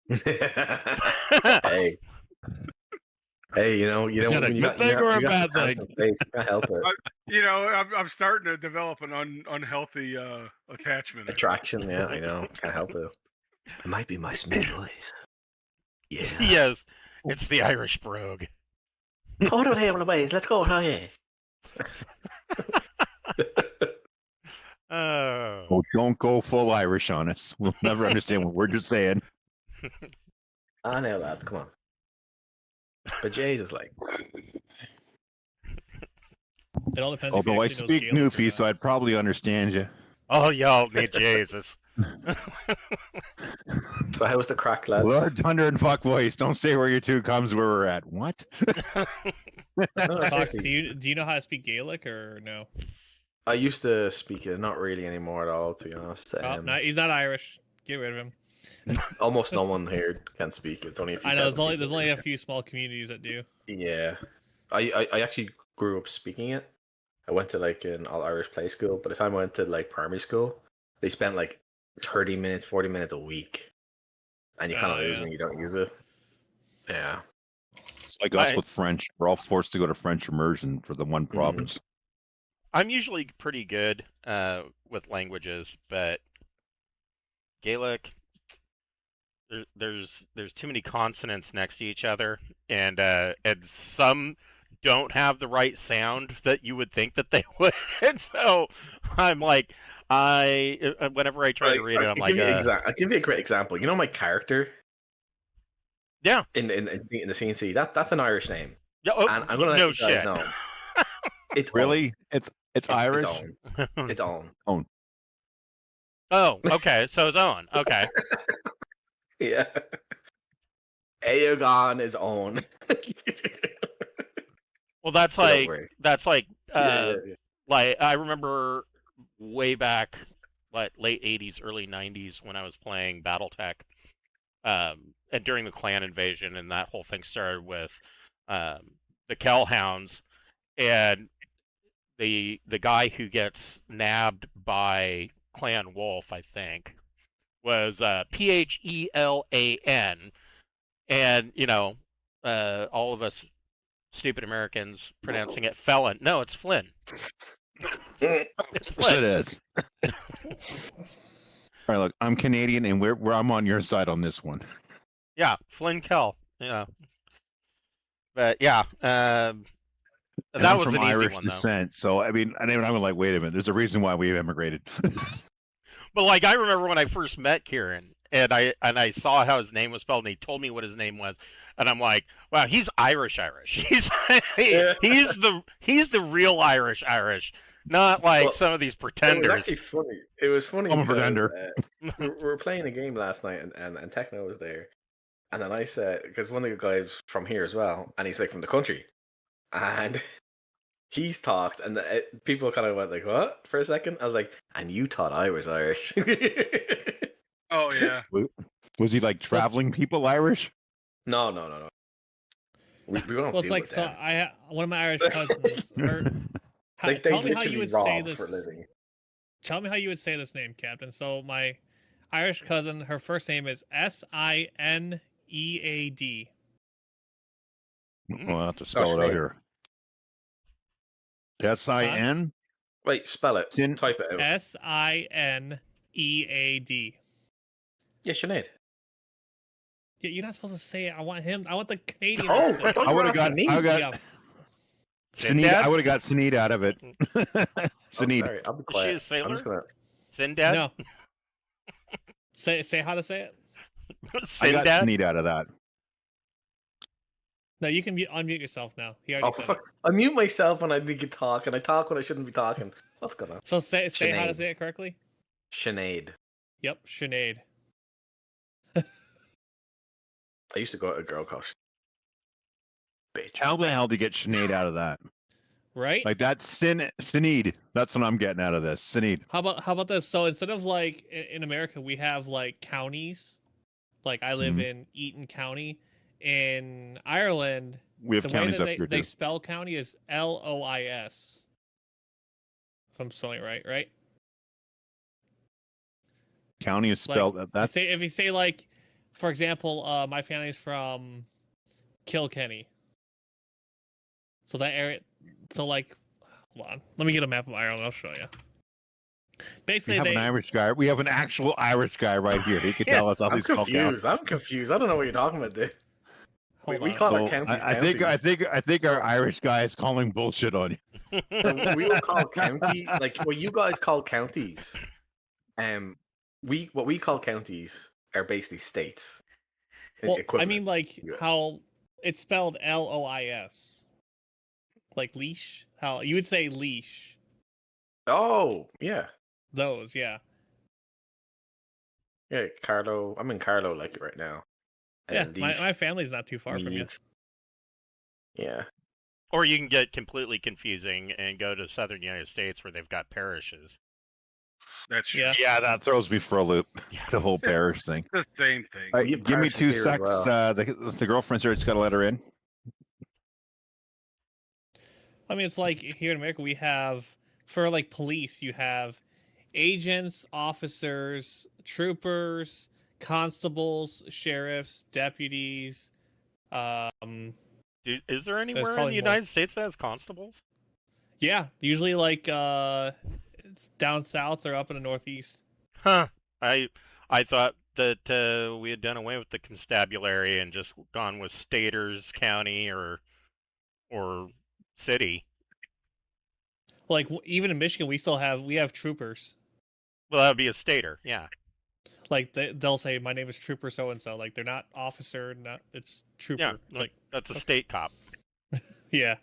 Hey, hey, Is that a when good thing or a bad thing? Face, you can't help it. I'm starting to develop an unhealthy attachment. Attraction, yeah, I know. Can't help it. It might be my smooth voice. Yeah. Yes, it's the Irish brogue. Hold on here on the ways. Let's go, hey. Oh. Oh, don't go full Irish on us. We'll never understand what we're just saying. I know, lads. Come on. But Jesus, like, It all depends. Although I if he actually speak knows Gaelic or Newfie, not. so I'd probably understand you. Oh, y'all need Jesus. so how was the crack, lads? Lord Thunder and Fuck Voice, don't say where your two comes where we're at. What? No, Fox, seriously. do you know how to speak Gaelic or no? I used to speak it, not really anymore at all, to be honest. Oh, no, he's not Irish. Get rid of him. Almost no one here can speak it. It's only a few. I know thousand there's people only here. a few small communities that do. Yeah, I actually grew up speaking it. I went to like an all Irish play school. By the time I went to like primary school, they spent like 30 minutes, 40 minutes a week, and you kind of lose when you don't use it. Yeah, It's like us with French. We're all forced to go to French immersion for the one province. I'm usually pretty good with languages, but Gaelic, there's too many consonants next to each other, and some don't have the right sound that you would think that they would. And so I'm like, whenever I try to read it, I'm like, I'll give you a great example. You know my character? Yeah. In the CNC, that's an Irish name. Yeah. Oh, and I'm gonna let you guys know. It's really it's Irish. It's own. Own. Oh, okay. So it's Owen. Okay. Yeah. Aegon is own. Well, that's like yeah. like I remember way back, like late '80s, early '90s when I was playing BattleTech, and during the clan invasion, and that whole thing started with the Kellhounds, and the guy who gets nabbed by Clan Wolf, I think, was Phelan, and all of us stupid Americans pronouncing it felon. No, it's Flynn. It's Flynn. It is. All right, look, I'm Canadian, and I'm on your side on this one. Yeah, Flynn Kell. Yeah, but yeah, that was from an Irish easy one, descent. So I mean, I'm like, wait a minute. There's a reason why we immigrated. But like, I remember when I first met Kieran, and I saw how his name was spelled, and he told me what his name was, and I'm like, wow, he's Irish. He's the real Irish, not like some of these pretenders. It was actually funny. It was funny. I'm a pretender. We were playing a game last night, and Techno was there, and then I said, because one of the guys from here as well, and he's like from the country, and he's talked, and people kind of went like, "What?" for a second. I was like, "And you thought I was Irish?" Oh yeah. Was he like traveling people Irish? No. We don't. Well, it's like so. One of my Irish cousins. Tell me how you would say this. For a living. Tell me how you would say this name, Captain. So my Irish cousin, her first name is Sinead. Well, I'll have to spell it out here. S-I-N? Wait, spell it. Type it out. Sinead. Yeah, Sinead. Yeah, you're not supposed to say it. I want the Canadian. Oh, I would have got Sinead. I would have got Sinead out of it. Sinead. I'll be quiet. Is she a sailor? I'm just gonna... Sindad? No. Say how to say it. I got Sinead out of that. No, you can unmute yourself now. Oh, for fuck! I mute myself when I need to talk, and I talk when I shouldn't be talking. What's going on? So say how to say it correctly. Sinead. Yep, Sinead. I used to go to a girl costume. Bitch. How the hell do you get Sinead out of that? Right? Like that's Sinead. That's what I'm getting out of this. Sinead. How about this? So instead of like in America, we have like counties. Like I live in Eaton County. In Ireland, we have the counties way that up here they too. spell county is Lois. If I'm spelling it right? County is spelled like, that. If you say like, for example, my family's from Kilkenny. So that area, so like, hold on, let me get a map of Ireland. I'll show you. Basically, We have an Irish guy. We have an actual Irish guy right here. He could tell us all I'm these call counties. confused. I'm confused. I don't know what you're talking about, dude. Hold We on. call our So counties I think counties. our Irish guy is calling bullshit on you. And we will call county like what you guys call counties. What we call counties are basically states. Well, I equivalent. mean, like Yeah. how it's spelled Lois, like leash. How you would say leash? Oh, yeah. Those, yeah. Yeah, Carlo. I'm in Carlo like right now. Yeah, And my family's not too far from you. Meath. Yeah. Or you can get completely confusing and go to southern United States where they've got parishes. That's true. Yeah. Yeah, that throws me for a loop. Yeah. The whole parish thing. It's the same thing. All right, We have give me parishes 2 here as secs. well. The girlfriend's here. Just got to let her in. I mean, it's like here in America, we have, for like police, you have agents, officers, troopers, constables, sheriffs, deputies. Is there anywhere in probably the more. United States that has constables? Yeah, usually like it's down south or up in the northeast. Huh. I thought that we had done away with the constabulary and just gone with staters, county, or city. Like even in Michigan, we have troopers. Well, that would be a stater, yeah. Like they'll say, "My name is Trooper so and so." Like they're not officer, not it's trooper. Yeah, It's like that's a state cop. yeah.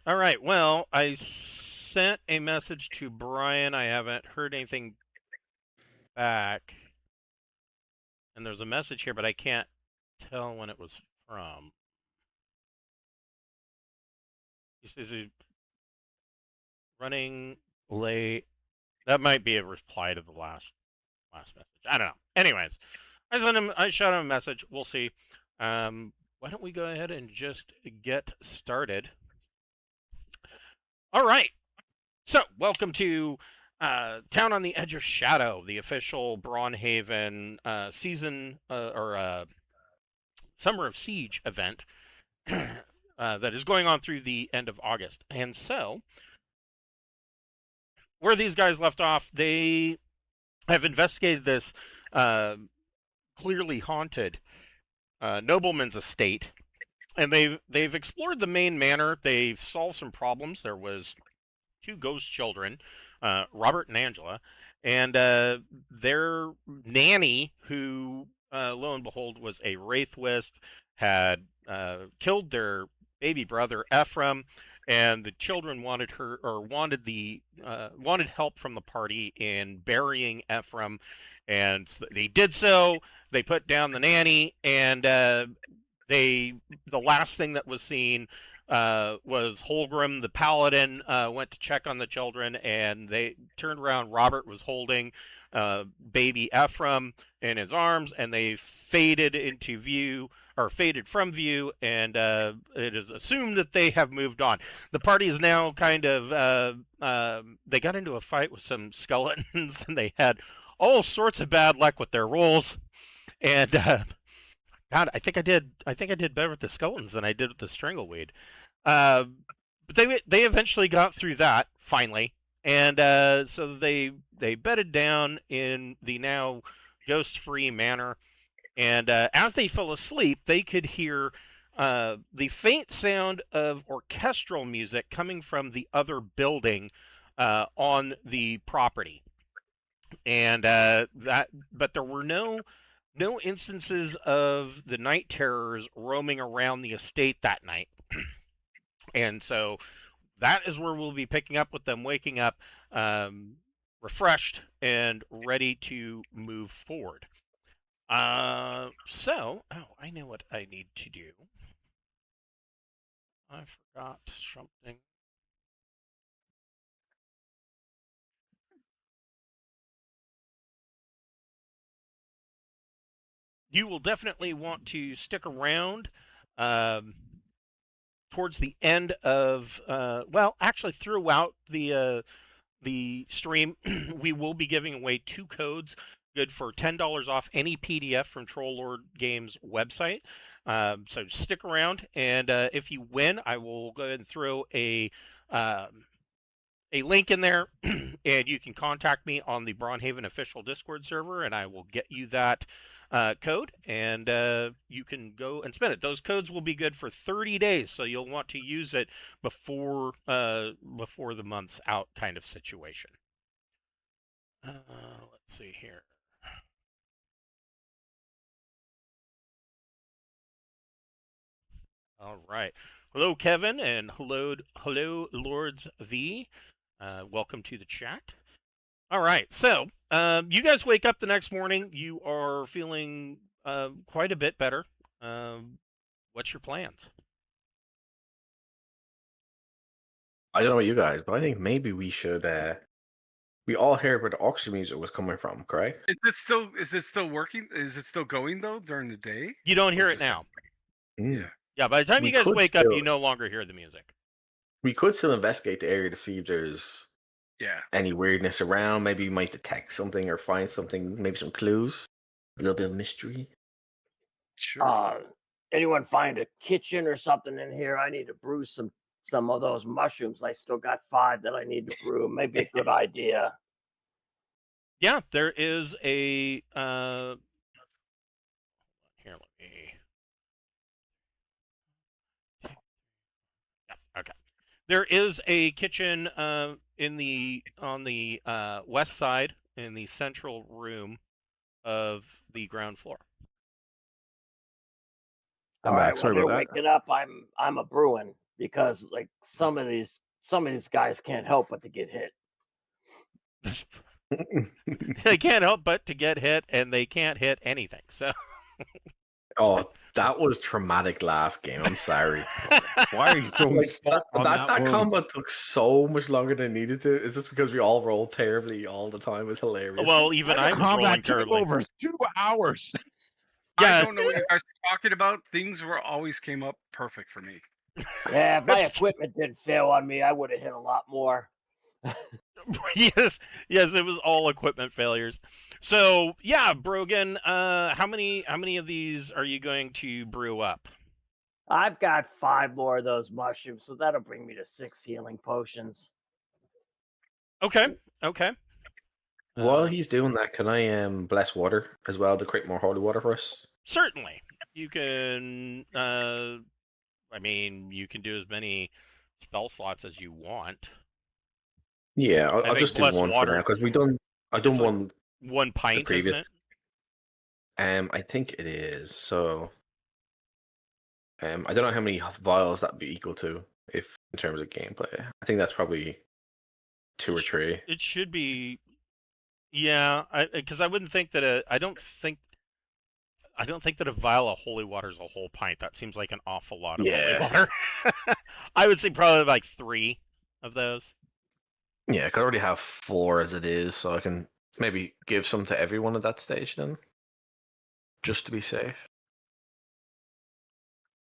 All right. Well, I sent a message to Brian. I haven't heard anything back. And there's a message here, but I can't tell when it was from. Is he running late? That might be a reply to the last message. I don't know. Anyways, I shot him a message. We'll see. Why don't we go ahead and just get started? All right. So, welcome to Town on the Edge of Shadow, the official Braunhaven season or Summer of Siege event that is going on through the end of August. And so, where these guys left off, they have investigated this clearly haunted nobleman's estate, and they've explored the main manor. They've solved some problems. There was 2 ghost children, Robert and Angela, and their nanny, who lo and behold was a wraith wisp, had killed their baby brother Ephraim, and the children wanted help from the party in burying Ephraim, and they did so. They put down the nanny, and the last thing that was seen was Holgrim, the paladin, went to check on the children, and they turned around. Robert was holding baby Ephraim in his arms, and they faded from view, and it is assumed that they have moved on. The party is now kind of they got into a fight with some skeletons, and they had all sorts of bad luck with their rolls, and God, I think I did better with the skeletons than I did with the strangleweed. But they eventually got through that finally, and so they bedded down in the now ghost-free manor. And as they fell asleep, they could hear the faint sound of orchestral music coming from the other building on the property. And but there were no instances of the night terrors roaming around the estate that night. And so that is where we'll be picking up with them waking up refreshed and ready to move forward. I know what I need to do. I forgot something. You will definitely want to stick around towards the end of, actually throughout the the stream, we will be giving away 2 codes good for $10 off any PDF from Troll Lord Games website. So stick around, and if you win, I will go ahead and throw a link in there, and you can contact me on the Braunhaven official Discord server, and I will get you that code, and you can go and spend it. Those codes will be good for 30 days, so you'll want to use it before the month's out kind of situation. Let's see here. All right. Hello, Kevin, and hello, Lords V. Welcome to the chat. All right, so you guys wake up the next morning. You are feeling quite a bit better. What's your plans? I don't know about you guys, but I think maybe we should. We all heard where the orchestra music was coming from, correct? Is it still working? Is it still going though during the day? You don't hear Or it just- now. Mm. Yeah. Yeah, by the time We you guys could wake up, still- you no longer hear the music. We could still investigate the area to see if there's Yeah. any weirdness around. Maybe we might detect something or find something, maybe some clues. A little bit of mystery. Sure. Anyone find a kitchen or something in here? I need to brew some of those mushrooms. I still got 5 that I need to brew. Maybe a good idea. Yeah, there is a here. Let me. Yeah, okay. There is a kitchen on the west side in the central room of the ground floor. I'm All back. right, Sorry when about they're that. waking up, I'm a brewing because like some of these guys can't help but to get hit. They can't help but to get hit, and they can't hit anything. So Oh, that was traumatic last game. I'm sorry. Why are you throwing Like, salt on that wound? combat took so much longer than it needed to. Is this because we all rolled terribly all the time? It's hilarious. well, even I was rolling Combat took terribly. over 2 hours. Yeah. I don't know what you guys are talking about. Things always came up perfect for me. Yeah, if my That's- equipment didn't fail on me, I would have hit a lot more. yes, it was all equipment failures. So yeah, Brogan, how many of these are you going to brew up? I've got 5 more of those mushrooms, so that'll bring me to 6 healing potions. Okay. While he's doing that, can I bless water as well to create more holy water for us? Certainly, you can. I mean, you can do as many spell slots as you want. Yeah, I I'll think just do bless one water- for now because I've done it's like one. 1 pint, previous- isn't it? I think it is. So, I don't know how many vials that'd be equal to if in terms of gameplay. I think that's probably 2 or 3. It should be. Yeah, because I wouldn't think that I don't think that a vial of holy water is a whole pint. That seems like an awful lot of holy Yeah. water. I would say probably like 3 of those. Yeah, because I already have 4 as it is, so I can maybe give some to everyone at that stage then, just to be safe.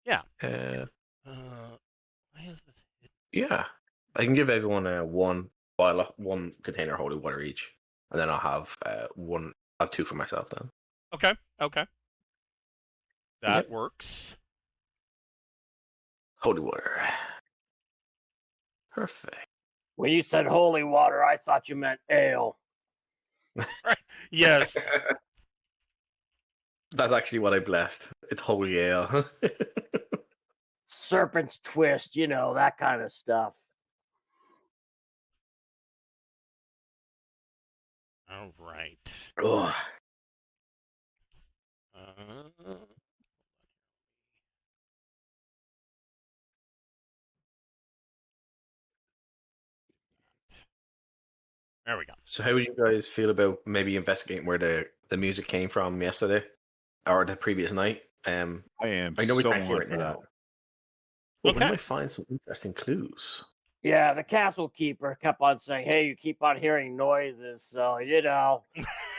Yeah. Why is this? Yeah, I can give everyone one vial, 1 container of holy water each, and then I'll have one. I'll have 2 for myself then. Okay. That Yep. works. Holy water. Perfect. When you said holy water, I thought you meant ale. Yes. That's actually what I blessed. It's holy ale. Serpent's twist, that kind of stuff. All right. Ugh. There we go. So how would you guys feel about maybe investigating where the music came from yesterday or the previous night? I am. I know we so can't hear on it for now. that. But we Okay. might find some interesting clues. Yeah, the castle keeper kept on saying, "Hey, you keep on hearing noises, so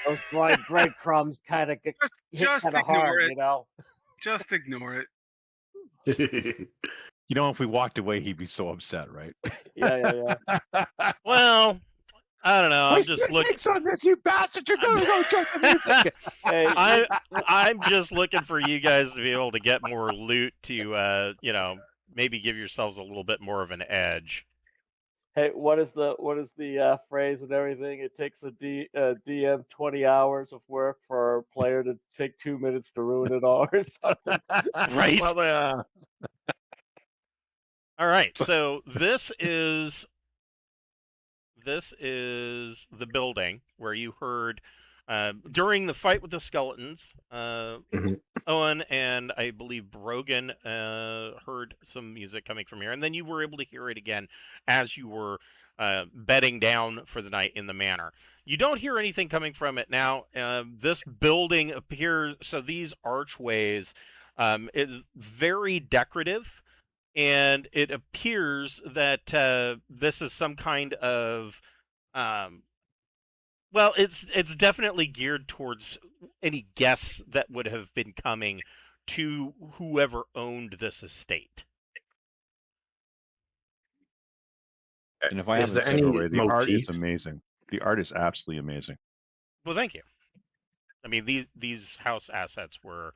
those breadcrumbs kind of hit Just kind of ignore hard, it. Just ignore it. You know, if we walked away, he'd be so upset, right? Yeah. Well, I don't know. I'm just looking. on this, you bastard! You're gonna go check the music. Hey, I'm just looking for you guys to be able to get more loot to, maybe give yourselves a little bit more of an edge. hey, what is the phrase and everything? It takes a DM 20 hours of work for a player to take 2 minutes to ruin it all or something. Right. Well, All right. So this is the building where you heard during the fight with the skeletons. Owen and I believe Brogan heard some music coming from here, and then you were able to hear it again as you were bedding down for the night in the manor. You don't hear anything coming from it now. This building appears, so these archways is very decorative, and it appears that this is some kind of well, it's definitely geared towards any guests that would have been coming to whoever owned this estate. and if I Is haven't there said any already, the art is motifs? amazing. The art is absolutely amazing. Well, thank you. I mean, these house assets were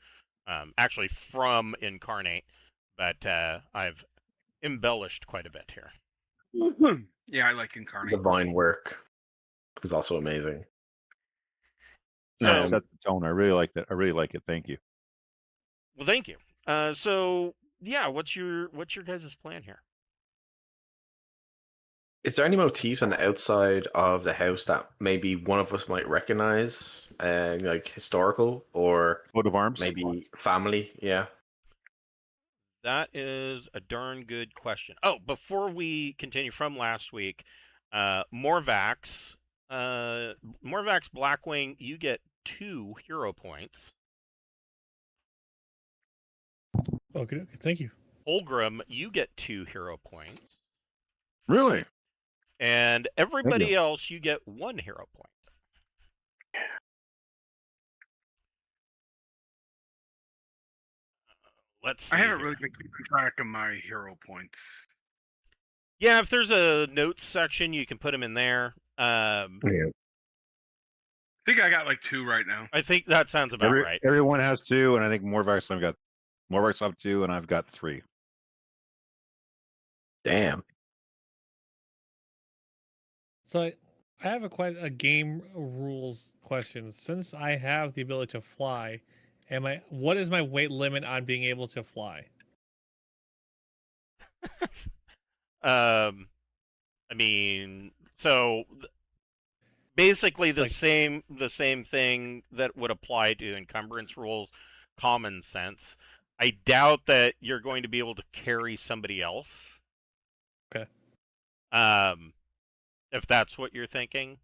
actually from Incarnate, but I've embellished quite a bit here. Yeah, I like Incarnate. The vine work is also amazing. No, set the tone. I really like that. I really like it. Thank you. Well, thank you. So yeah, what's your guys' plan here? Is there any motifs on the outside of the house that maybe one of us might recognize, like historical or Coat of arms. maybe family? Yeah. That is a darn good question. Oh, before we continue from last week, Morvax Blackwing, you get 2 hero points. Okay, thank you. Olgrim, you get 2 hero points. Really? And everybody else, you get 1 hero point. Let's see. I haven't here. really been keeping track of my hero points. Yeah, if there's a notes section, you can put them in there. I think I got like 2 right now. I think that sounds about right. Everyone has 2, and I think Morvax have 2, and I've got 3. Damn. So I have quite a game rules question. Since I have the ability to fly, what is my weight limit on being able to fly? I mean, so basically the same thing that would apply to encumbrance rules, common sense. I doubt that you're going to be able to carry somebody else. Okay. If that's what you're thinking.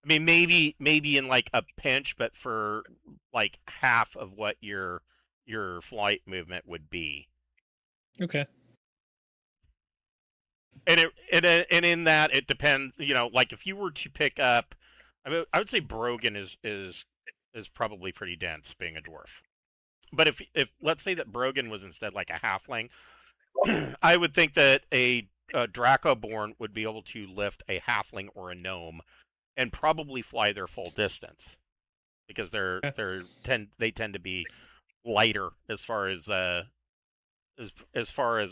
I mean, maybe in like a pinch, but for like half of what your flight movement would be. Okay. And in that it depends. Like if you were to pick up, I would say Brogan is probably pretty dense, being a dwarf. But if let's say that Brogan was instead like a halfling, I would think that a Dracoborn would be able to lift a halfling or a gnome, and probably fly their full distance, because they tend to be lighter as far as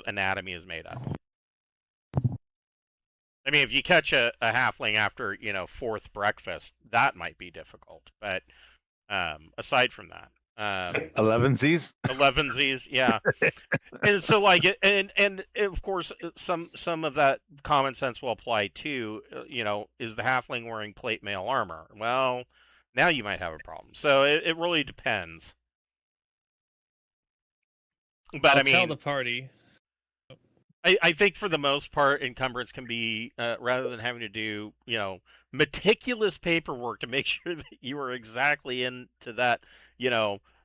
anatomy is made up. I mean, if you catch a halfling after 4th breakfast, that might be difficult. But aside from that. 11sies? 11sies, yeah. And so like and of course some of that common sense will apply too. Is the halfling wearing plate mail armor? Well, now you might have a problem. So it really depends. But I'll tell the party. I think for the most part, encumbrance can be rather than having to do meticulous paperwork to make sure that you are exactly into that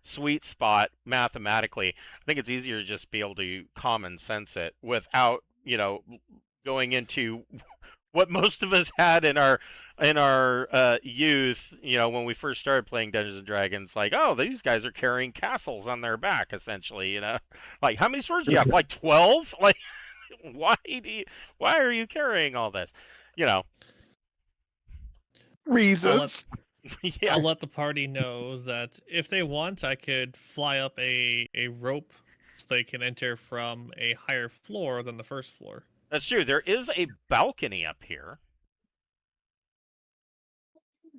sweet spot mathematically. I think it's easier to just be able to common sense it without going into what most of us had in our youth. When we first started playing Dungeons and Dragons, like, oh, these guys are carrying castles on their back, essentially. Like, how many swords do you have? Like 12? Like, why are you carrying all this? Reasons. Yeah. I'll let the party know that if they want, I could fly up a rope so they can enter from a higher floor than the first floor. That's true. There is a balcony up here,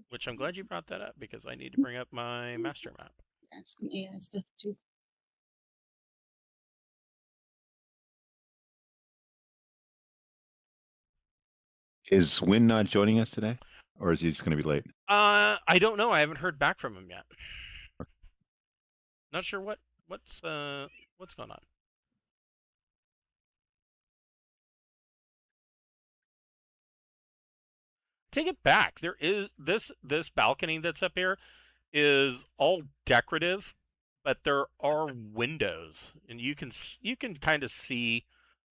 which I'm glad you brought that up because I need to bring up my master map. That's some AI stuff too. Is Win not joining us today, or is he just going to be late? I don't know. I haven't heard back from him yet. Not sure what's going on. Take it back. There is this balcony that's up here is all decorative, but there are windows, and you can kind of see.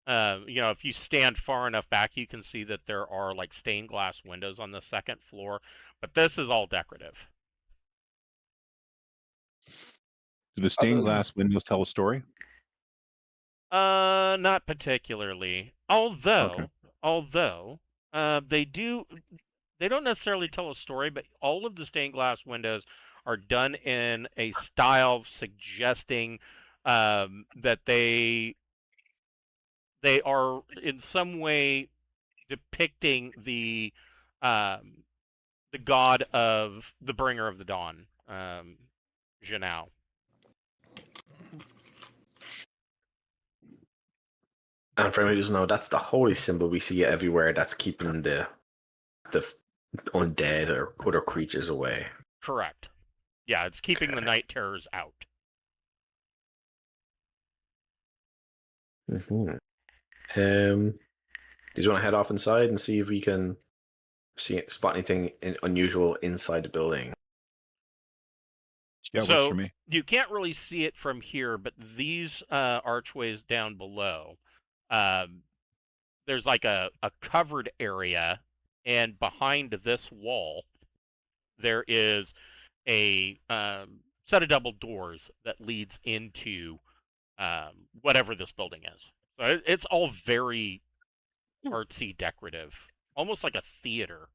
If you stand far enough back, you can see that there are like stained glass windows on the second floor, but this is all decorative. Do the stained glass windows tell a story? Not particularly. Although they don't necessarily tell a story, but all of the stained glass windows are done in a style suggesting that they are in some way depicting the god of the bringer of the dawn, Janao. And for anyone who doesn't know, that's the holy symbol we see everywhere. That's keeping the undead or other creatures away. Correct. Yeah, it's keeping the night terrors out. Mm-hmm. Do you want to head off inside and see if we can spot anything unusual inside the building? Yeah, works So for me. you can't really see it from here, but these archways down below, there's like a covered area, and behind this wall, there is a set of double doors that leads into whatever this building is. So it's all very artsy, decorative, almost like a theater.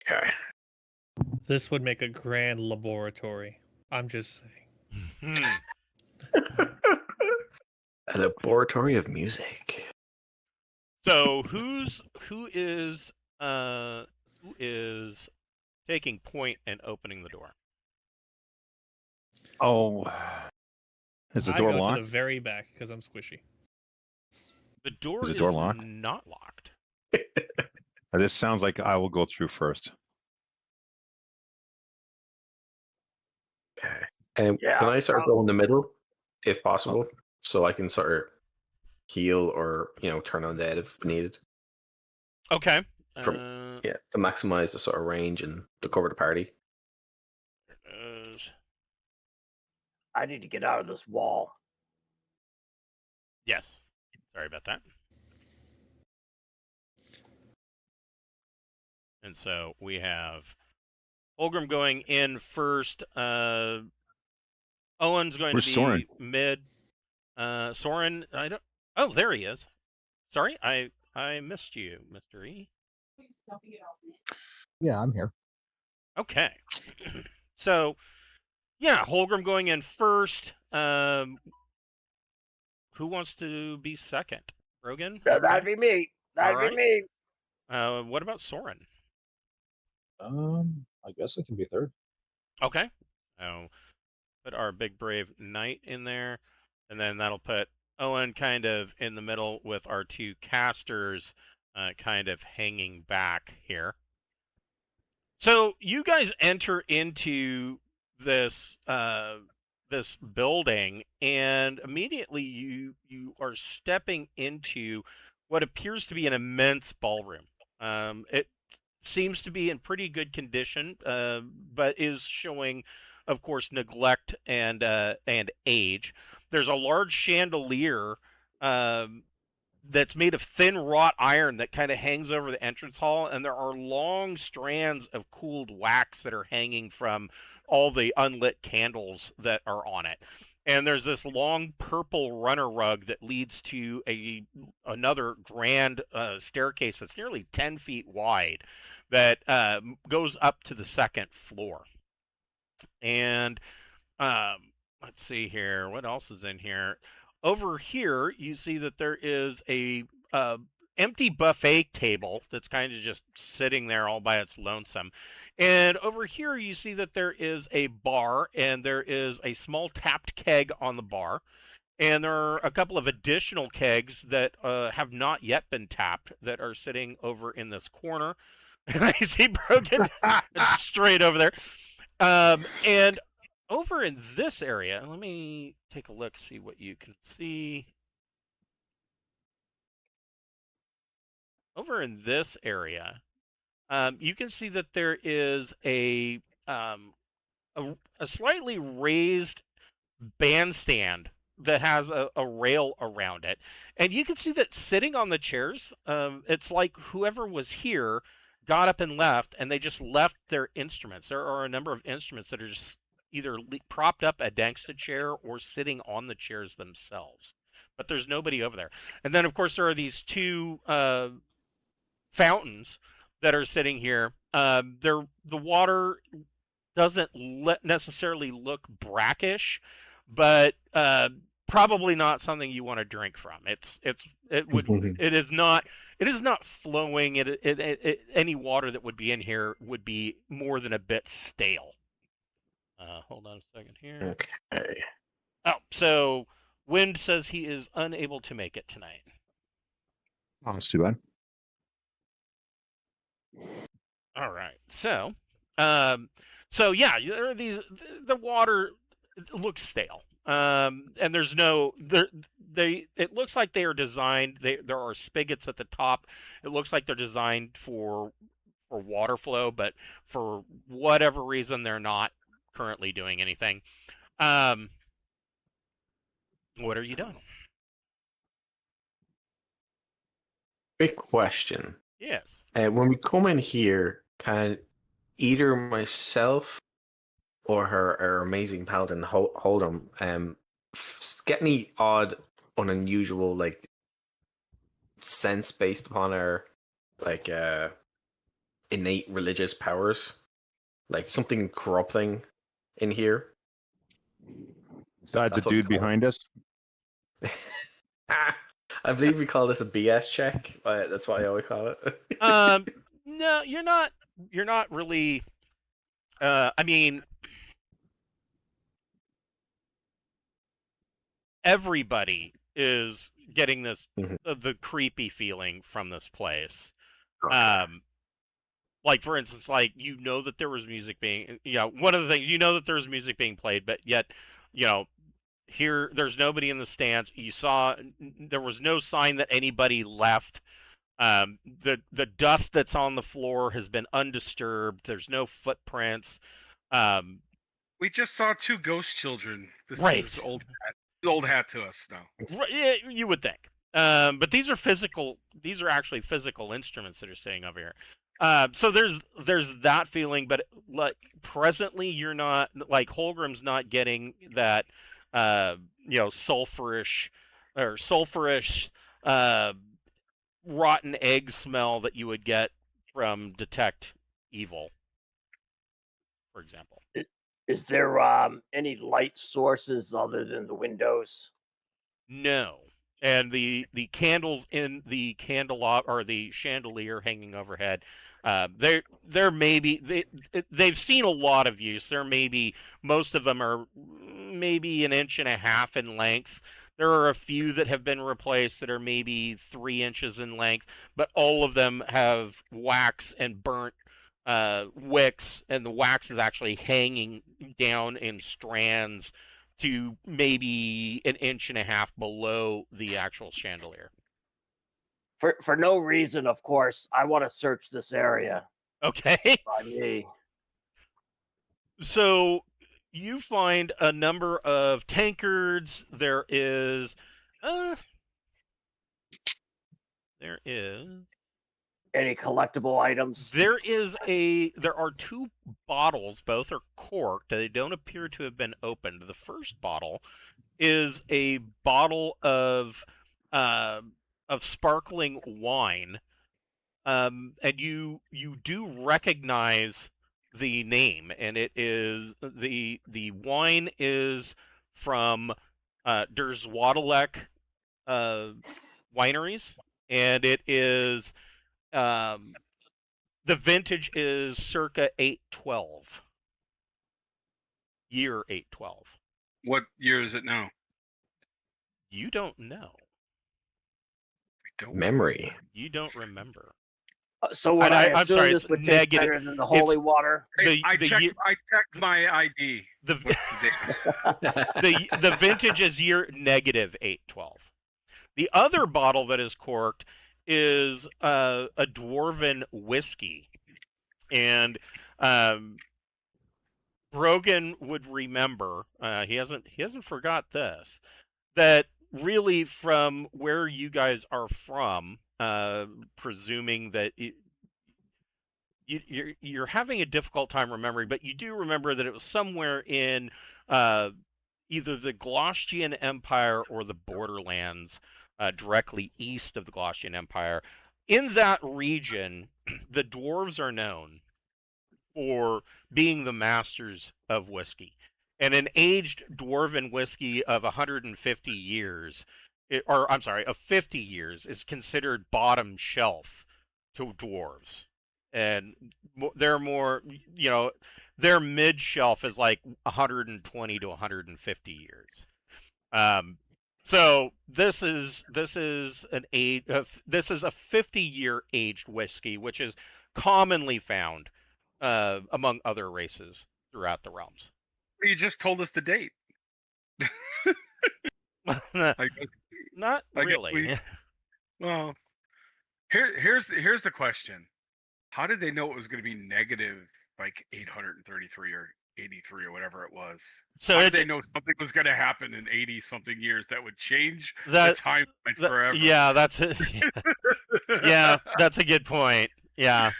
Okay. This would make a grand laboratory. I'm just saying. A laboratory of music. So who is taking point and opening the door? Oh, is the door I go locked? to the very back because I'm squishy. The door Is the door locked? not locked. This sounds like I will go through first. Okay. Yeah, Can I sort of go in the middle, if possible, so I can sort of heal or turn on dead if needed? Okay. Yeah, to maximize the sort of range and to cover the party. I need to get out of this wall. Yes. Sorry about that. And so we have Olgrim going in first. Owen's going Where's to be Soren? mid. Soren, I don't. Oh, there he is. Sorry, I missed you, Mr. E. Yeah, I'm here. Okay. So, yeah, Holgrim going in first. Who wants to be second? Rogan? That'd be me. That'd All be me. What about Soren? I guess I can be third. Okay. Put our big brave knight in there, and then that'll put Owen kind of in the middle with our two casters kind of hanging back here. So you guys enter into this this building, and immediately you are stepping into what appears to be an immense ballroom. It seems to be in pretty good condition, but is showing, of course, neglect and age. There's a large chandelier that's made of thin wrought iron that kind of hangs over the entrance hall, and there are long strands of cooled wax that are hanging from all the unlit candles that are on it. and there's this long purple runner rug that leads to another grand staircase that's nearly 10 feet wide that goes up to the second floor. And let's see here, what else is in here? Over here, you see that there is a empty buffet table that's kind of just sitting there all by its lonesome. And over here, you see that there is a bar, and there is a small tapped keg on the bar. And there are a couple of additional kegs that have not yet been tapped that are sitting over in this corner. And I see Broken straight over there. And over in this area, let me take a look, see what you can see. Over in this area, you can see that there is a slightly raised bandstand that has a rail around it. And you can see that sitting on the chairs, it's like whoever was here got up and left, and they just left their instruments. There are a number of instruments that are just either propped up against a chair or sitting on the chairs themselves. But there's nobody over there. And then, of course, there are these two fountains that are sitting here. The water doesn't necessarily look brackish, but probably not something you want to drink from. It is not flowing. Any water that would be in here would be more than a bit stale. Hold on a second here. Okay. Oh, so Wind says he is unable to make it tonight. Oh, that's too bad. All right. So yeah, there are these. The water looks stale. And there's no it looks like they are designed. There are spigots at the top. It looks like they're designed for water flow, but for whatever reason, they're not currently doing anything. What are you doing? Big question. Yes. When we come in here, can either myself or our amazing paladin Hold'em get any odd, unusual, like, sense based upon our, like, innate religious powers? Like, something corrupting in here? Besides the dude behind us. I believe we call this a BS check. That's what I always call it. No, you're not really. I mean, everybody is getting this the creepy feeling from this place. Like, for instance, like, that there was music being, one of the things, that there was music being played, but yet, here there's nobody in the stands. You saw there was no sign that anybody left. The dust that's on the floor has been undisturbed. There's no footprints. We just saw two ghost children. This Right. is old hat to us now. Right, you would think. But these are actually physical instruments that are sitting over here. So there's that feeling, but like presently you're not, like, Holgrim's not getting that sulfurish rotten egg smell that you would get from Detect Evil, for example. Is there any light sources other than the windows? No. And the candles in the candelabra or the chandelier hanging overhead, there may be they've seen a lot of use. Most of them are maybe 1.5 inches in length. There are a few that have been replaced that are maybe 3 inches in length, but all of them have wax and burnt wicks, and the wax is actually hanging down in strands to maybe 1.5 inches below the actual chandelier. For no reason, of course, I want to search this area. Okay. By me. So you find a number of tankards. There is Any collectible items? There are 2 bottles, both are corked. They don't appear to have been opened. The first bottle is a bottle of sparkling wine, and you do recognize the name, and it is the wine is from Der Zwadelek wineries, and it is the vintage is circa 812. Year 812. What year is it now? You don't know. We don't. Memory. You don't remember. So what I I'm assume sorry, this it's would taste negative. better than the holy water. I checked my ID. The What's the date? the vintage is year negative 812. The other bottle that is corked is a dwarven whiskey, and Brogan would remember. He hasn't forgot this. That really, from where you guys are from, presuming that you're having a difficult time remembering, but you do remember that it was somewhere in either the Glaucian Empire or the Borderlands, directly east of the Glaucian Empire. In that region, the dwarves are known for being the masters of whiskey. And an aged dwarven whiskey of 150 years, of 50 years, is considered bottom shelf to dwarves. And they're more, their mid shelf is like 120 to 150 years. So this is a 50-year aged whiskey, which is commonly found among other races throughout the realms. You just told us the date. Not really. Well, here's the question: how did they know it was going to be negative, like 833 or 83 or whatever it was? So how did they know something was going to happen in 80 something years that would change the timeline forever? Yeah, that's it. Yeah, that's a good point. Yeah.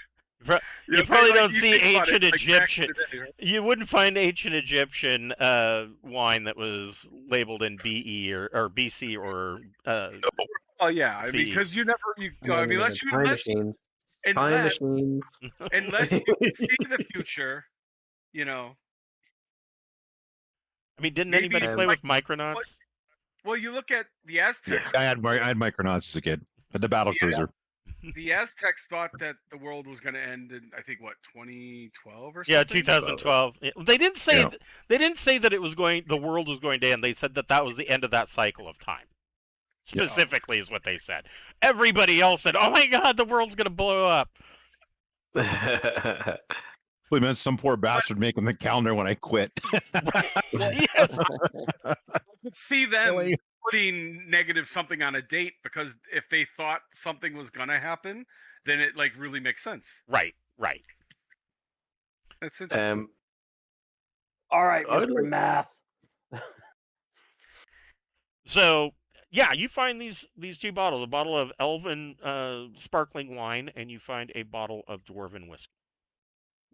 You probably don't see ancient Egyptian. You wouldn't find ancient Egyptian wine that was labeled in BE or BC or. Oh yeah, I mean, because unless machines. Unless you see the future, I mean, didn't anybody play with Micronauts? Well, you look at the Aztecs. I had Micronauts as a kid, at the battle cruiser. The Aztecs thought that the world was going to end in, I think, 2012 or something. Yeah, 2012. They didn't say they didn't say that the world was going to end. They said that was the end of that cycle of time. Specifically, is what they said. Everybody else said, "Oh my God, the world's going to blow up." We meant some poor bastard making the calendar when I quit. Yes. I could see them putting negative something on a date, because if they thought something was going to happen, then it really makes sense. Right. That's interesting. All right, Mr. Math. So, yeah, you find these 2 bottles: a bottle of elven sparkling wine, and you find a bottle of dwarven whiskey.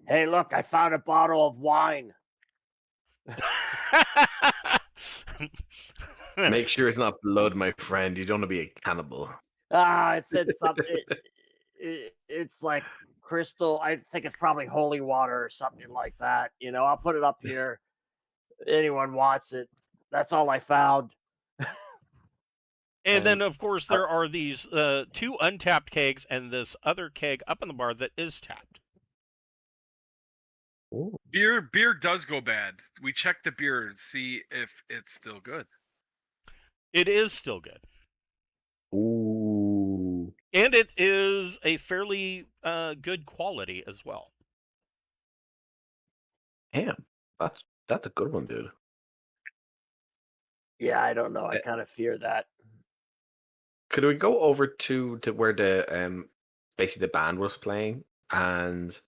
Hey, look, I found a bottle of wine. Make sure it's not blood, my friend. You don't want to be a cannibal. It said something. It's like crystal. I think it's probably holy water or something like that. I'll put it up here. Anyone wants it. That's all I found. And then, of course, there are these 2 untapped kegs and this other keg up in the bar that is tapped. Ooh. Beer does go bad. We checked the beer and see if it's still good. It is still good. Ooh. And it is a fairly good quality as well. Damn, that's a good one, dude. Yeah, I don't know. I kind of fear that. Could we go over to where the basically the band was playing, and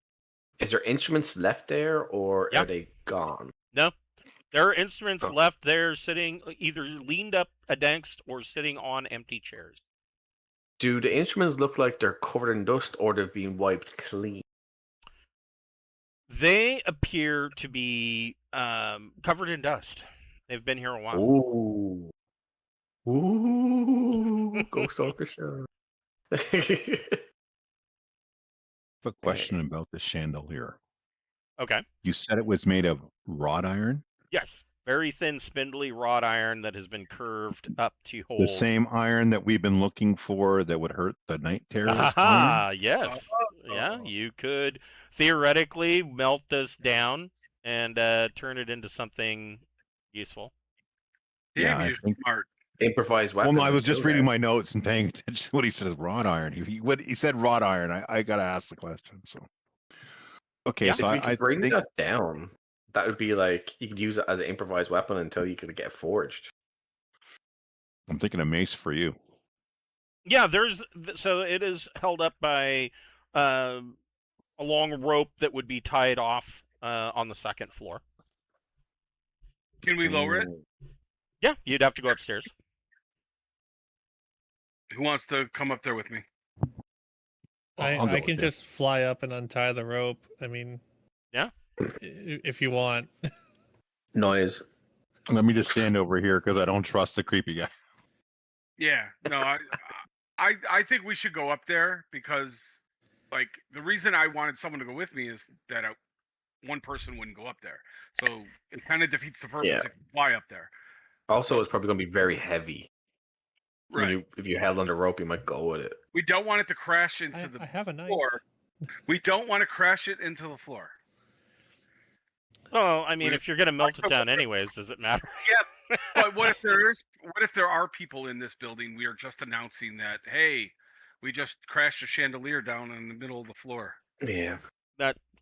is there instruments left there, or are they gone? No, there are instruments left there, sitting either leaned up against or sitting on empty chairs. Do the instruments look like they're covered in dust or they've been wiped clean? They appear to be covered in dust. They've been here a while. Ooh. Ooh. Ghost Orchestra. A question about the chandelier. Okay. You said it was made of wrought iron? Yes. Very thin, spindly wrought iron that has been curved up to hold. The same iron that we've been looking for that would hurt the night terrors? iron? Ah, yes. Yeah, you could theoretically melt this down and turn it into something useful. Damn, Yeah, I you're think- smart. Improvised Well, weapon. no, I was just until reading then. my notes and paying attention to what he says. Wrought iron. He said wrought iron. I got to ask the question. So, okay, Yeah. so If you could I bring think that down, that would be like you could use it as an improvised weapon until you could get forged. I'm thinking a mace for you. Yeah, so it is held up by a long rope that would be tied off on the second floor. Can we lower it? Yeah, you'd have to go upstairs. Who wants to come up there with me? I'll go I can with you. just fly up and untie the rope. I mean, Yeah. if you want. Noise. Let me just stand over here because I don't trust the creepy guy. Yeah, no, I think we should go up there because, like, the reason I wanted someone to go with me is that one person wouldn't go up there, so it kind of defeats the purpose Yeah. if you fly up there. Also, it's probably going to be very heavy. Right. If you held on the rope, you might go with it. We don't want it to crash into I the have a knife. floor. We don't want to crash it into the floor. Well, I mean, We- if you're going to melt it down anyways, does it matter? But what if there are people in this building? We are just announcing that, hey, we just crashed a chandelier down in the middle of the floor. Yeah.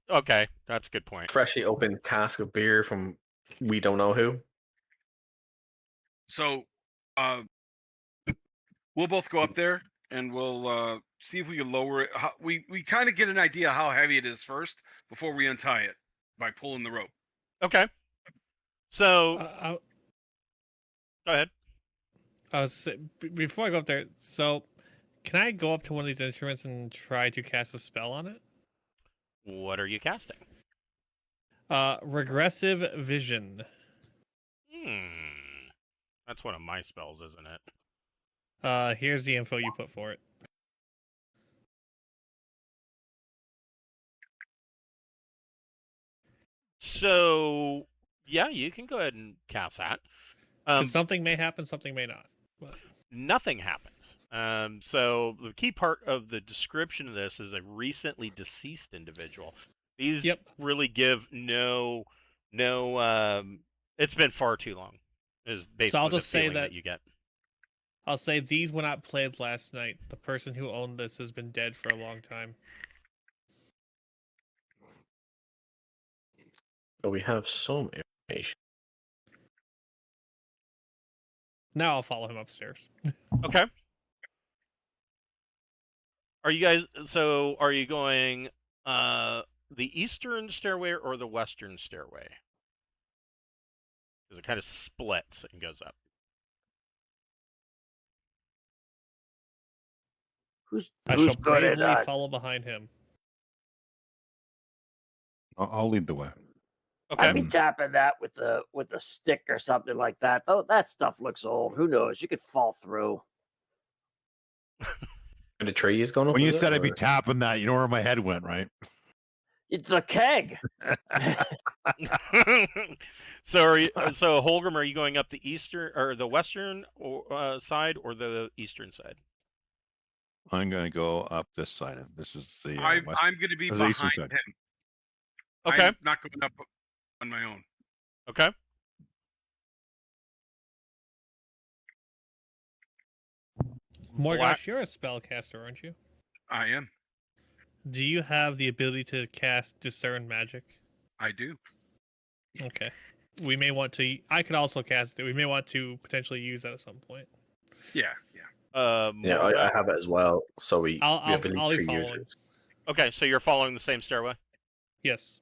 Okay, that's a good point. Freshly opened cask of beer from we don't know who. So, we'll both go up there and we'll see if we can lower it. We kind of get an idea how heavy it is first before we untie it by pulling the rope. Okay. So, go ahead. Before I go up there, so can I go up to one of these instruments and try to cast a spell on it? What are you casting? Regressive vision. That's one of my spells, isn't it? Here's the info you put for it. So, yeah, you can go ahead and cast that. 'Cause something may happen, something may not. But Nothing happens. So the key part of the description of this is a recently deceased individual. These Yep. really give no. It's been far too long. Is basically I'll the just say feeling that- you get. I'll say these were not played last night. The person who owned this has been dead for a long time. But we have some information. Now I'll follow him upstairs. Okay. Are you guys? So are you going the eastern stairway or the western stairway? Because it kind of splits and goes up. I Who's shall good at bravely follow behind him. I'll lead the way. Okay. I'd be tapping that with a stick or something like that. Though that stuff looks old. Who knows? You could fall through. And the tree is going up. When you is said it, I'd be or- tapping that, you know where my head went, right? It's a keg. So Holgrim, are you going up the eastern or the western side or the eastern side? I'm going to go up this side. This is the I'm west. going to be the eastern behind side. him. Okay. I'm not going up on my own. Okay. Morgosh, you're a spellcaster, aren't you? I am. Do you have the ability to cast Discern Magic? I do. Okay. We may want to. I could also cast it. We may want to potentially use that at some point. Yeah. Yeah, I have it as well. So we have at least I'll be 3 following. users. Okay, so you're following the same stairway. Yes.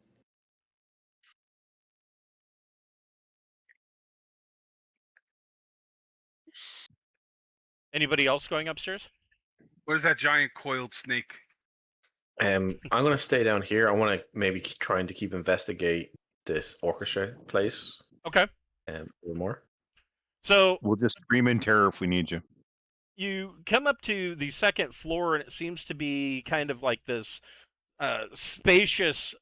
Anybody else going upstairs? Where's that giant coiled snake? I'm gonna stay down here. I want to maybe trying to keep investigate this orchestra place. Okay. A little more. So We'll just scream in terror if we need you. you come up to the second floor, and it seems to be kind of like this spacious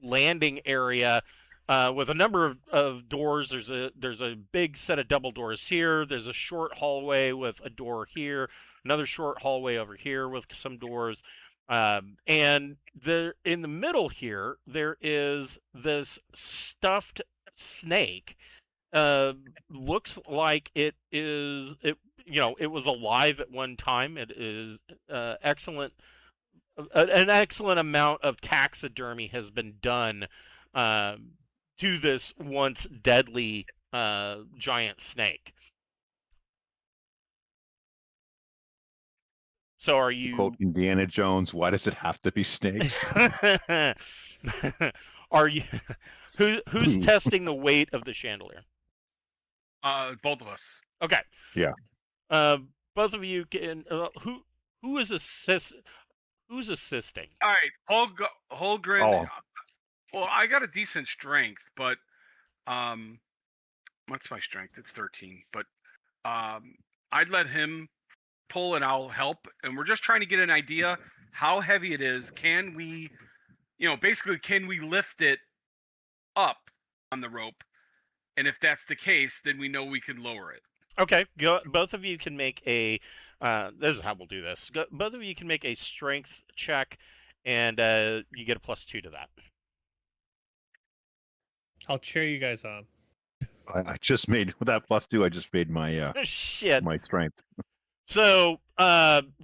landing area with a number of doors. There's a big set of double doors here. There's a short hallway with a door here. Another short hallway over here with some doors. And in the middle here, there is this stuffed snake. Looks like it was alive at one time. It is excellent. An excellent amount of taxidermy has been done to this once deadly giant snake. So are you Quote Indiana Jones, why does it have to be snakes? Are you who's testing the weight of the chandelier? Both of us. Okay. Yeah. Both of you can. Who is Who's assisting? All right, Holgren. Oh. Well, I got a decent strength, but what's my strength? It's 13. But I'd let him pull, and I'll help. And we're just trying to get an idea how heavy it is. Can we, basically, can we lift it up on the rope? And if that's the case, then we know we can lower it. Okay, both of you can make a. This is how we'll do this. Both of you can make a strength check, and you get a +2 to that. I'll cheer you guys on. I just made with that +2. I just made my Shit. my strength. So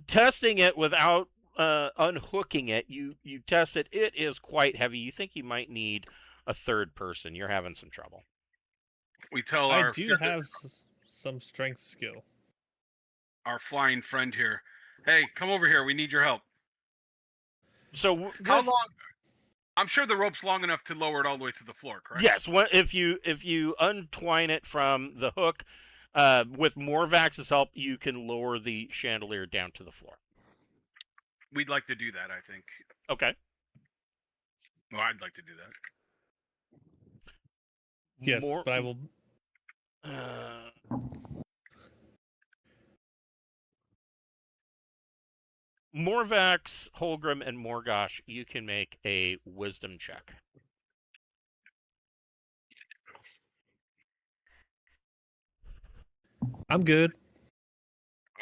testing it without unhooking it, you test it. It is quite heavy. You think you might need a third person. You're having some trouble. We tell I do have some strength skill. Our flying friend here, hey, come over here. We need your help. So how long? I'm sure the rope's long enough to lower it all the way to the floor, correct? Yes. If you untwine it from the hook, with Morvax's help, you can lower the chandelier down to the floor. We'd like to do that, I think. Okay. Well, I'd like to do that. Yes, but I will. Morvax, Holgrim, and Morgosh, you can make a wisdom check. I'm good.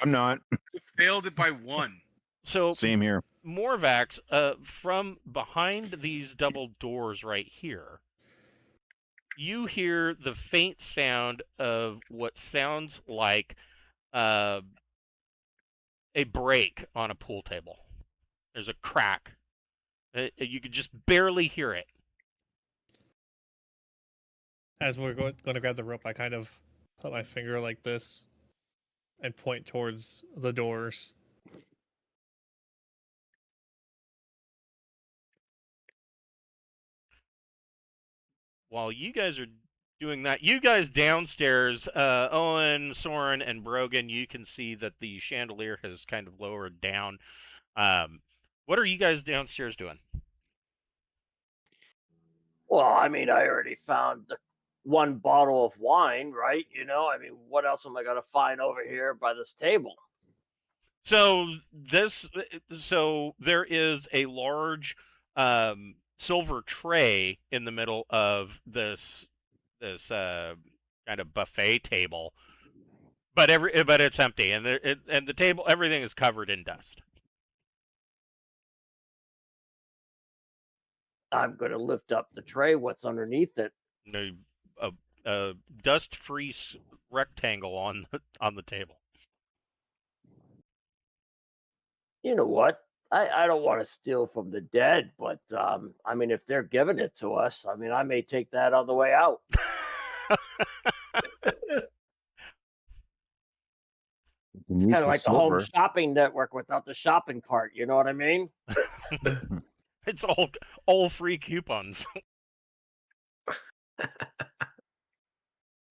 I'm not. You failed it by 1. So Same here. Morvax, from behind these double doors right here, you hear the faint sound of what sounds like a break on a pool table. There's a crack. You could just barely hear it. As we're going to grab the rope, I kind of put my finger like this and point towards the doors. While you guys are doing that, you guys downstairs, Owen, Soren, and Brogan, you can see that the chandelier has kind of lowered down. What are you guys downstairs doing? Well, I mean, I already found the 1 bottle of wine, right? I mean, what else am I going to find over here by this table? So there is a large silver tray in the middle of this kind of buffet table, but it's empty, and the table, everything is covered in dust. I'm going to lift up the tray. What's underneath it? A dust-free rectangle on the table. You know what? I don't want to steal from the dead, but I mean, if they're giving it to us, I mean, I may take that on the way out. It's kind of like the Home Shopping Network without the shopping cart. You know what I mean? It's all free coupons.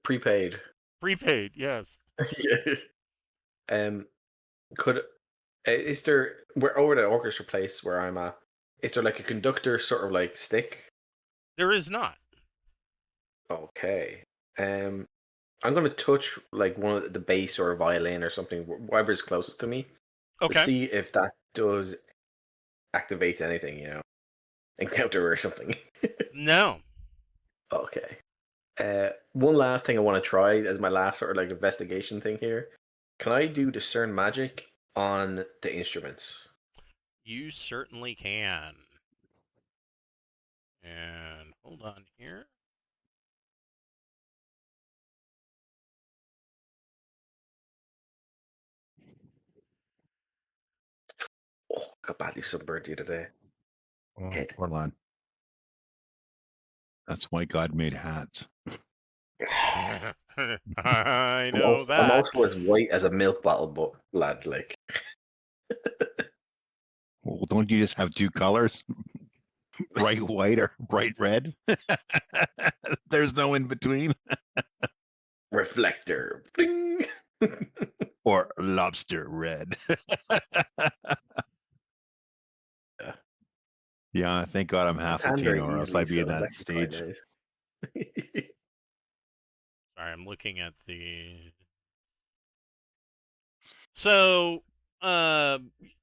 Prepaid. Prepaid, yes. Yeah. Could Is there we're over the orchestra place where I'm at? Is there like a conductor sort of like stick? There is not. Okay. I'm gonna touch like one of the bass or a violin or something, whatever's closest to me, to Okay. see if that does activate anything, encounter or something. No. Okay. One last thing I want to try as my last sort of like investigation thing here. Can I do discern magic on the instruments? You certainly can. And hold on here. Oh, I got badly sunburned the other day. Oh, Head. poor lad. That's why God made hats. I know I'm that. also as white as a milk bottle, but lad, like. Well, don't you just have two colors? Bright white or bright red? There's no in between. Reflector. Bling! Or lobster red. Yeah, thank God I'm half I tan very Latino, or else easily, I'd be so in it's that actually quite stage. nice. Sorry, I'm looking at the. So,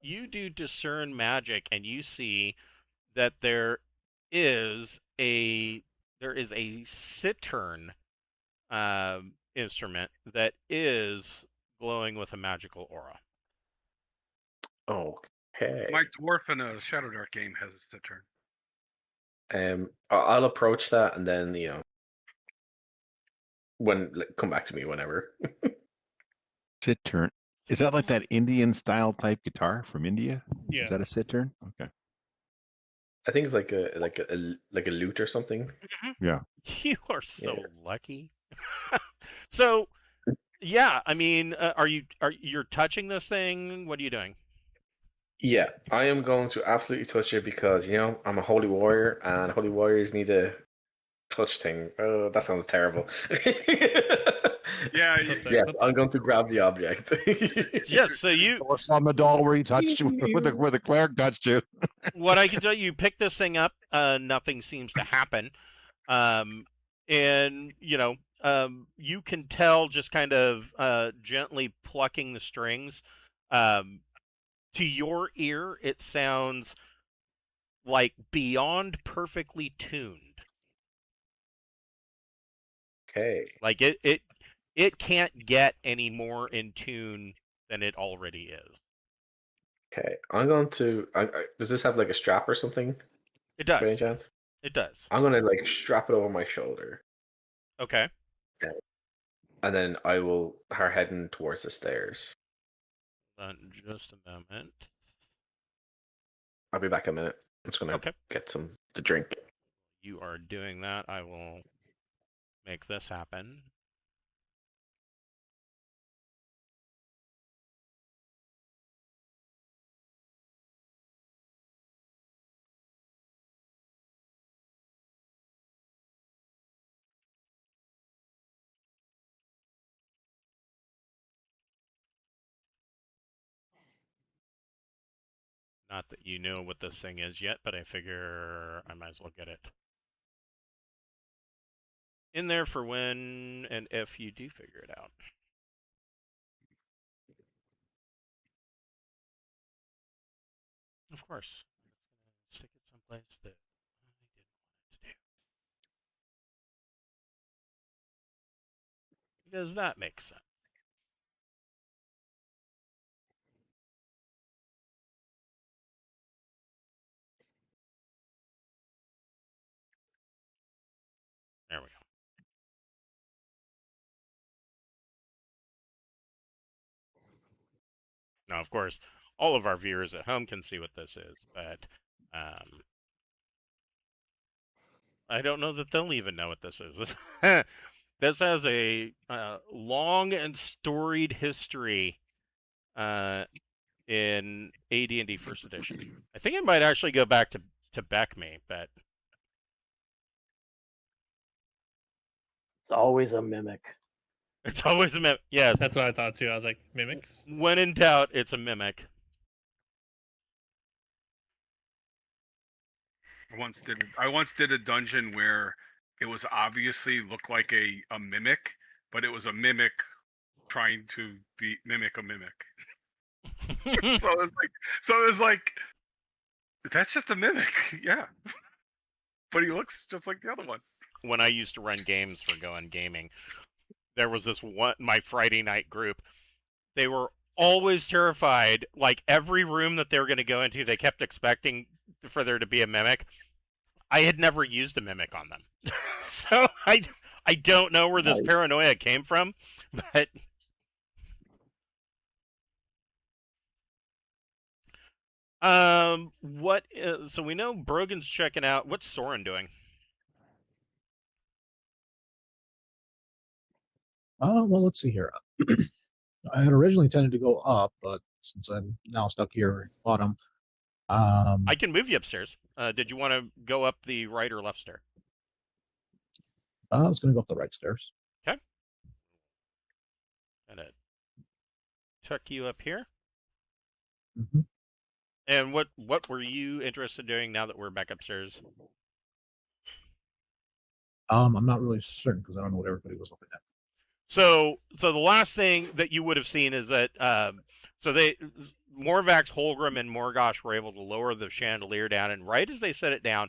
you do discern magic, and you see that is a there is a cittern instrument that is glowing with a magical aura. Okay. My dwarf in a Shadow Dark game has a cittern. I'll approach that and then come back to me whenever. Cittern. Is that like that Indian style type guitar from India? Yeah. Is that a cittern? Okay. I think it's like a lute or something. Yeah. You are so Yeah. lucky. So, yeah, I mean, are you're touching this thing? What are you doing? Yeah, I am going to absolutely touch it because I'm a holy warrior, and holy warriors need a touch thing. Oh, that sounds terrible. Yeah, Yes, I'm going to grab the object. Yes, so you What's on the doll where you touched you, where the cleric touched you? what I can tell you, pick this thing up, nothing seems to happen. And you can tell just kind of gently plucking the strings. To your ear, it sounds like beyond perfectly tuned. Okay. Like it can't get any more in tune than it already is. Okay. I'm going to. Does this have like a strap or something? It By any does. chance? It does. I'm gonna like strap it over my shoulder, Okay. and then I will start heading towards the stairs. Just a moment. I'll be back in a minute. I'm just gonna Okay. get some to drink. You are doing that. I will make this happen. Not that you know what this thing is yet, but I figure I might as well get it in there for when and if you do figure it out. Of course. Stick it someplace that I didn't want it to do. Because that makes sense. There we go. Now, of course, all of our viewers at home can see what this is, but I don't know that they'll even know what this is. This has a long and storied history in AD&D First Edition. I think it might actually go back to Beckme, but It's always a mimic. it's always a mimic. Yes, That's what I thought too. I was like, mimics? when in doubt, it's a mimic. I once did a dungeon where it was obviously looked like a mimic, but it was a mimic trying to mimic a mimic. So it was like that's just a mimic, yeah. But he looks just like the other one. When I used to run games for Going Gaming, there was this one, my Friday night group. They were always terrified. Like every room that they were going to go into, they kept expecting for there to be a mimic. I had never used a mimic on them, so I don't know where this paranoia came from, but. So we know Brogan's checking out. What's Soren doing? Well, let's see here. I had originally intended to go up, but since I'm now stuck here at bottom, I can move you upstairs. Did you want to go up the right or left stair? I was going to go up the right stairs. Okay. Gonna tuck you up here. Mm-hmm. And what were you interested in doing now that we're back upstairs? I'm not really certain because I don't know what everybody was looking at. So the last thing that you would have seen is that Morvax, Holgrim, and Morgosh were able to lower the chandelier down, and right as they set it down,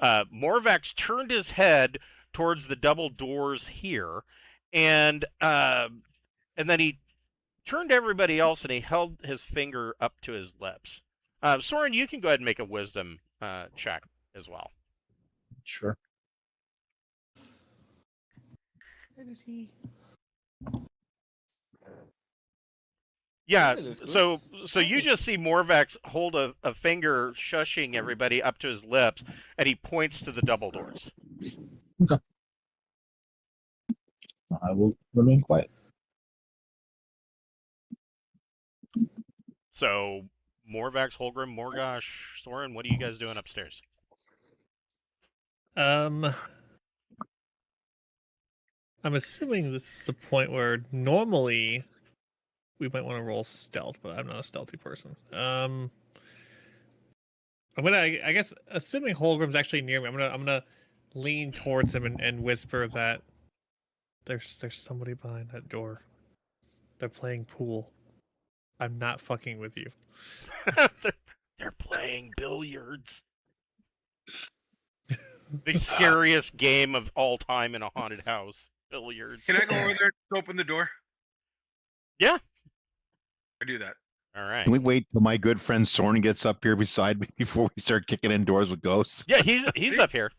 Morvax turned his head towards the double doors here, and then he turned to everybody else and he held his finger up to his lips. Soren, you can go ahead and make a wisdom check as well. Sure. Where is he? Yeah, so you just see Morvax hold a finger shushing everybody up to his lips, and he points to the double doors. Okay. I will remain quiet. So, Morvax, Holgrim, Morgosh, Soren, what are you guys doing upstairs? I'm assuming this is the point where normally we might want to roll stealth, but I'm not a stealthy person. I'm gonna, I guess, assuming Holgrim's actually near me, I'm gonna lean towards him and whisper that there's somebody behind that door. They're playing pool. I'm not fucking with you. They're playing billiards. The scariest game of all time in a haunted house. Billiards. Can I go over there to open the door? Yeah. I do that. All right. Can we wait till my good friend Soren gets up here beside me before we start kicking in doors with ghosts? Yeah, he's up here.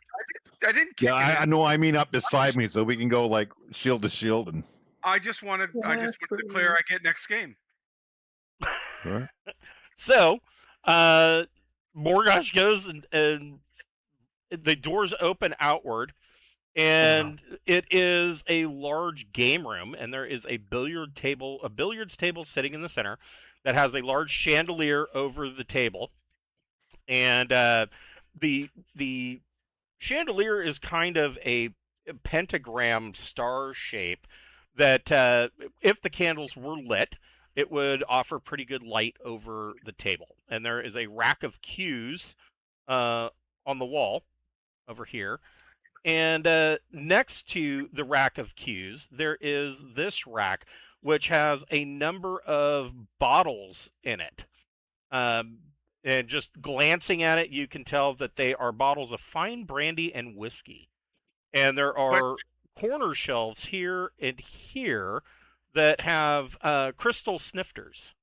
I didn't kick Yeah, I know. I mean, up beside me, so we can go like shield to shield and. I just wanted to declare I get next game. Sure. So, Morgosh goes and the doors open outward, and it is a large game room, and there is a billiards table sitting in the center that has a large chandelier over the table, and the chandelier is kind of a pentagram star shape that if the candles were lit, it would offer pretty good light over the table. And there is a rack of cues on the wall over here. And next to the rack of cues, there is this rack, which has a number of bottles in it. And just glancing at it, you can tell that they are bottles of fine brandy and whiskey. And there are corner shelves here and here that have crystal snifters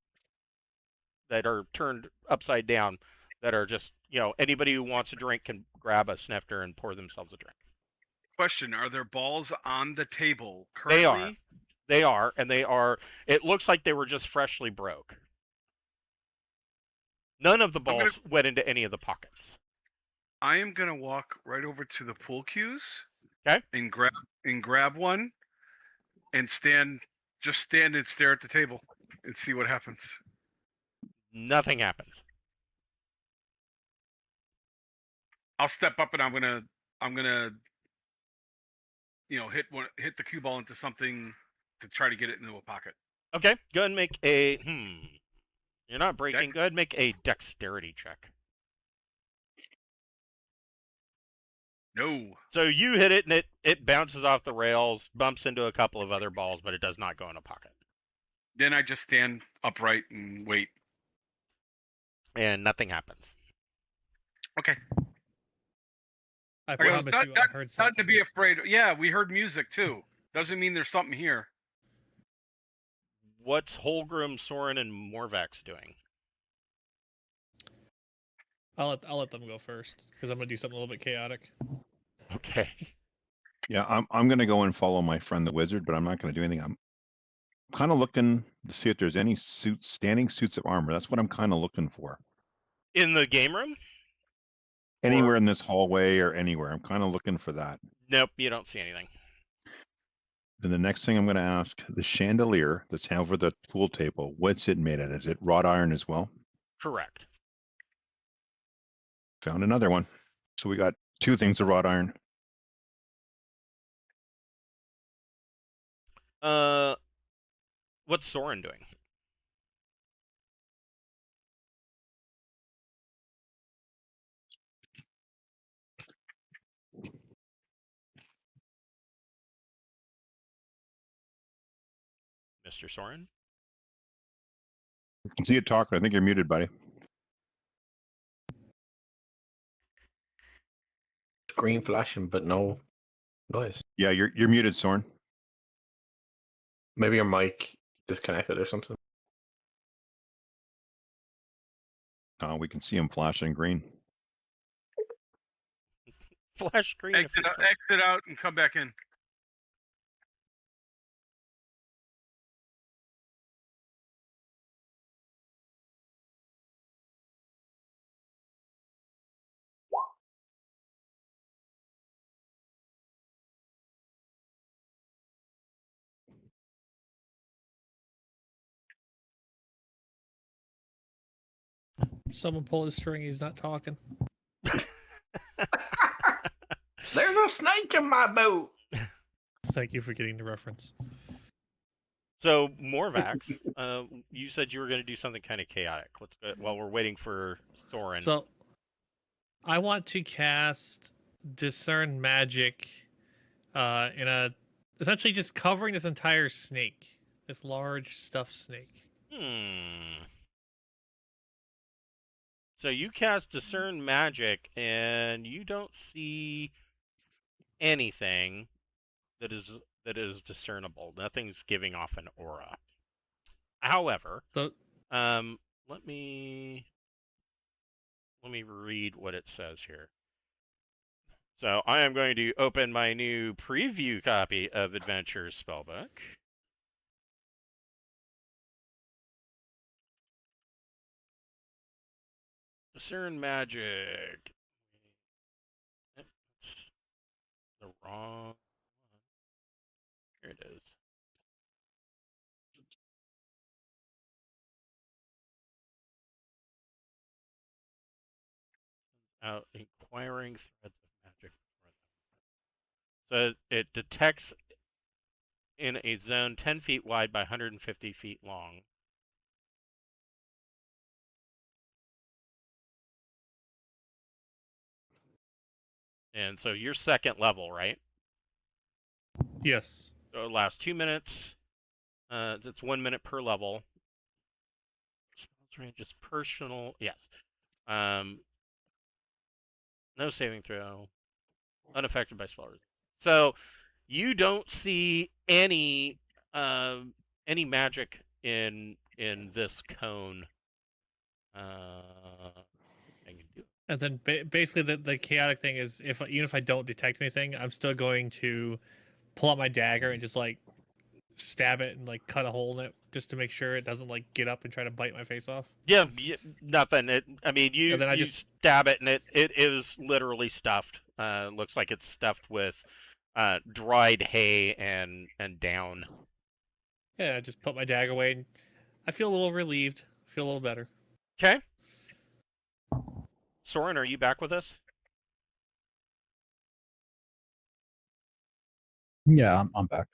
that are turned upside down, that are just, anybody who wants a drink can grab a snifter and pour themselves a drink. Question, are there balls on the table currently? They are, and it looks like they were just freshly broke. None of the balls went into any of the pockets. I am going to walk right over to the pool cues. Okay. And grab one and stand and stare at the table and see what happens. Nothing happens. I'll step up and I'm gonna hit the cue ball into something to try to get it into a pocket. Okay, go ahead and make a You're not breaking. Go ahead and make a dexterity check. No. So you hit it, and it bounces off the rails, bumps into a couple of other balls, but it does not go in a pocket. Then I just stand upright and wait. And nothing happens. Okay. I I goes, promise not, you, not, I heard not something. to be afraid. Yeah, we heard music too. Doesn't mean there's something here. What's Holgrim, Soren, and Morvax doing? I'll let them go first because I'm gonna do something a little bit chaotic. Okay. Yeah, I'm gonna go and follow my friend the wizard, but I'm not gonna do anything. I'm kind of looking to see if there's any standing suits of armor. That's what I'm kind of looking for. In the game room? Anywhere in this hallway or anywhere. I'm kind of looking for that. Nope, you don't see anything. Then the next thing I'm going to ask, the chandelier that's over the pool table, what's it made of? Is it wrought iron as well? Correct. Found another one. So we got two things of wrought iron. What's Soren doing? Mr. Soren? I can see you talking. I think you're muted, buddy. Screen flashing, but no noise. Yeah, you're muted, Soren. Maybe your mic disconnected or something. We can see him flashing green. Flash screen. if you're Soren. Exit out and come back in. Someone pull his string. He's not talking. There's a snake in my boat. Thank you for getting the reference. So, Morvax, you said you were going to do something kind of chaotic. While we're waiting for Soren. So, I want to cast Discern Magic essentially just covering this entire snake. This large stuffed snake. So you cast Discern Magic, and you don't see anything that is discernible. Nothing's giving off an aura. However, let me read what it says here. So I am going to open my new preview copy of Adventures Spellbook. Discern Magic. That's the wrong one. Here it is. Inquiring threads of magic. So it detects in a zone 10 feet wide by 150 feet long. And so you're second level, right? Yes. So it lasts 2 minutes. It's 1 minute per level. Spells range is personal. Yes. No saving throw. Unaffected by spell. So you don't see any magic in this cone. And then basically the chaotic thing is even if I don't detect anything, I'm still going to pull out my dagger and just like stab it and like cut a hole in it just to make sure it doesn't like get up and try to bite my face off. Yeah, nothing. You stab it and it is literally stuffed. Looks like it's stuffed with dried hay and down. Yeah, I just put my dagger away and I feel a little relieved. I feel a little better. Okay. Soren, are you back with us? Yeah, I'm back.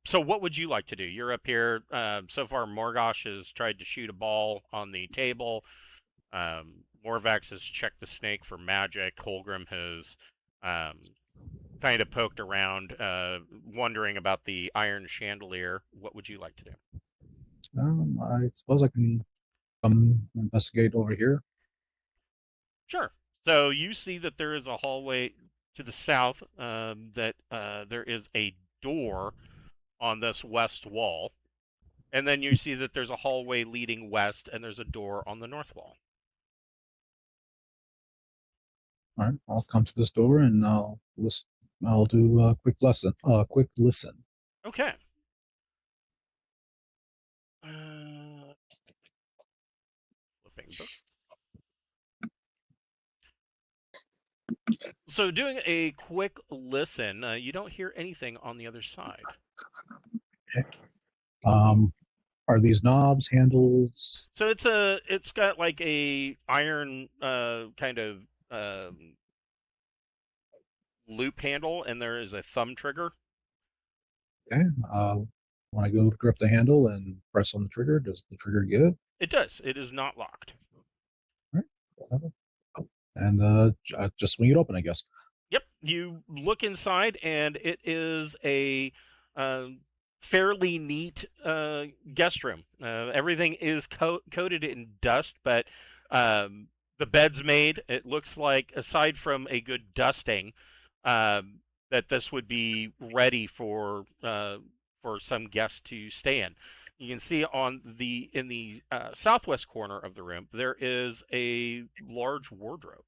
So what would you like to do? You're up here. So far, Morgosh has tried to shoot a ball on the table. Morvax has checked the snake for magic. Holgrim has kind of poked around, wondering about the iron chandelier. What would you like to do? I suppose I can come investigate over here. Sure. So you see that there is a hallway to the south, that there is a door on this west wall. And then you see that there's a hallway leading west, and there's a door on the north wall. All right, I'll come to this door and I'll listen. I'll do a quick lesson. Quick listen. Okay. Flipping book. So doing a quick listen, you don't hear anything on the other side. Okay. Are these knobs, handles? So it's got like a iron kind of loop handle, and there is a thumb trigger. Okay. When I go to grip the handle and press on the trigger, does the trigger give? It does. It is not locked. All right. And just swing it open, I guess. Yep. You look inside, and it is a fairly neat guest room. Everything is coated in dust, but the bed's made. It looks like, aside from a good dusting, that this would be ready for some guests to stay in. You can see in the southwest corner of the room there is a large wardrobe.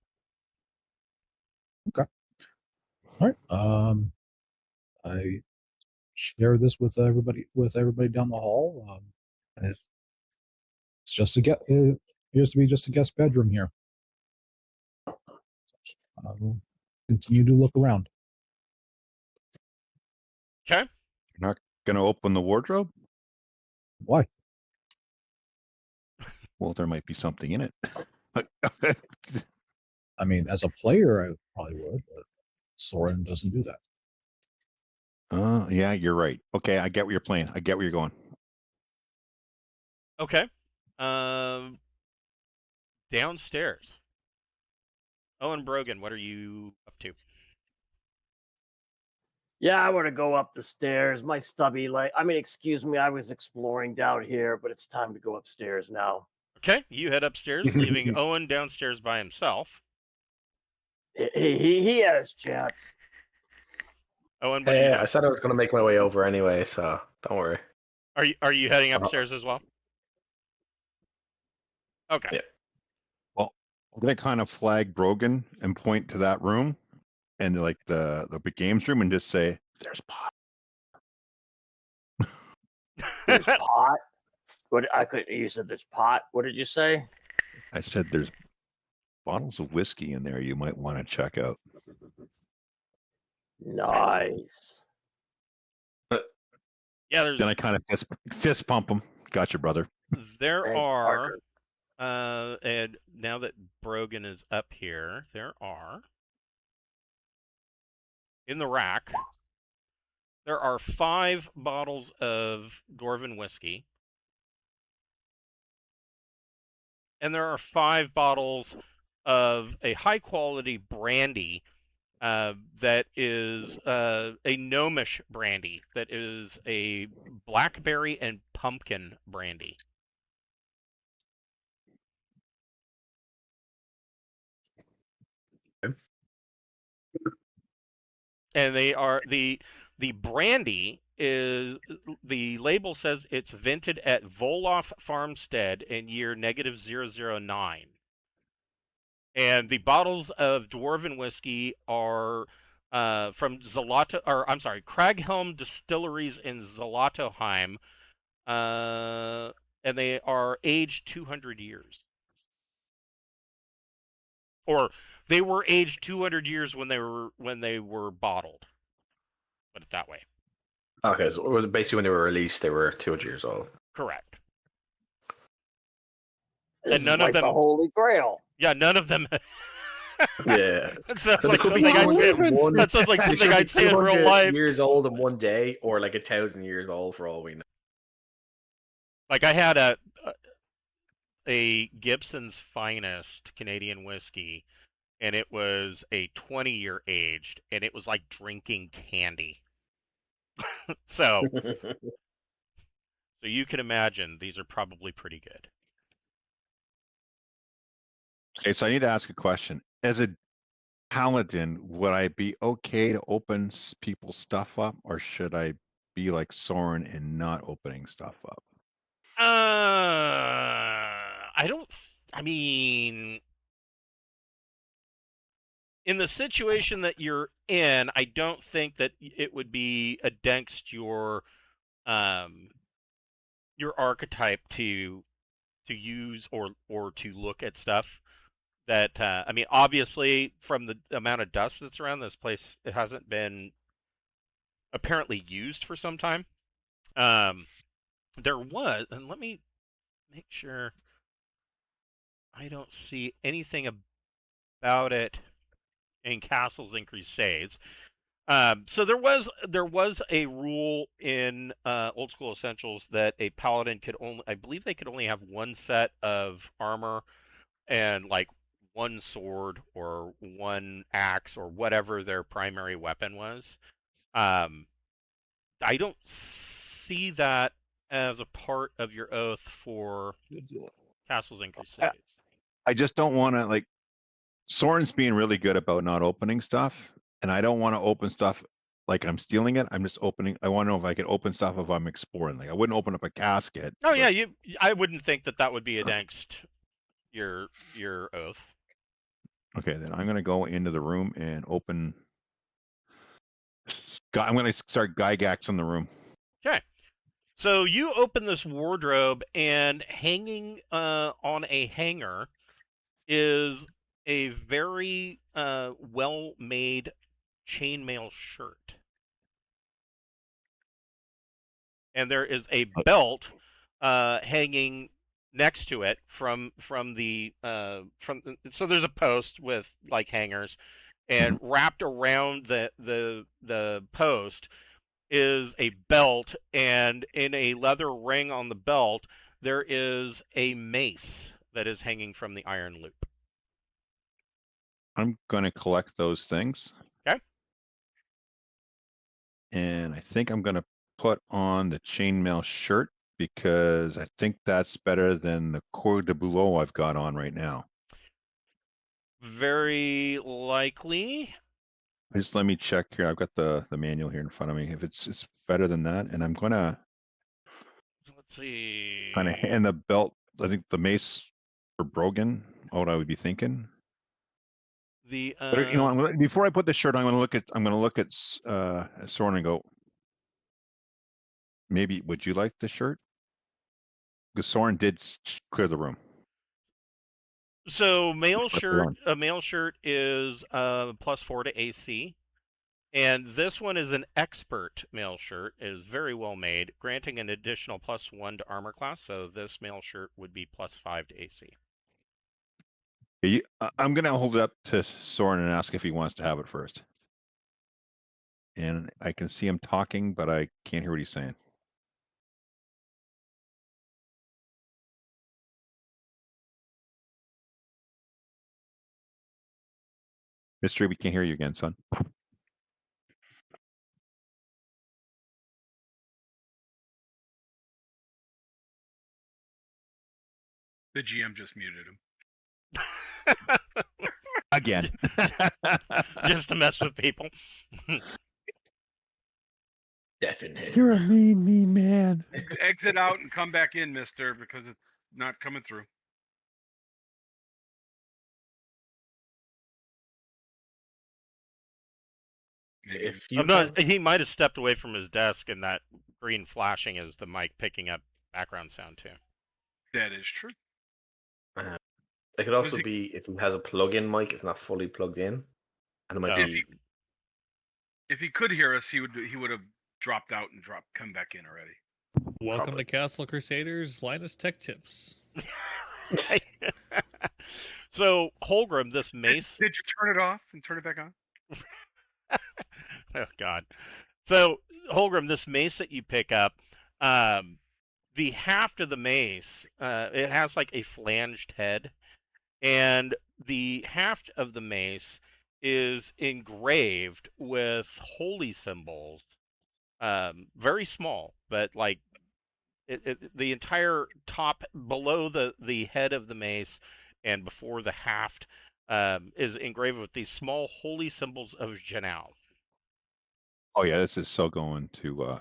Okay. All right. I share this with everybody down the hall. It's just it appears to be just a guest bedroom here. We'll continue to look around. Okay. You're not going to open the wardrobe? Why? Well, there might be something in it. I mean, as a player, I probably would, but Soren doesn't do that. Yeah, you're right. Okay, I get what you're playing. I get where you're going. Okay. Downstairs. Owen Brogan, what are you up to? Yeah, I want to go up the stairs. My stubby leg. I mean, excuse me, I was exploring down here, but it's time to go upstairs now. Okay, you head upstairs, leaving Owen downstairs by himself. He had his chance. Owen, Hey, I said I was going to make my way over anyway, so don't worry. Are you heading upstairs as well? Okay. Yeah. Well, I'm going to kind of flag Brogan and point to that room and like the big games room and just say, "There's pot." There's pot. What I could. You said there's pot. What did you say? I said there's bottles of whiskey in there you might want to check out. Nice. Yeah, there's. Then I kind of fist pump him. Gotcha, brother. There Thanks, are, partner. and now that Brogan is up here, there are, in the rack, there are 5 bottles of Dwarven whiskey, and there are 5 bottles of a high-quality brandy that is a gnomish brandy, that is a blackberry and pumpkin brandy. And they are the brandy is, the label says it's vented at Voloff Farmstead in year -009. And the bottles of Dwarven whiskey are from Craghelm Distilleries in Zlatoheim, and they are aged 200 years. Or they were aged 200 years when they were bottled. Put it that way. Okay, so basically when they were released, they were 200 years old. Correct. This And none is like of them. the Holy Grail. Yeah, none of them. Yeah. That sounds So like they could be something I'd say. one, That sounds like they something should be I'd say in real 200 life. years old in one day, or like 1,000 years old for all we know. Like I had a Gibson's Finest Canadian whiskey and it was a 20-year aged, and it was like drinking candy. So you can imagine these are probably pretty good. Okay, so I need to ask a question. As a paladin, would I be okay to open people's stuff up, or should I be like Soren and not opening stuff up? I mean, in the situation that you're in, I don't think that it would be against your archetype to use or to look at stuff that I mean, obviously from the amount of dust that's around this place, it hasn't been apparently used for some time. There was, and let me make sure I don't see anything about it in Castles and Crusades. So there was a rule in Old School Essentials that a paladin could only, I believe they could only have one set of armor and like one sword or one axe or whatever their primary weapon was. I don't see that as a part of your oath for Castles and Crusades. I just don't want to, like, Soren's being really good about not opening stuff, and I don't want to open stuff like I'm stealing it. I'm just opening. I want to know if I can open stuff if I'm exploring. Like, I wouldn't open up a casket. Oh yeah, I wouldn't think that would be against your oath. Okay, then I'm gonna go into the room and open. I'm gonna start Gygax in the room. Okay. So you open this wardrobe, and hanging on a hanger is a very well-made chainmail shirt. And there is a belt hanging next to it from the so there's a post with like hangers, and wrapped around the post is a belt, and in a leather ring on the belt there is a mace that is hanging from the iron loop. I'm gonna collect those things. Okay. And I think I'm gonna put on the chainmail shirt because I think that's better than the Coeur de Boulot I've got on right now. Very likely. Just let me check here. I've got the manual here in front of me. If it's better than that, and I'm gonna Let's see. kind of hand the belt. I think the mace for Brogan. What I would be thinking. The But, you know, before I put the shirt, I'm gonna look at Soren and go, maybe would you like the shirt? Because Soren did clear the room. So a male shirt is +4 to AC, and this one is an expert male shirt. It is very well made, granting an additional +1 to armor class. So this male shirt would be +5 to AC. I'm gonna hold it up to Soren and ask if he wants to have it first. And I can see him talking, but I can't hear what he's saying. Mystery, we can't hear you again, son. The GM just muted him. Again. Just to mess with people. Definitely. You're a mean man. Exit out and come back in, mister, because it's not coming through. If you he might have stepped away from his desk, and that green flashing is the mic picking up background sound too. That is true. It could also be if he has a plug-in mic, it's not fully plugged in, and it might be. If he could hear us, he would have dropped out and come back in already. Welcome to Castle Crusaders Linus Tech Tips. So Holgrim, this mace. Did you turn it off and turn it back on? Oh God. So Holgrim, this mace that you pick up, the haft of the mace, it has like a flanged head, and the haft of the mace is engraved with holy symbols, very small, but like the entire top below the head of the mace and before the haft is engraved with these small holy symbols of Janao. Oh yeah, this is so going to.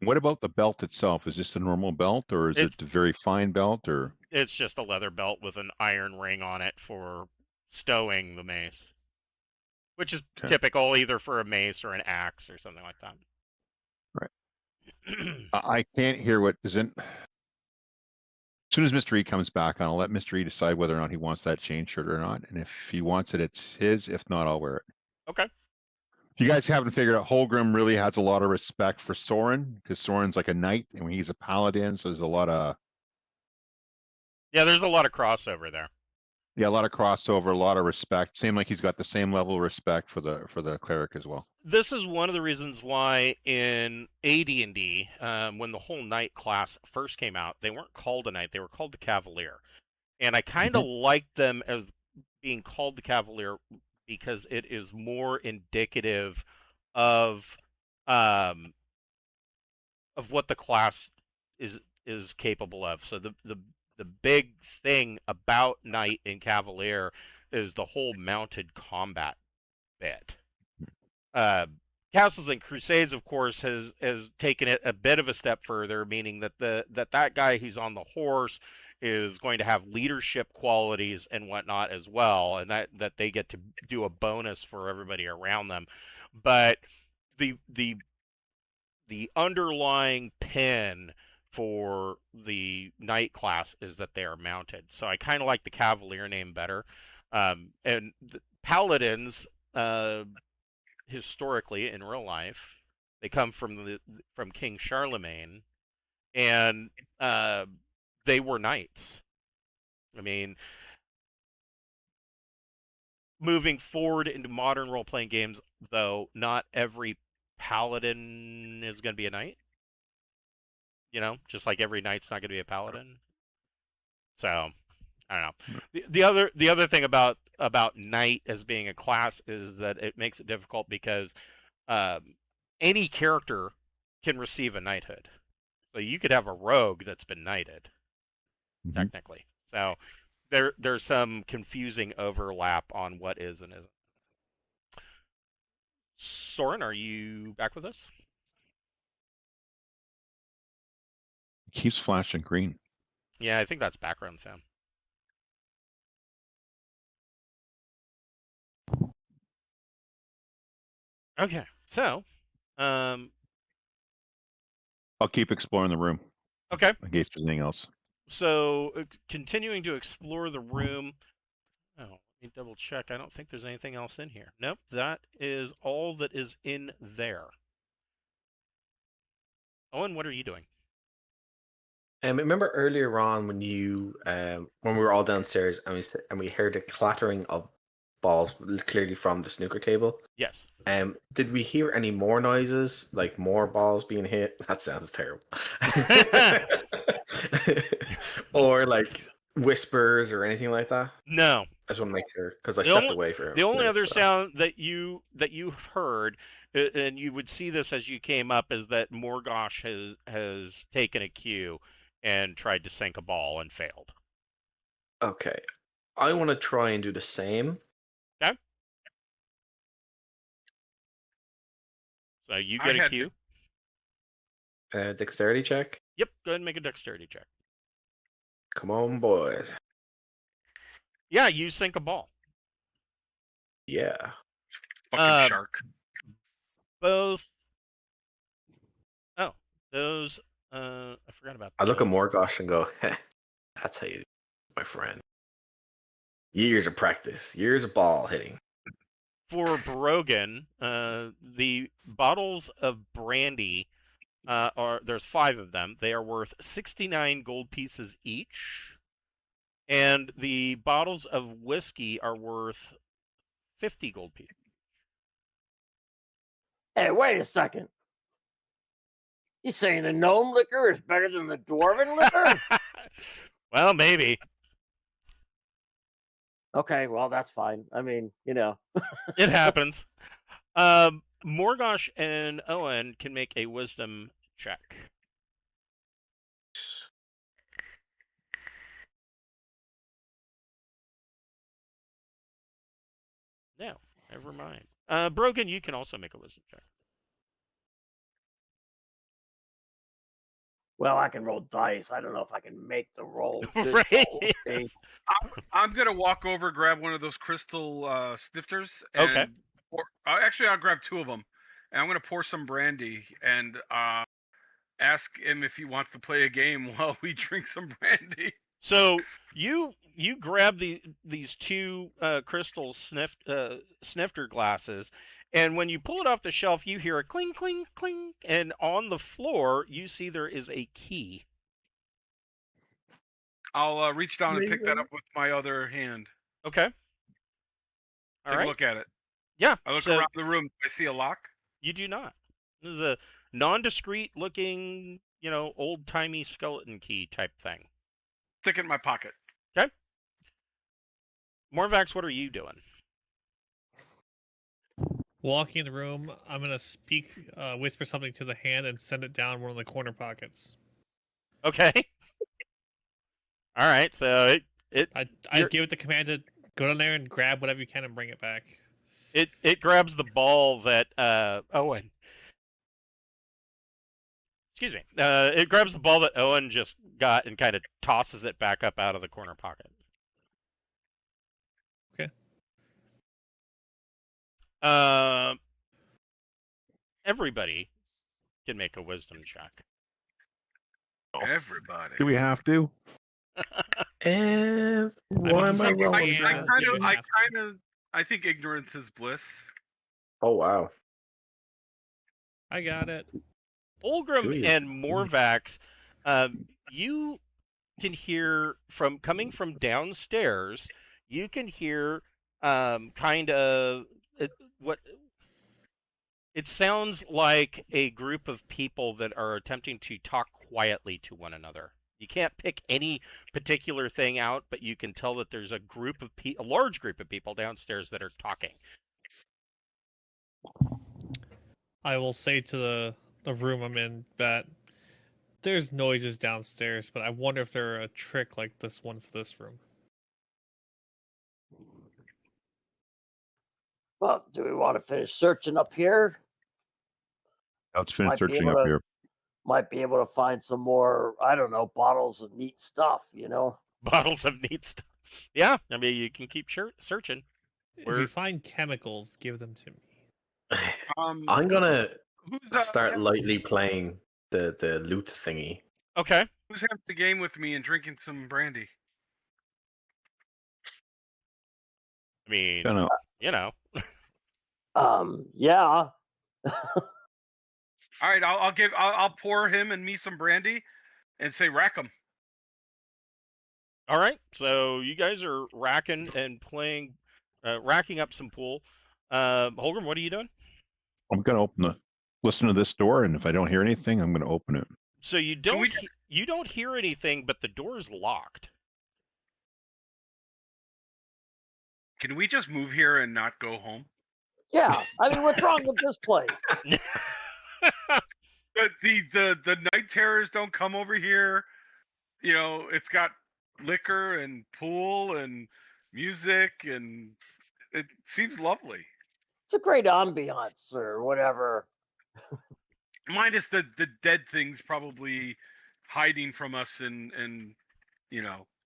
What about the belt itself? Is this a normal belt, or is it a very fine belt, or? It's just a leather belt with an iron ring on it for stowing the mace, which is typical either for a mace or an axe or something like that. Right. I can't hear what isn't. As soon as Mr. E comes back, I'll let Mr. E decide whether or not he wants that chain shirt or not. And if he wants it, it's his. If not, I'll wear it. Okay. You guys haven't figured out Holgrim really has a lot of respect for Soren, because Soren's like a knight and he's a paladin, so there's a lot of. Yeah, there's a lot of crossover there. Yeah, a lot of crossover, a lot of respect. Same like he's got the same level of respect for the cleric as well. This is one of the reasons why in AD&D, when the whole knight class first came out, they weren't called a knight; they were called the cavalier. And I kind of liked them as being called the cavalier because it is more indicative of what the class is capable of. So the big thing about knight and cavalier is the whole mounted combat bit. Castles and Crusades, of course, has taken it a bit of a step further, meaning that that guy who's on the horse is going to have leadership qualities and whatnot as well, and that they get to do a bonus for everybody around them. But the underlying pin for the knight class is that they are mounted. So I kind of like the cavalier name better. And the paladins, historically in real life, they come from King Charlemagne, and they were knights. I mean, moving forward into modern role-playing games, though, not every paladin is going to be a knight. You know, just like every knight's not going to be a paladin. So, I don't know. The other thing about knight as being a class is that it makes it difficult because any character can receive a knighthood. So you could have a rogue that's been knighted, technically. So there's some confusing overlap on what is and isn't. Soren, are you back with us? It keeps flashing green. Yeah, I think that's background sound. Okay, so I'll keep exploring the room. Okay. In case there's anything else. So continuing to explore the room. Oh, let me double check. I don't think there's anything else in here. Nope, that is all that is in there. Owen, what are you doing? Remember earlier on when you when we were all downstairs and we heard the clattering of balls clearly from the snooker table? Yes. Did we hear any more noises, like more balls being hit? That sounds terrible. Or like whispers or anything like that? No. I just want to make sure because I stepped away from it. The only other sound that you heard, and you would see this as you came up, is that Morgosh has taken a cue and tried to sink a ball and failed. Okay. I want to try and do the same. Okay. So you get a cue. Dexterity check? Yep, go ahead and make a dexterity check. Come on, boys. Yeah, you sink a ball. Yeah. Fucking shark. Both. Oh, those. I forgot about that. I look at Morgosh and go, that's how you do it, my friend. Years of practice, years of ball hitting. For Brogan, the bottles of brandy there's 5 of them. They are worth 69 gold pieces each. And the bottles of whiskey are worth 50 gold pieces. Hey, wait a second. You saying the gnome liquor is better than the dwarven liquor? Well, maybe. Okay, well that's fine. I mean, It happens. Morgosh and Owen can make a wisdom check. No, never mind. Brogan, you can also make a wisdom check. well, I can roll dice. I don't know if I can make the roll. Good Right. roll, see? I'm gonna walk over, grab one of those crystal snifters, and Okay. actually, I'll grab 2 of them, and I'm gonna pour some brandy and ask him if he wants to play a game while we drink some brandy. So you grab these 2 crystal snifter glasses, and when you pull it off the shelf, you hear a cling, cling, cling, and on the floor you see there is a key. I'll reach down and pick that up with my other hand. Okay. All Take right. a look at it. Yeah. I look so around the room. Do I see a lock? You do not. This is a nondescript looking, old timey skeleton key type thing. Stick it in my pocket. Okay. Morvax, what are you doing? Walking in the room, I'm gonna whisper something to the hand and send it down one of the corner pockets. Okay. All right. So I just give it the command to go down there and grab whatever you can and bring it back. It grabs the ball that Owen. Excuse me. It grabs the ball that Owen just got and kind of tosses it back up out of the corner pocket. Okay. Everybody can make a wisdom check. Everybody. Do we have to? Why am I mean, rolling? yeah. I think ignorance is bliss. Oh wow. I got it. Olgrim Jeez. and Morvax, you can hear coming from downstairs. You can hear kind of what it sounds like a group of people that are attempting to talk quietly to one another. You can't pick any particular thing out, but you can tell that there's a large group of people downstairs that are talking. I will say to the room I'm in that there's noises downstairs, but I wonder if they're a trick like this one for this room. Well, do we want to finish searching up here? Let's finish Might be searching able up to- here. Might be able to find some more, I don't know, bottles of neat stuff, Bottles of neat stuff. Yeah, I mean, you can keep searching. If you find chemicals, give them to me. I'm gonna Who's start lightly playing the loot thingy. Okay. Who's having the game with me and drinking some brandy? I mean, Don't know. Yeah. All right, I'll pour him and me some brandy, and say rack 'em. All right. So you guys are racking and playing, racking up some pool. Holgrim, what are you doing? I'm gonna listen to this door, and if I don't hear anything, I'm gonna open it. So you don't hear anything, but the door's locked. Can we just move here and not go home? Yeah. I mean, what's wrong with this place? The night terrors don't come over here. It's got liquor and pool and music, and it seems lovely. It's a great ambiance or whatever. Minus the dead things probably hiding from us, and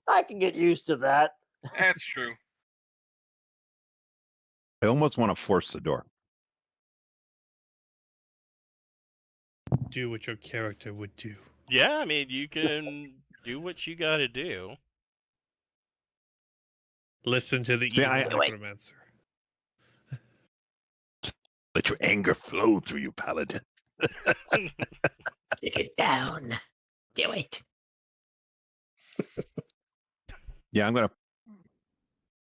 I can get used to that. that's true. I almost want to force the door. Do what your character would do. Yeah, I mean, you can do what you got to do. Listen to the See, evil I- necromancer. Let your anger flow through you, paladin. Take it down. Do it. Yeah, I'm gonna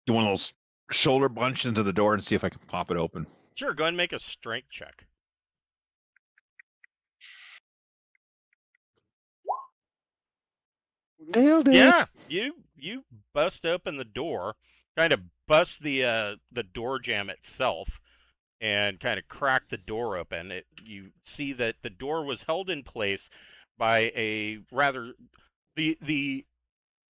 do one of those shoulder bunch into the door and see if I can pop it open. Sure, go ahead and make a strength check. Nailed it. Yeah, you bust open the door, kind of bust the door jamb itself, and kind of crack the door open. You see that the door was held in place by a rather the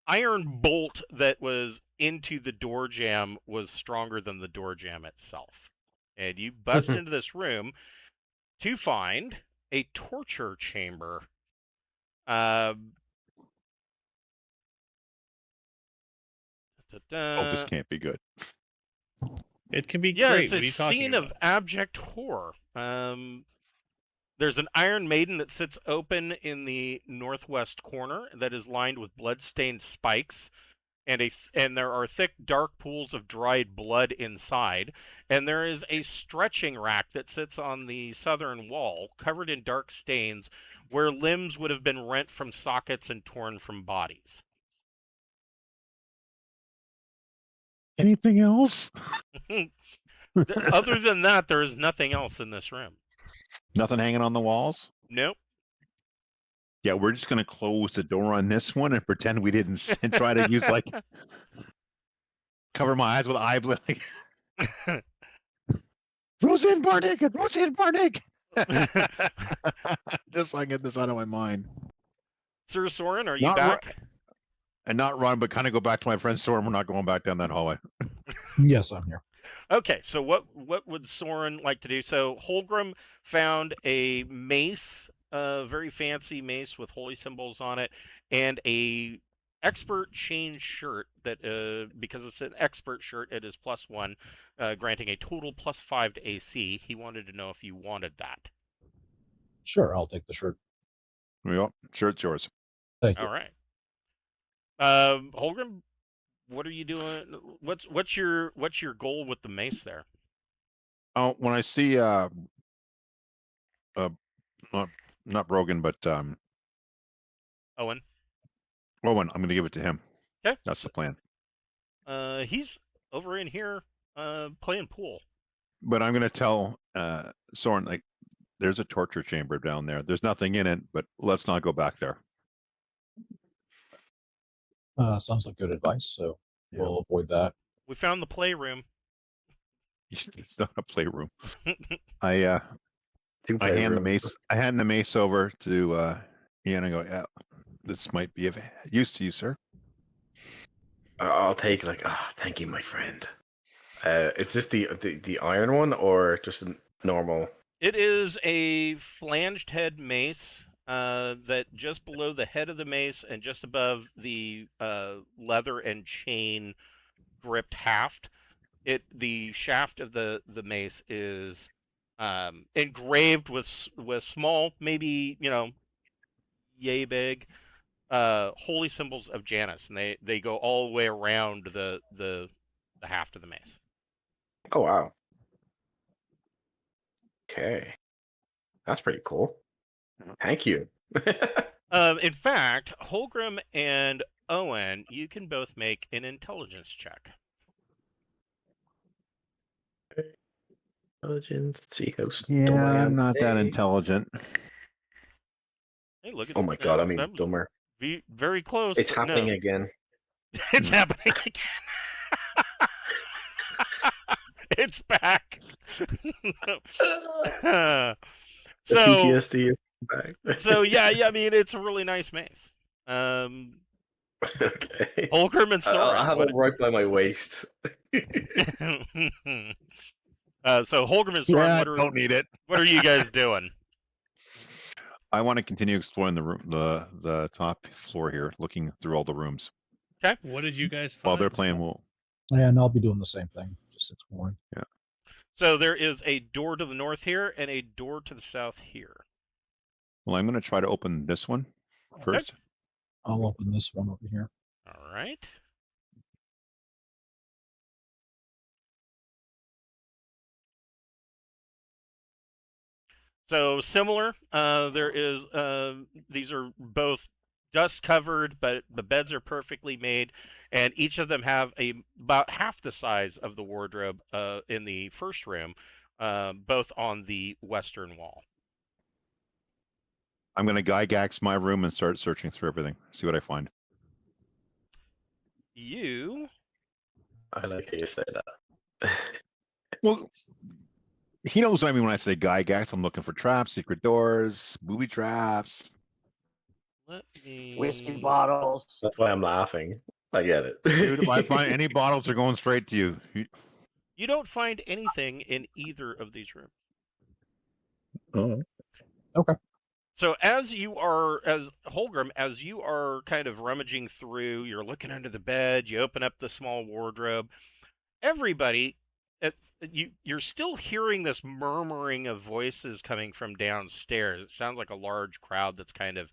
iron bolt that was into the door jamb was stronger than the door jamb itself. And you bust into this room to find a torture chamber. Oh, this can't be good. It can be Yeah, great. it's What a are you talking scene about? of abject horror. There's an Iron Maiden that sits open in the northwest corner that is lined with blood-stained spikes, and there are thick, dark pools of dried blood inside. And there is a stretching rack that sits on the southern wall, covered in dark stains, where limbs would have been rent from sockets and torn from bodies. Anything else? Other than that, there is nothing else in this room. Nothing hanging on the walls? Nope. Yeah, we're just gonna close the door on this one and pretend we didn't and try to use like cover my eyes with eye blinking. Roseanne Barnick! Roseanne Barnick! Just so I can get this out of my mind. Sir Soren, are you Not back? And not run, but kind of go back to my friend's store, and we're not going back down that hallway. Yes, I'm here. Okay, so what would Soren like to do? So Holgrim found a mace, a very fancy mace with holy symbols on it, and a expert chain shirt that because it's an expert shirt, it is +1, granting a total +5 to AC. He wanted to know if you wanted that. Sure, I'll take the shirt. Yep, shirt's yours. Thank you. All right. Holgrim, what are you doing? What's your goal with the mace there? Oh, when I see not Brogan, but Owen. Owen, I'm gonna give it to him. Okay. That's the plan. He's over in here playing pool. But I'm gonna tell Soren, like, there's a torture chamber down there. There's nothing in it, but let's not go back there. Sounds like good advice, so Yeah. we'll avoid that. We found the playroom. It's not a playroom. I Two I hand the playroom. mace. I hand the mace over to Ian. I go, yeah, this might be of use to you, sir. I'll take thank you, my friend. Is this the iron one or just a normal? It is a flanged head mace that just below the head of the mace and just above the leather and chain gripped haft. The shaft of the mace is engraved with small, maybe yay big, holy symbols of Janus, and they go all the way around the haft of the mace. Oh wow. Okay, that's pretty cool. Thank you. In fact, Holgrim and Owen, you can both make an intelligence check. Intelligence. See how Yeah, dumb I am I'm not that today. intelligent. Hey, look at Oh my god, I mean that was dumber. very close. It's but happening no. again. It's happening again. It's back. The so PTSD is back. so yeah, I mean it's a really nice mace. Okay. Holgrim and Soren. I'll have it right by my waist. So Holgrim and Soren, Yeah, don't need it. what are you guys doing? I want to continue exploring the room, the top floor here, looking through all the rooms What did you guys find? while they're playing. And I'll be doing the same thing, just exploring. So there is a door to the north here and a door to the south here. Well, I'm going to try to open this one first. I'll open this one over here. All right. So similar, there is these are both dust covered, but the beds are perfectly made, and each of them have about half the size of the wardrobe in the first room, both on the western wall. I'm going to Gygax my room and start searching through everything, see what I find. You I like how you say that. Well, he knows what I mean when I say Gygax. I'm looking for traps, secret doors, booby traps. let me Whiskey bottles. That's why I'm laughing. I get it. Dude, if I find any bottles are going straight to you. You don't find anything in either of these rooms. Oh. Okay. So as you are, as Holgrim, as you are kind of rummaging through, you're looking under the bed, you open up the small wardrobe. Everybody, you're still hearing this murmuring of voices coming from downstairs. It sounds like a large crowd that's kind of,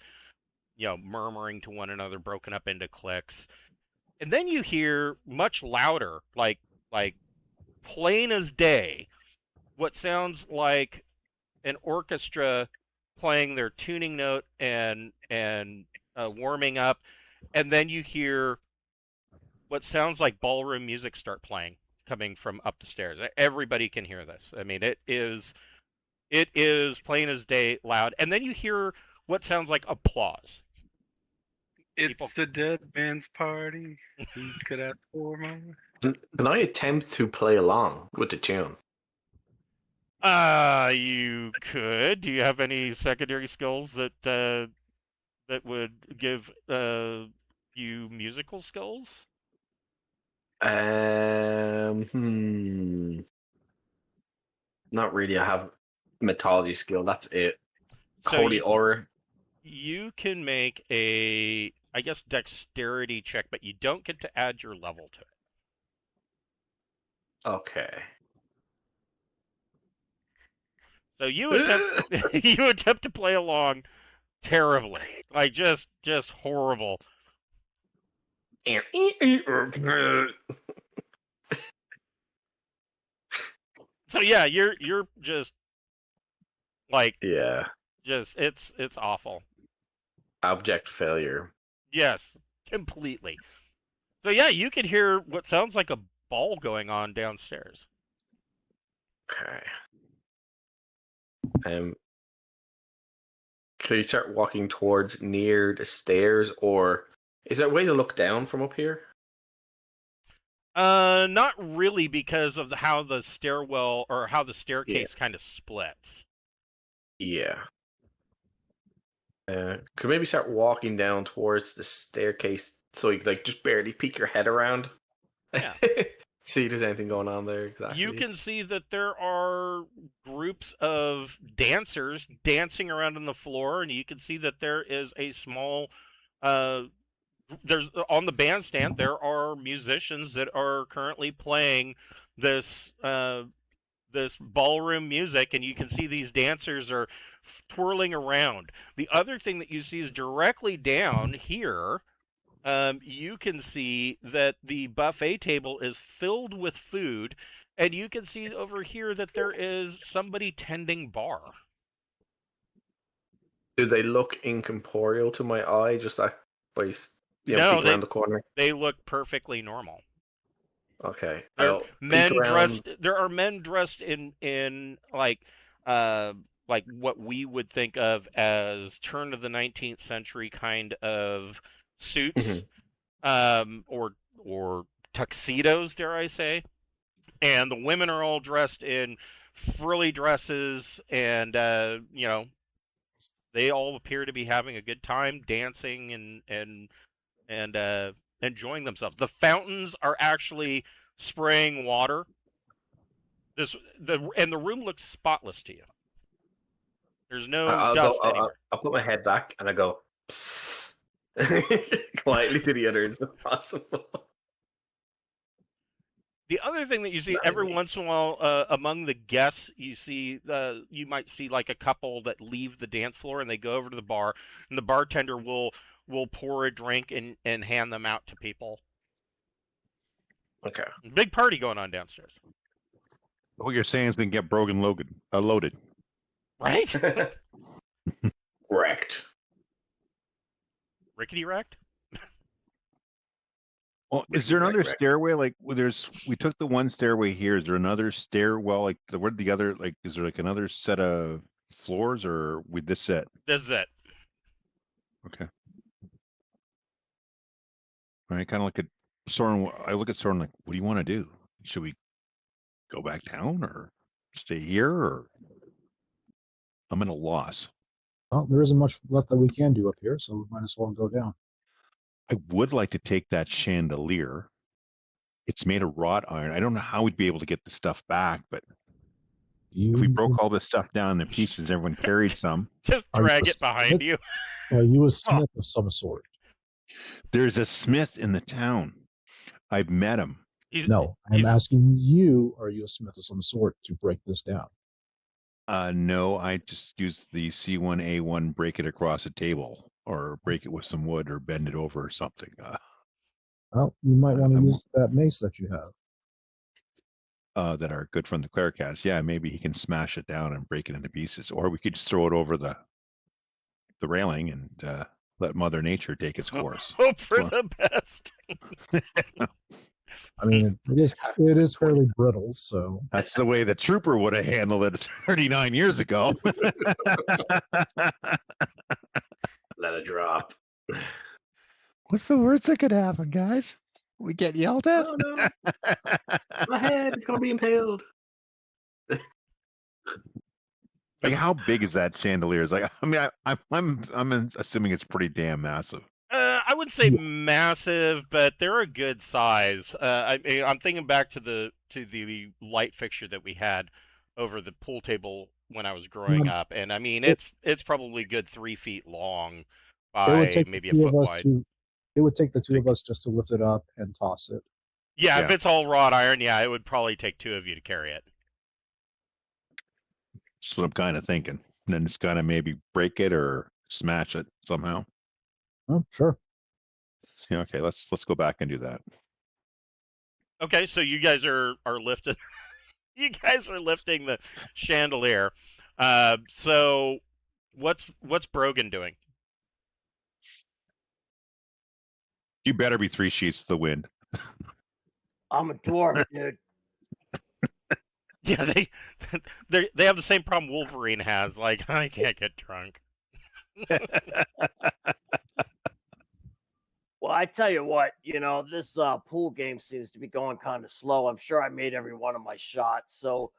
murmuring to one another, broken up into cliques. And then you hear much louder, like plain as day, what sounds like an orchestra playing their tuning note and warming up, and then you hear what sounds like ballroom music start playing coming from up the stairs. Everybody can hear this. I mean, it is plain as day loud, and then you hear what sounds like applause. It's a dead man's party. Who could ask for more? Can I attempt to play along with the tune? You could. Do you have any secondary skills that would give you musical skills? Not really. I have mythology skill. That's it. So Holy aura. You can make a, I guess, dexterity check, but you don't get to add your level to it. Okay. So you attempt to play along terribly, like just horrible. So yeah, you're just like, yeah, just it's awful. Abject failure. Yes, completely. So yeah, you can hear what sounds like a ball going on downstairs. Okay. Can you start walking towards near the stairs, or is there a way to look down from up here? Not really, because of how the stairwell or how the staircase kind of splits. Yeah. Could maybe start walking down towards the staircase so you like just barely peek your head around. Yeah. See if there's anything going on there. Exactly. You can see that there are groups of dancers dancing around on the floor, and you can see that there is a small there's on the bandstand there are musicians that are currently playing this this ballroom music, and you can see these dancers are twirling around. The other thing that you see is directly down here, you can see that the buffet table is filled with food, and you can see over here that there is somebody tending bar. Do they look incorporeal to my eye, just like by No, peek around the corner? They look perfectly normal. Okay. There I'll are men dressed in like what we would think of as turn of the 19th century kind of suits, or tuxedos, dare I say. And the women are all dressed in frilly dresses, and they all appear to be having a good time dancing and enjoying themselves. The fountains are actually spraying water. And the room looks spotless to you. There's no dust anywhere. I'll put my head back and I go psst, quietly to the others if possible. The other thing that you see every once in a while among the guests, you might see like a couple that leave the dance floor and they go over to the bar, and the bartender will pour a drink and hand them out to people. Okay. Big party going on downstairs. What you're saying is we can get Brogan loaded. Right? Wrecked. Rickety wrecked? Well, is there another stairway? Like, we took the one stairway here. Is there another stairwell? Like, where the other? Like, is there like another set of floors, or with this set? This is it. Okay. All right, kind of Soren, I look at Soren like, what do you want to do? Should we go back down or stay here? Or I'm in a loss. Well, there isn't much left that we can do up here, so we might as well go down. I would like to take that chandelier. It's made of wrought iron. I don't know how we'd be able to get the stuff back, but if we broke all this stuff down into pieces, everyone carried some. Just Are you drag a it behind smith? you. Are you a smith of some sort? There's a smith in the town. I've met him. No, I'm asking you, are you a smith of some sort to break this down? No, I just use the C1A1, break it across a table, or break it with some wood, or bend it over or something. Well, you might want to use that mace that you have. That our good friend the cleric has. Yeah, maybe he can smash it down and break it into pieces, or we could just throw it over the railing and let Mother Nature take its course. Hope for the best. I mean, it is fairly brittle, so that's the way the trooper would have handled it 39 years ago. Let it drop. What's the worst that could happen, guys? We get yelled at? Oh no! My head is gonna be impaled. Like, how big is that chandelier? It's like, I mean, I'm assuming it's pretty damn massive. I wouldn't say massive, but they're a good size. I'm thinking back to the light fixture that we had over the pool table when I was growing up, and I mean it's probably good 3 feet long by maybe a foot wide. It would take the two of us just to lift it up and toss it. Yeah, if it's all wrought iron, yeah, it would probably take 2 of you to carry it. That's what I'm kind of thinking. And then just kind of maybe break it or smash it somehow. Oh, sure. Yeah, okay, let's go back and do that. Okay, so you guys are lifting. You guys are lifting the chandelier. So what's Brogan doing? You better be 3 sheets to the wind. I'm a dwarf, dude. Yeah, they have the same problem Wolverine has. Like, I can't get drunk. Well, I tell you what, this pool game seems to be going kind of slow. I'm sure I made every one of my shots. So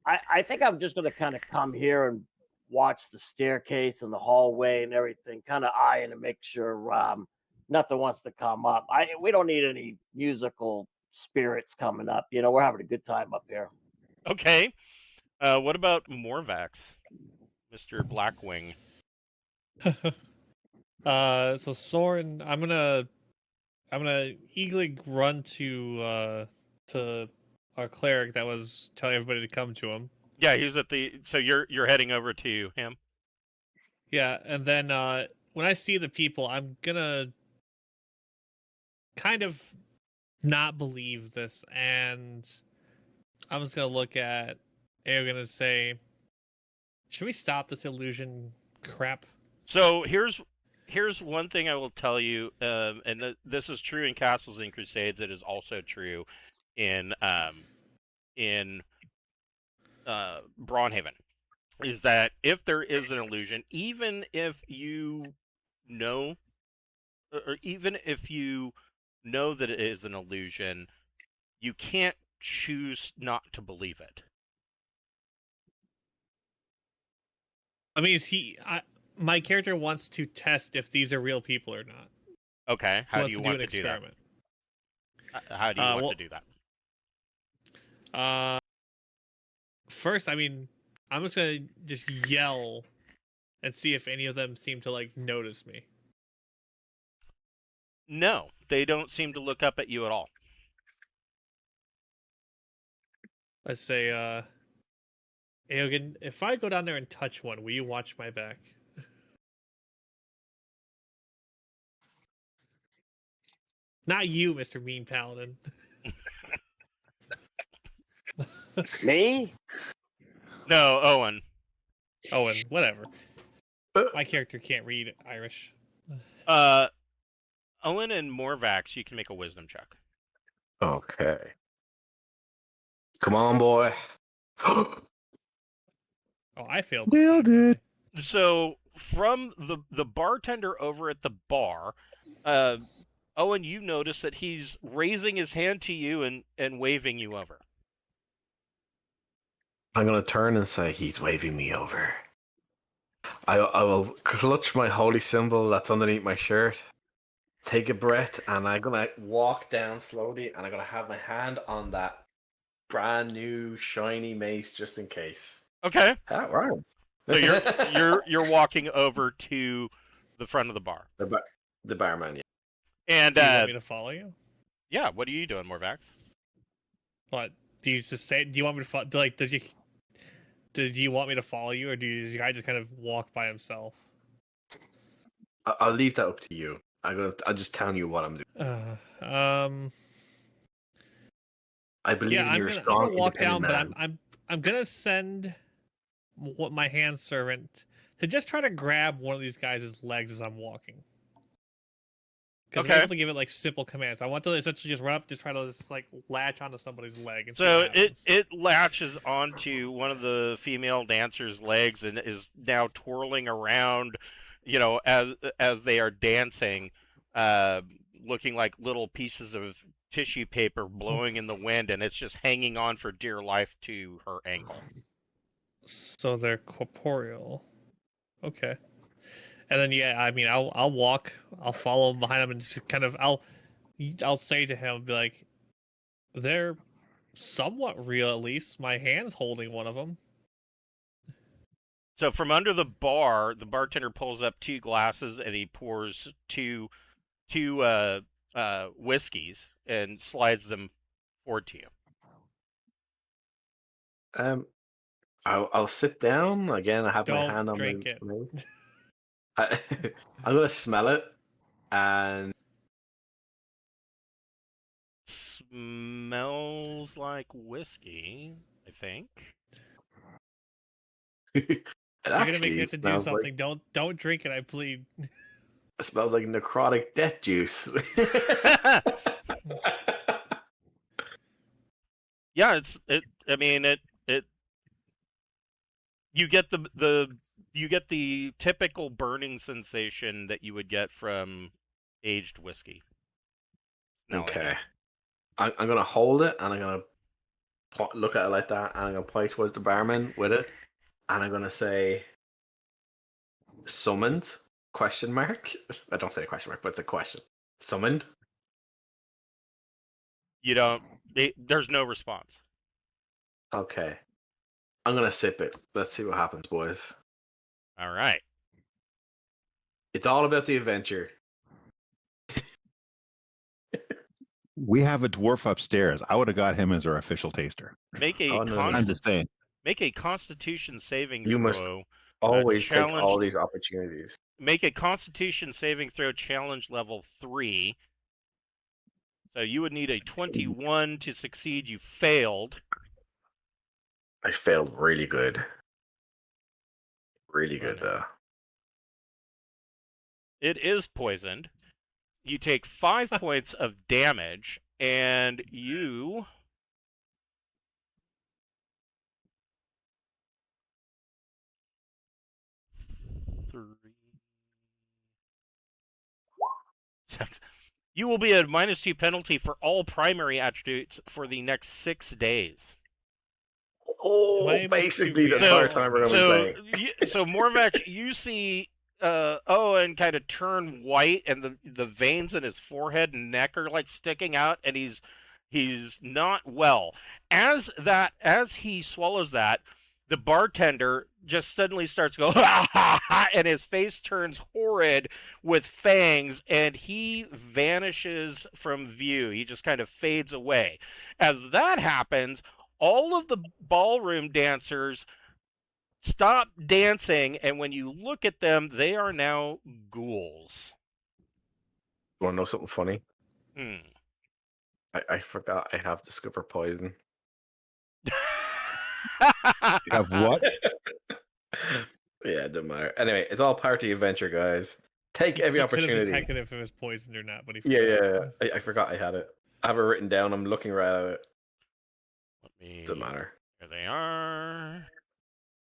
I think I'm just going to kind of come here and watch the staircase and the hallway and everything, kind of eyeing to make sure nothing wants to come up. We don't need any musical spirits coming up. We're having a good time up here. Okay. What about Morvax, Mr. Blackwing? So Soren, I'm gonna eagerly run to our cleric that was telling everybody to come to him. Yeah, he's at the. So you're heading over to him. Yeah, and then when I see the people, I'm gonna kind of not believe this, and I'm just gonna look at Aegon and say, "Should we stop this illusion crap?" So here's one thing I will tell you, and this is true in Castles and Crusades. It is also true in Braunhaven, is that if there is an illusion, even if you know, or even if you know that it is an illusion, you can't choose not to believe it. I mean, my character wants to test if these are real people or not. Okay, how do you want to do that? How do you want to do that? First, I mean, I'm just gonna just yell and see if any of them seem to notice me. No, they don't seem to look up at you at all. Let's say, Aegon, if I go down there and touch one, will you watch my back? Not you, Mr. Mean Paladin. Me? No, Owen. Owen, whatever. My character can't read Irish. Owen and Morvax, you can make a wisdom check. Okay. Come on, boy. Oh, I failed. Nailed it. So from the bartender over at the bar, Owen, you notice that he's raising his hand to you and waving you over. I'm gonna turn and say, he's waving me over. I will clutch my holy symbol that's underneath my shirt, take a breath, and I'm gonna walk down slowly, and I'm gonna have my hand on that brand new shiny mace just in case. Okay. That rhymes. So you're walking over to the front of the bar. The barman, yeah. And Do you want me to follow you? yeah, what are you doing, Morvax? What do you just say? Do you want me to follow? Like, do you want me to follow you, or does the guy just kind of walk by himself? I'll leave that up to you. I'm just telling you what I'm doing. I believe Yeah, in your I'm strong, gonna walk down, independent but man. I'm gonna send my hand servant to just try to grab one of these guys' legs as I'm walking. Because I'm Okay. able to give it like simple commands. I want to essentially just run up, just try to just like latch onto somebody's leg. And see So what happens. it latches onto one of the female dancers' legs and is now twirling around, you know, as they are dancing, looking like little pieces of tissue paper blowing in the wind, and it's just hanging on for dear life to her ankle. So they're corporeal. Okay. And then yeah, I mean, I'll walk, I'll follow behind him, and just kind of I'll say to him, be like, they're somewhat real at least. My hand's holding one of them. So from under the bar, the bartender pulls up 2 glasses and he pours two whiskeys and slides them forward to you. I'll sit down again. I have my Don't hand on drink my it. mace. I'm gonna smell it, and Smells like whiskey, I think. it You're gonna make actually me have to do smells something. Don't drink it, I plead. it smells like necrotic death juice. Yeah, I mean it you get the typical burning sensation that you would get from aged whiskey. Okay, I'm gonna hold it, and I'm gonna look at it like that, and I'm gonna point towards the barman with it, and I'm gonna say, "Summoned?" Question mark. I don't say a question mark, but it's a question. Summoned. You don't. There's no response. Okay, I'm gonna sip it. Let's see what happens, boys. All right. It's all about the adventure. We have a dwarf upstairs. I would have got him as our official taster. Make a Oh, no, I'm just saying. Make a Constitution saving You must throw. Always take challenge- all these opportunities. Make a Constitution saving throw challenge level 3. So you would need a 21 to succeed. You failed. I failed really good. Really good, though. It is poisoned. You take 5 points of damage, and you... You will be at -2 penalty for all primary attributes for the next 6 days. Oh, basically the entire time we're going to be playing. So Morvax, you see Owen kind of turn white, and the veins in his forehead and neck are like sticking out, and he's not well. As he swallows that, the bartender just suddenly starts to go, ha, ha, ha, and his face turns horrid with fangs, and he vanishes from view. He just kind of fades away. As that happens, all of the ballroom dancers stop dancing, and when you look at them, they are now ghouls. You want to know something funny? Hmm. I forgot I have discover poison. You have what? Yeah, it doesn't matter. Anyway, it's all part of the adventure, guys. Take every He could have opportunity. detected if it was poisoned or not, but he Yeah. I forgot I had it. I have it written down. I'm looking right at it. Doesn't matter. There they are.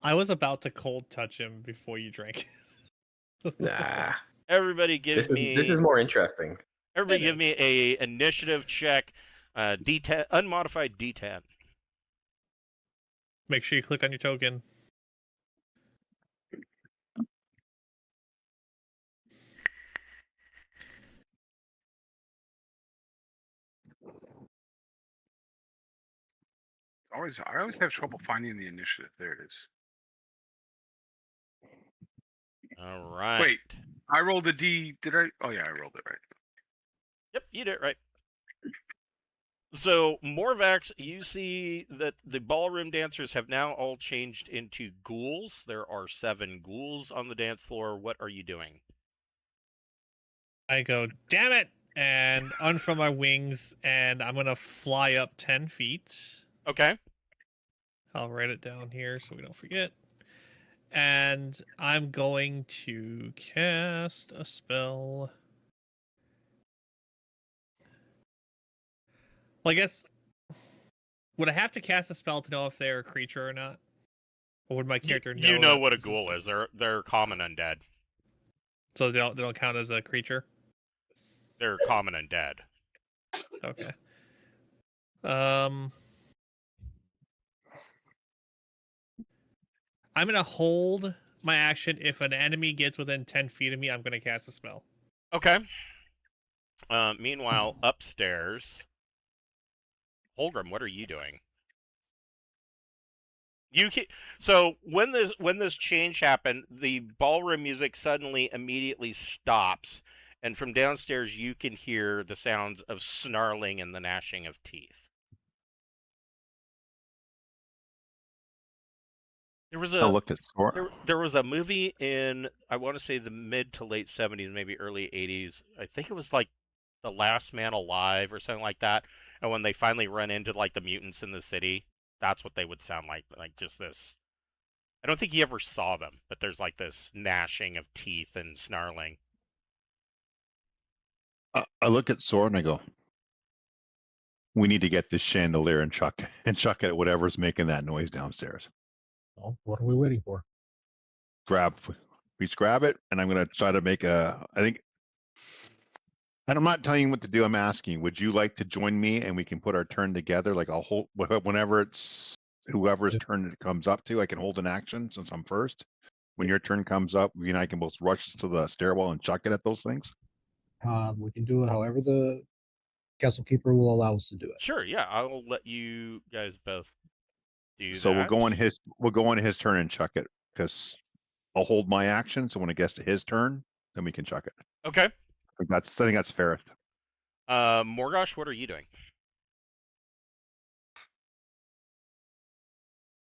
I was about to cold touch him before you drank. Nah. Everybody give This me... is more interesting. Everybody It give is. me a initiative check, D10, unmodified D10. Make sure you click on your token. I always have trouble finding the initiative. There it is. All right. Wait, I rolled a D. Did I? Oh yeah, I rolled it right. Yep, you did it right. So, Morvax, you see that the ballroom dancers have now all changed into ghouls. There are 7 ghouls on the dance floor. What are you doing? I go, damn it, and unfurl my wings, and I'm gonna fly up 10 feet. Okay. I'll write it down here so we don't forget. And I'm going to cast a spell. Well, I guess, would I have to cast a spell to know if they're a creature or not? Or would my character know? You know that what a this ghoul is. They're common undead. So they don't count as a creature? They're common undead. Okay. I'm gonna hold my action. If an enemy gets within 10 feet of me, I'm gonna cast a spell. Okay. Meanwhile, upstairs, Holgrim, what are you doing? So when this change happened, the ballroom music suddenly immediately stops, and from downstairs you can hear the sounds of snarling and the gnashing of teeth. There was I'll a look at Soren. there was a movie in, I want to say, the mid to late 70s, maybe early 80s. I think it was like The Last Man Alive or something like that. And when they finally run into like the mutants in the city, that's what they would sound like just this. I don't think he ever saw them, but there's like this gnashing of teeth and snarling. I look at Soren and I go, we need to get this chandelier and chuck it at whatever's making that noise downstairs. Well, what are we waiting for? We grab it, and I'm going to try to make and I'm not telling you what to do. I'm asking, would you like to join me and we can put our turn together? Like I'll hold whenever it's whoever's turn it comes up to, I can hold an action since I'm first. When your turn comes up, we and I can both rush to the stairwell and chuck it at those things. We can do it however the castle keeper will allow us to do it. Sure, yeah, I'll let you guys both do that. So we'll go on his turn and chuck it because I'll hold my action. So when it gets to his turn, then we can chuck it. Okay. I think that's fairest. Morgosh, what are you doing?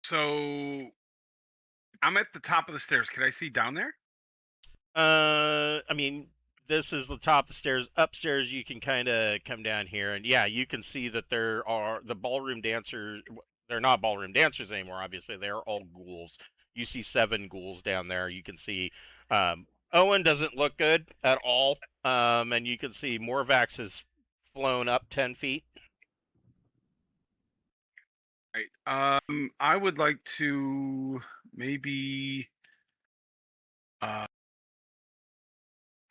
So I'm at the top of the stairs. Can I see down there? I mean, this is the top of the stairs. Upstairs, you can kind of come down here, and yeah, you can see that there are the ballroom dancers. They're not ballroom dancers anymore, obviously. They're all ghouls. You see 7 ghouls down there. You can see Owen doesn't look good at all. And you can see Morvax has flown up 10 feet. Right. I would like to maybe go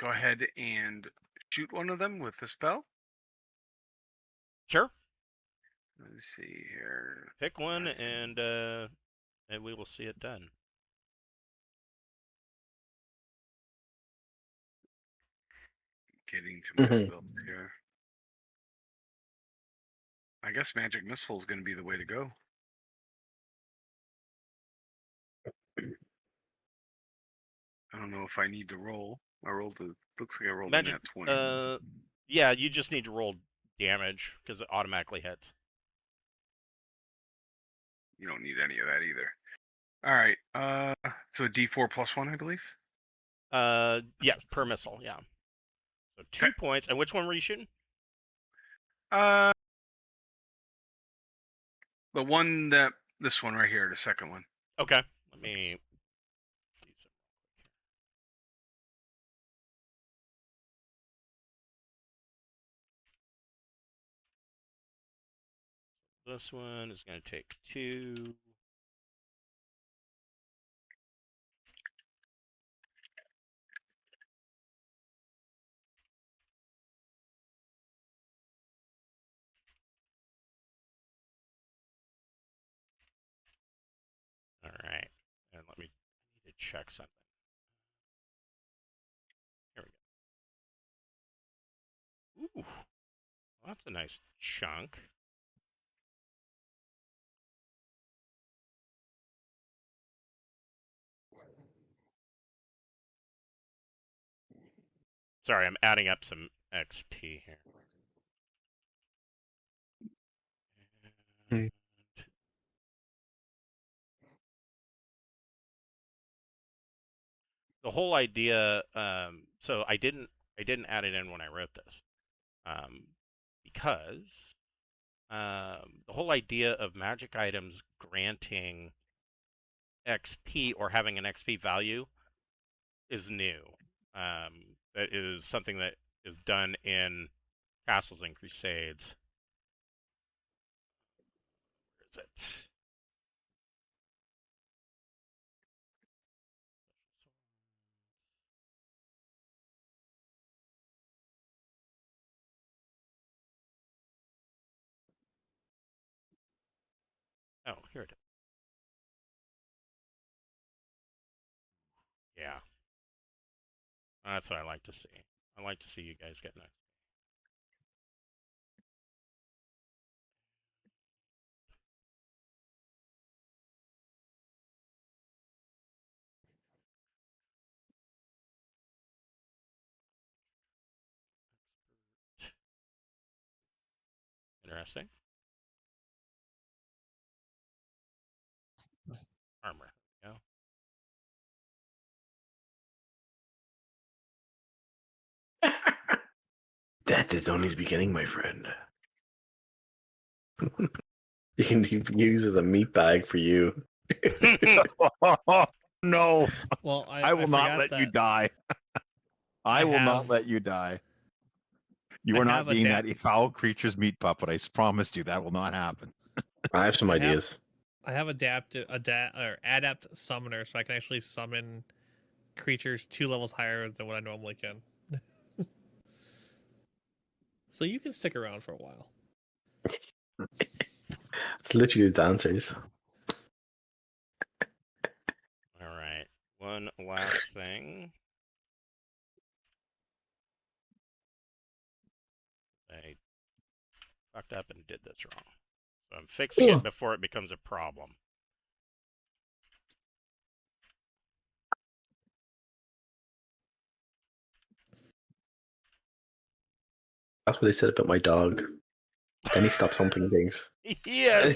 ahead and shoot one of them with the spell. Sure. Let me see here. Pick one, and we will see it done. Getting to my spells here. I guess Magic Missile is going to be the way to go. I don't know if I need to roll. Looks like I rolled Magic, a nat 20. Yeah, you just need to roll damage because it automatically hits. You don't need any of that either. All right. So D4 plus 1, I believe. Yeah, per missile. Yeah. So 2 points. And which one were you shooting? This one right here, the second one. Okay. Let me. This one is going to take 2. Let me I need to check something. Here we go. Ooh, that's a nice chunk. Sorry, I'm adding up some XP here. Hmm. The whole idea, so I didn't add it in when I wrote this, because the whole idea of magic items granting XP or having an XP value is new. That is something that is done in Castles and Crusades. Where is it? Oh, here it is. Yeah. That's what I like to see. I like to see you guys get nice. Interesting. Armor. Yeah. Death is only the beginning, my friend. You can use as a meat bag for you. No, Well, I will not forgot let you that die. I will not have- let you die. You I are not have a being that foul creature's meat puppet. I promised you that will not happen. I have some I have- ideas. I have adapt summoner, so I can actually summon creatures 2 levels higher than what I normally can. So you can stick around for a while. It's literally the dancers. All right. One last thing. I fucked up and did this wrong. So I'm fixing it before it becomes a problem. That's what they said about my dog. Then he stopped humping things. Yes.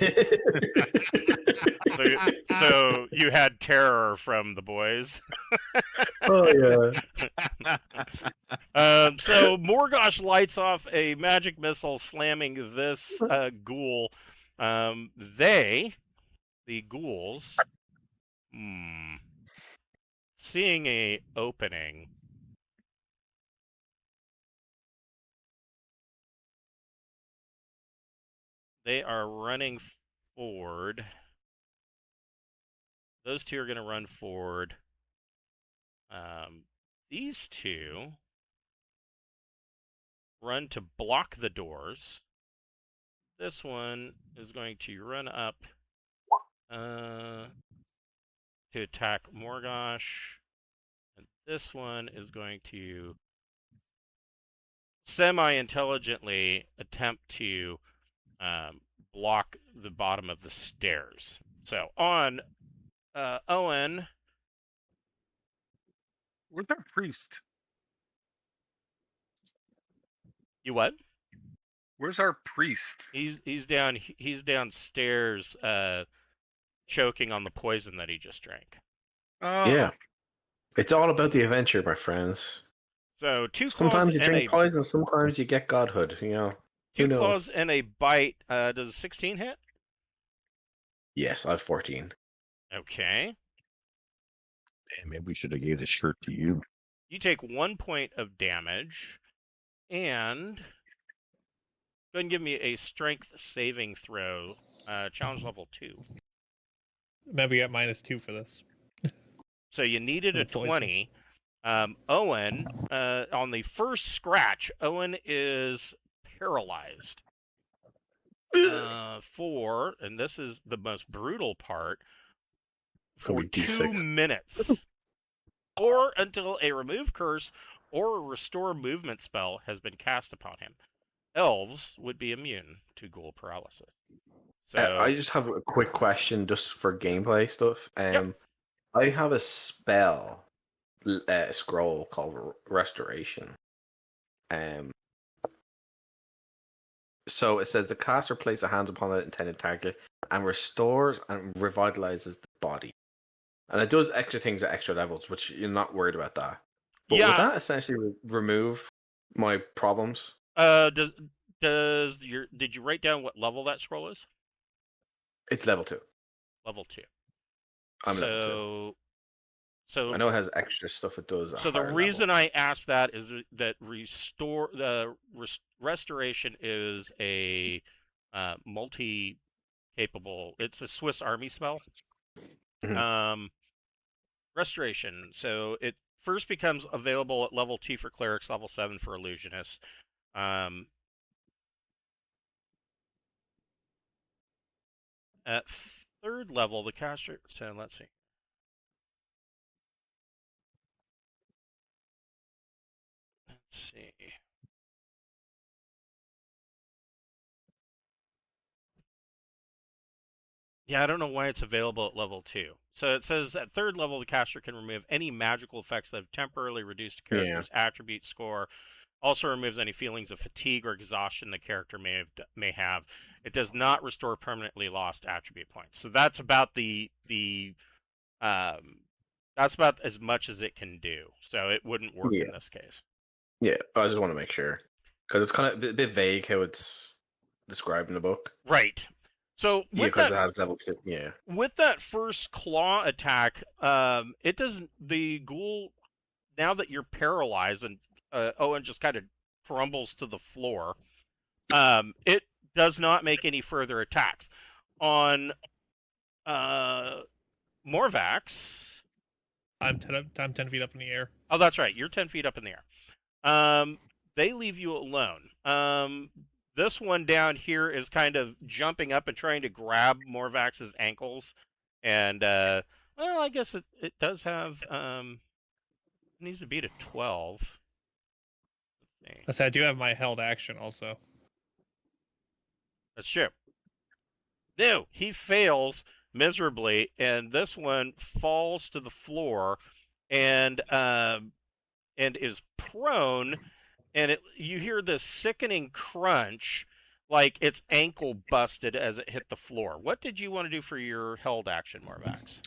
So you had terror from the boys. Oh yeah. So Morgosh lights off a magic missile, slamming this ghoul. The ghouls, seeing a opening, they are running forward. Those two are going to run forward. These two run to block the doors. This one is going to run up to attack Morgosh. And this one is going to semi-intelligently attempt to block the bottom of the stairs. So on Owen. Where's our priest? You what? Where's our priest? He's downstairs choking on the poison that he just drank. Oh. Yeah. It's all about the adventure, my friends. So two Sometimes claws you and drink poison, sometimes you get godhood, you know. Two claws and a bite. Does 16 hit? Yes, I have 14. Okay. Man, maybe we should have gave this shirt to you. You take 1 point of damage, and go ahead and give me a strength saving throw, challenge level 2. Maybe get -2 for this. So you needed a Poison. 20. Owen, on the first scratch, Owen is paralyzed. And this is the most brutal part, It's gonna for be 2 D6. minutes, or until a remove curse or a restore movement spell has been cast upon him. Elves would be immune to ghoul paralysis. So I just have a quick question, just for gameplay stuff. I have a spell, scroll called Restoration. So it says the caster places a hands upon an intended target and restores and revitalizes the body. And it does extra things at extra levels, which you're not worried about that. But would that essentially remove my problems? did you write down what level that scroll is? It's level 2. Level 2. I'm level 2. So I know it has extra stuff it does. So the reason I asked that is that restoration is a multi-capable. It's a Swiss Army spell. Restoration. So it first becomes available at level 2 for clerics, level 7 for illusionists. At 3rd level, the caster. So let's see. Let's see. Yeah, I don't know why it's available at level 2. So it says at 3rd level, the caster can remove any magical effects that have temporarily reduced a character's attribute score. Also removes any feelings of fatigue or exhaustion the character may have. It does not restore permanently lost attribute points. So that's about that's about as much as it can do. So it wouldn't work in this case. Yeah, I just want to make sure, because it's kind of a bit vague how it's described in the book. Right. So because it has level 2. Yeah. With that first claw attack, it doesn't. The ghoul, now that you're paralyzed and Owen just kind of crumbles to the floor, it does not make any further attacks. On Morvax, I'm 10 feet up in the air. Oh, that's right. You're 10 feet up in the air. They leave you alone. This one down here is kind of jumping up and trying to grab Morvax's ankles. And, well, I guess it does have, it needs to beat a 12. I said I do have my held action also. That's true. No, he fails miserably, and this one falls to the floor and is prone, and you hear this sickening crunch, like its ankle busted as it hit the floor. What did you want to do for your held action, Morvax?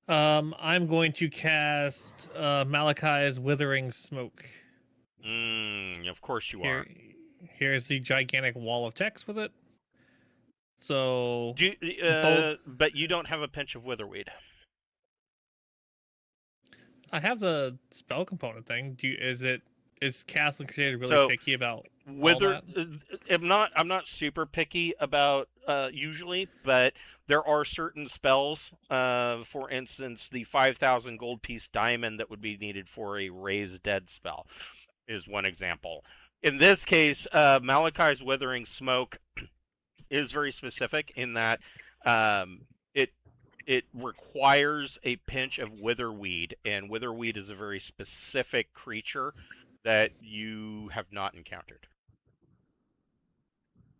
I'm going to cast Malachi's Withering Smoke. Of course you are. Here's the gigantic wall of text with it. So, but you don't have a pinch of Witherweed. I have the spell component thing. Is Castle Crusader really picky about Wither? I'm not super picky about usually, but there are certain spells. For instance, the 5,000 gold piece diamond that would be needed for a raise dead spell is one example. In this case, Malachi's Withering Smoke is very specific in that it requires a pinch of Witherweed, and Witherweed is a very specific creature that you have not encountered.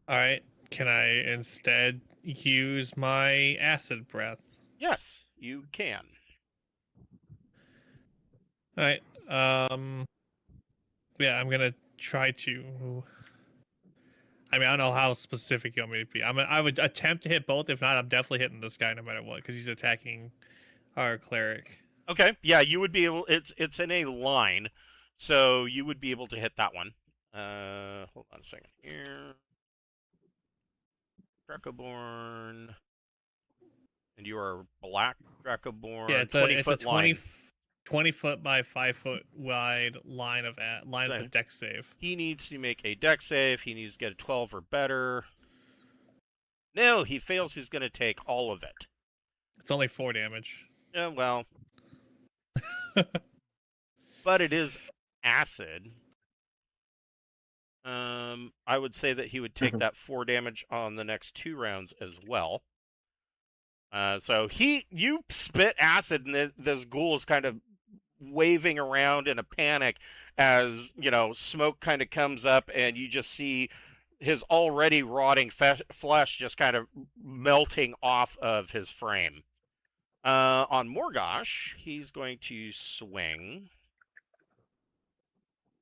All right. Can I instead use my acid breath? Yes, you can. All right. Yeah, I'm gonna try to. I mean, I don't know how specific you want me to be. I would attempt to hit both. If not, I'm definitely hitting this guy no matter what, because he's attacking our cleric. Okay. Yeah, you would be able. It's in a line, so you would be able to hit that one. Hold on a second here. Dracoborn. And you are black Dracoborn. Yeah, it's 20-foot a line. 20 foot by 5 foot wide lines of dex save. He needs to make a dex save. He needs to get a 12 or better. No, he fails. He's going to take all of it. It's only 4 damage. Yeah, well. But it is acid. I would say that he would take that 4 damage on the next 2 rounds as well. So you spit acid, and this ghoul is kind of waving around in a panic as smoke kind of comes up, and you just see his already rotting flesh just kind of melting off of his frame. On Morgosh, he's going to swing.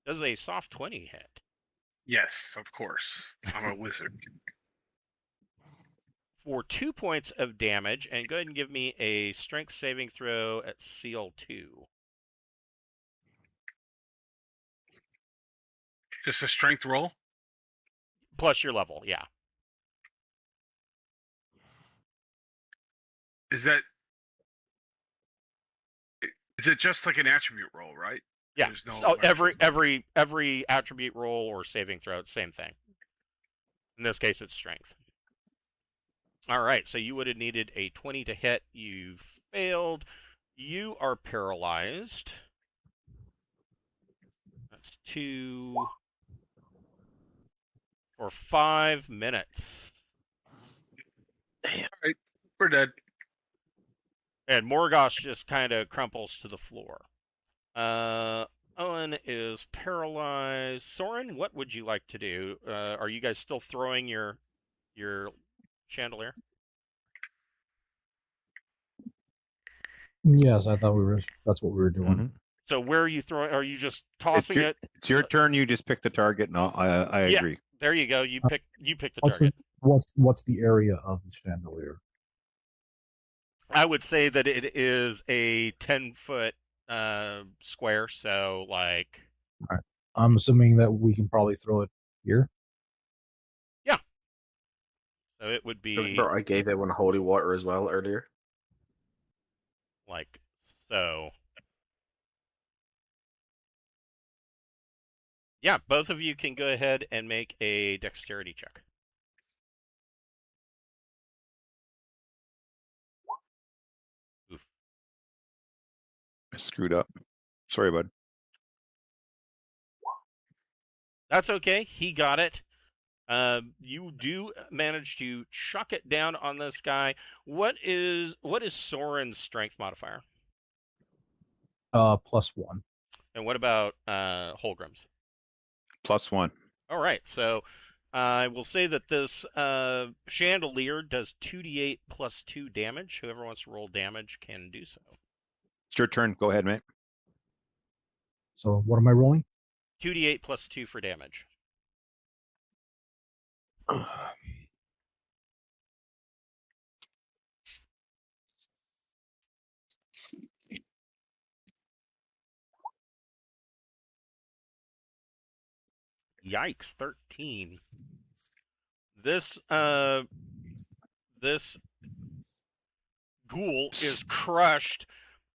Does a soft 20 hit? Yes, of course. I'm a wizard. For 2 points of damage, and go ahead and give me a strength saving throw at CL2. Just a strength roll? Plus your level, yeah. Is it just like an attribute roll, right? Yeah. There's no So every attribute roll or saving throw, same thing. In this case, it's strength. All right, so you would have needed a 20 to hit. You failed. You are paralyzed. That's 2 for 5 minutes. Damn. All right, we're dead. And Morgosh just kind of crumples to the floor. Owen is paralyzed. Soren, what would you like to do? Are you guys still throwing your chandelier? Yes, I thought that's what we were doing. Mhm. So where are you throwing? Are you just tossing it? It's your turn. You just pick the target. No, I Yeah. agree. There you go. You pick the What's target. what's the area of the chandelier? I would say that it is a 10-foot square. So like. All right. I'm assuming that we can probably throw it here. Yeah. So it would be Remember, I gave everyone holy water as well earlier. like so. Yeah, both of you can go ahead and make a dexterity check. Oof. I screwed up. Sorry, bud. That's okay. He got it. You do manage to chuck it down on this guy. What is Soren's strength modifier? +1. And what about Holgrim's? +1. All right, so I will say that this chandelier does 2d8 plus 2 damage. Whoever wants to roll damage can do so. It's your turn. Go ahead, mate. So what am I rolling? 2d8 plus 2 for damage. Yikes, 13. This ghoul is crushed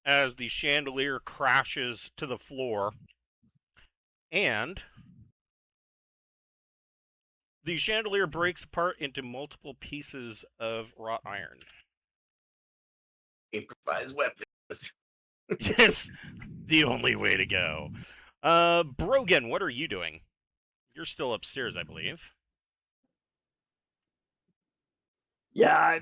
as the chandelier crashes to the floor. And the chandelier breaks apart into multiple pieces of wrought iron. Improvised weapons. Yes, the only way to go. Brogan, what are you doing? You're still upstairs, I believe. Yeah,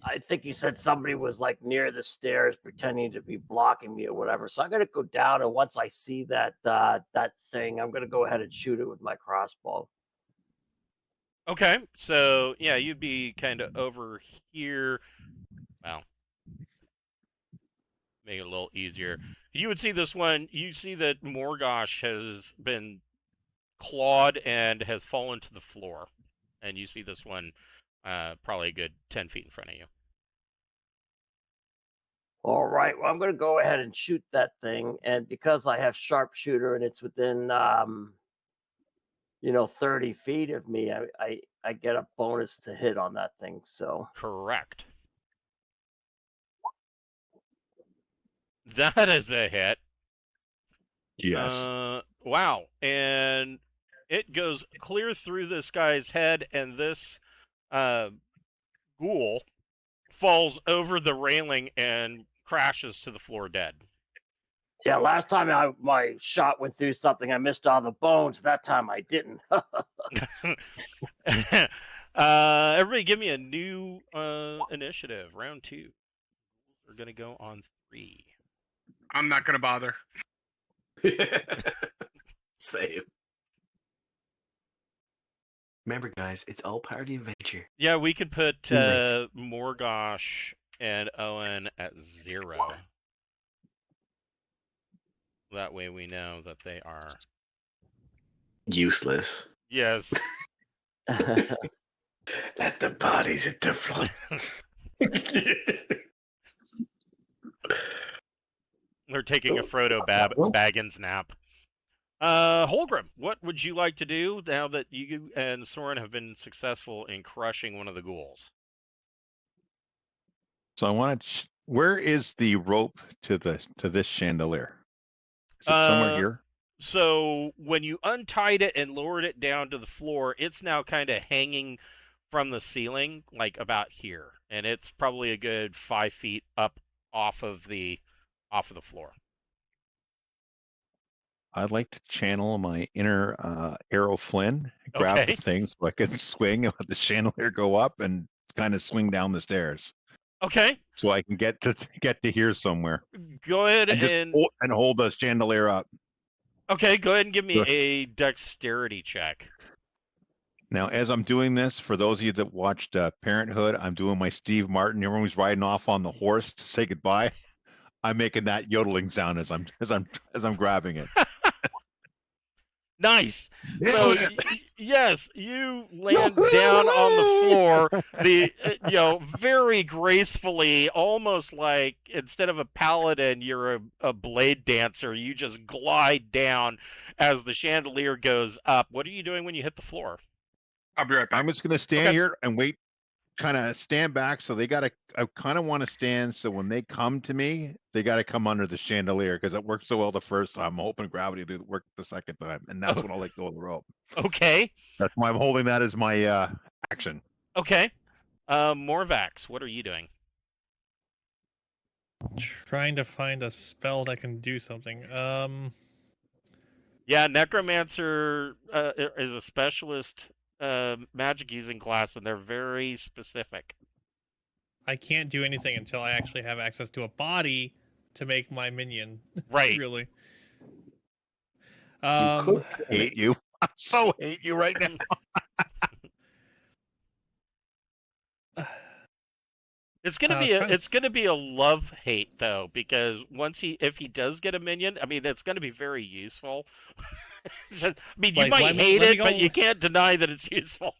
I think you said somebody was like near the stairs pretending to be blocking me or whatever. So I'm gonna go down, and once I see that that thing, I'm gonna go ahead and shoot it with my crossbow. Okay, so yeah, you'd be kind of over here. Well, make it a little easier. You would see this one. You see that Morgosh has been clawed and has fallen to the floor. And you see this one probably a good 10 feet in front of you. All right, well, I'm gonna go ahead and shoot that thing, and because I have sharpshooter and it's within 30 feet of me, I get a bonus to hit on that thing. So Correct. That is a hit. Yes. Wow. And it goes clear through this guy's head, and this ghoul falls over the railing and crashes to the floor dead. yeah, last time my shot went through something, I missed all the bones. That time I didn't. Everybody give me a new initiative, round 2. We're gonna go on 3. I'm not gonna bother. Same. Remember, guys, it's all part of the adventure. Yeah, we could put Nice. Morgosh and Owen at 0. That way we know that they are Useless. yes. Let the bodies hit the floor. They're taking a Frodo Baggins nap. Holgrim, what would you like to do now that you and Soren have been successful in crushing one of the ghouls? So I want to. Where is the rope to this chandelier? Is it somewhere here? So when you untied it and lowered it down to the floor, it's now kind of hanging from the ceiling, like about here, and it's probably a good 5 feet up off of the floor. I'd like to channel my inner Arrow Flynn, grab Okay. the thing so I can swing and let the chandelier go up and kind of swing down the stairs, Okay, so I can get to here somewhere go ahead and just hold the chandelier up. Okay, go ahead and give me Sure. a dexterity check. Now, as I'm doing this, for those of you that watched Parenthood, I'm doing my Steve Martin. Everyone's riding off on the horse to say goodbye. I'm making that yodeling sound as I'm grabbing it. Nice. So yes, you land down on the floor. Very gracefully, almost like instead of a paladin, you're a blade dancer. You just glide down as the chandelier goes up. What are you doing when you hit the floor? I'll be right back. I'm just gonna stand here and wait, kind of stand back. So I kind of want to stand. So when they come to me, they got to come under the chandelier because it worked so well the first time. I'm hoping gravity to work the second time, and that's when I'll let go of the rope. Okay. That's why I'm holding that as my action. Okay. Morvax, what are you doing? Trying to find a spell that can do something. Yeah, Necromancer is a specialist magic using class, and they're very specific. I can't do anything until I actually have access to a body to make my minion. Right. Really. You could Hate you. I so hate you right now. It's gonna be a love hate though, because if he does get a minion, I mean it's gonna be very useful. I mean you might hate it, but you can't deny that it's useful.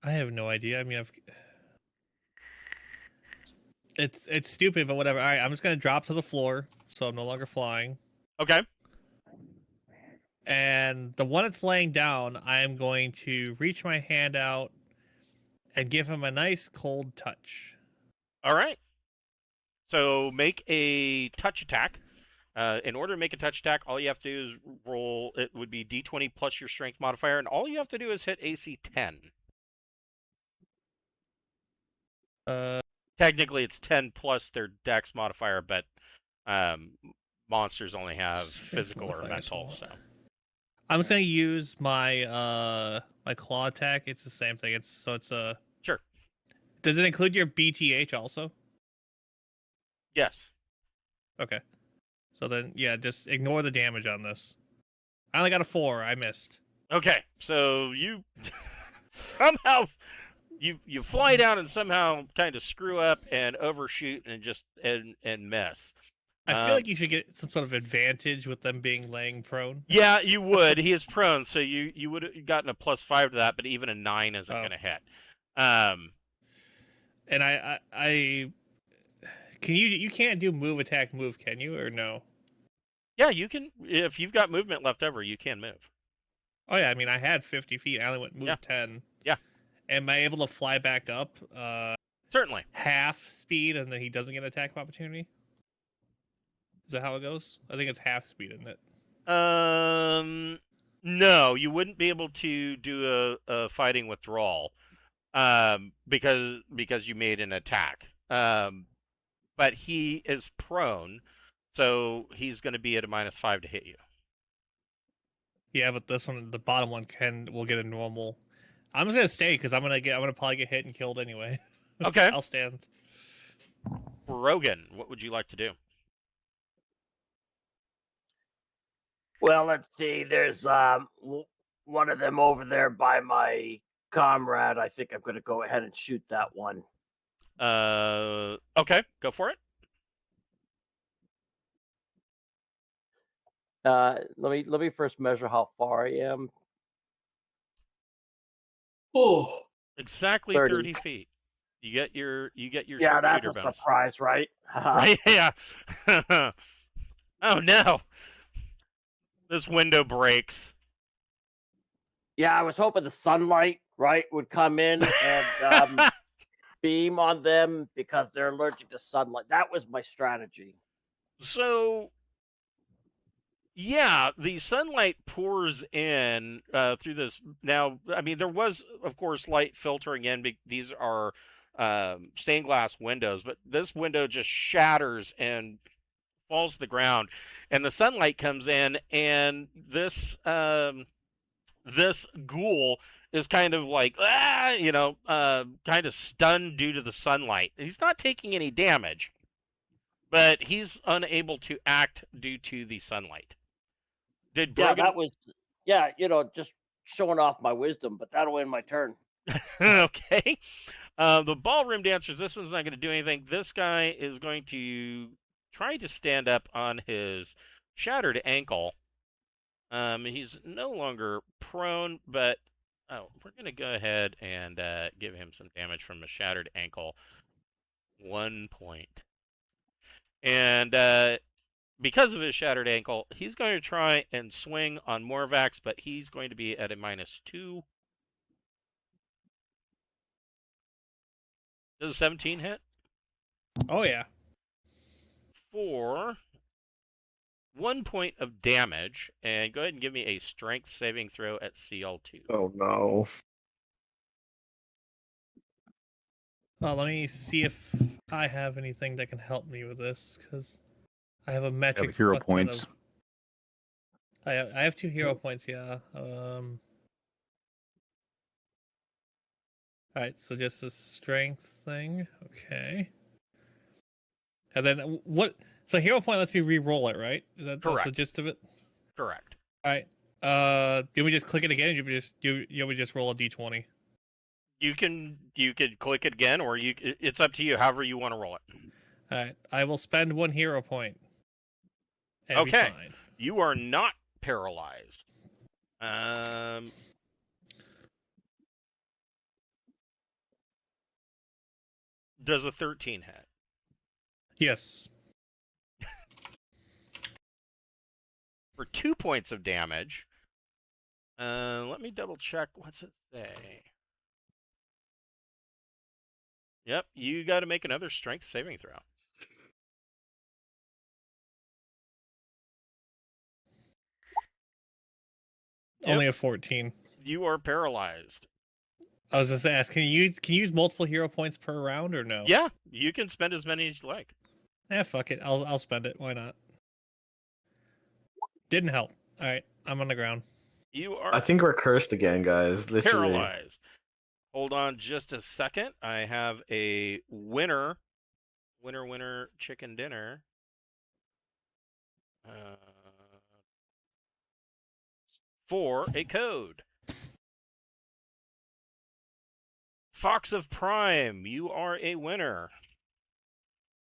I have no idea. I mean, it's stupid, but whatever. All right, I'm just gonna drop to the floor, so I'm no longer flying. Okay. And the one that's laying down, I am going to reach my hand out and give him a nice cold touch. All right. So make a touch attack. In order to make a touch attack, all you have to do is roll. It would be D20 plus your strength modifier, and all you have to do is hit AC 10. Technically, it's 10 plus their Dex modifier, but monsters only have physical or mental. So I'm just gonna use my my claw attack. It's the same thing. It's a sure. Does it include your BTH also? Yes. Okay. So then, yeah, just ignore the damage on this. I only got a 4. I missed. Okay, so you somehow you fly down and somehow kind of screw up and overshoot and just and miss. I feel like you should get some sort of advantage with them being laying prone. Yeah, you would. He is prone, so you would have gotten a +5 to that, but even a 9 isn't going to hit. And I can you can't do move, attack, move, can you, or no? Yeah, you can. If you've got movement left over, you can move. Oh yeah, I mean I had 50 feet. I only moved 10. Yeah. Am I able to fly back up? Certainly. Half speed, and then he doesn't get an attack of opportunity. Is that how it goes? I think it's half speed, isn't it? No, you wouldn't be able to do a fighting withdrawal, because you made an attack. But he is prone, so he's going to be at a -5 to hit you. Yeah, but this one, the bottom one, will get a normal. I'm just gonna stay because I'm gonna probably get hit and killed anyway. Okay. I'll stand. Rogan, what would you like to do? Well, let's see. There's one of them over there by my comrade. I think I'm going to go ahead and shoot that one. Okay, go for it. Let me first measure how far I am. Oh, Exactly 30 feet. You get your Yeah, that's sharpshooter a bonus. surprise, right? Right? Yeah. Oh no. This window breaks. Yeah, I was hoping the sunlight, right, would come in and beam on them because they're allergic to sunlight. That was my strategy. So, yeah, the sunlight pours in through this. Now, I mean, there was, of course, light filtering in. These are stained glass windows, but this window just shatters and falls to the ground, and the sunlight comes in, and this this ghoul is kind of like kind of stunned due to the sunlight. He's not taking any damage, but he's unable to act due to the sunlight. Did Brogan... Yeah, that was just showing off my wisdom, but that'll end my turn. Okay. The ballroom dancers, this one's not going to do anything. This guy is going to try to stand up on his shattered ankle. He's no longer prone, but we're going to go ahead and give him some damage from a shattered ankle. 1 point. And because of his shattered ankle, he's going to try and swing on Morvax, but he's going to be at a -2. Does a 17 hit? Oh yeah. For 1 point of damage, and go ahead and give me a strength saving throw at CL2. Oh no. Let me see if I have anything that can help me with this, because I have a Have magic hero points. I have 2 hero points, yeah. Alright, so just a strength thing. Okay. And then what? So hero point lets me re-roll it, right? That's the Correct. gist of it? Correct. Alright. Do we just click it again, or you just roll a d20? You could click it again, or it's up to you, however you want to roll it. Alright. I will spend 1 hero point. And be Okay. fine. You are not paralyzed. Does a 13 hit? Yes. For 2 points of damage. Let me double check. What's it say? Yep, you got to make another strength saving throw. Only a 14. You are paralyzed. I was just ask, can you use multiple hero points per round or no? Yeah, you can spend as many as you like. Fuck it. I'll spend it. Why not? Didn't help. All right, I'm on the ground. You are. I think we're cursed again, guys. Literally. Paralyzed. Hold on just a second. I have a winner chicken dinner. For a code. Fox of Prime, you are a winner.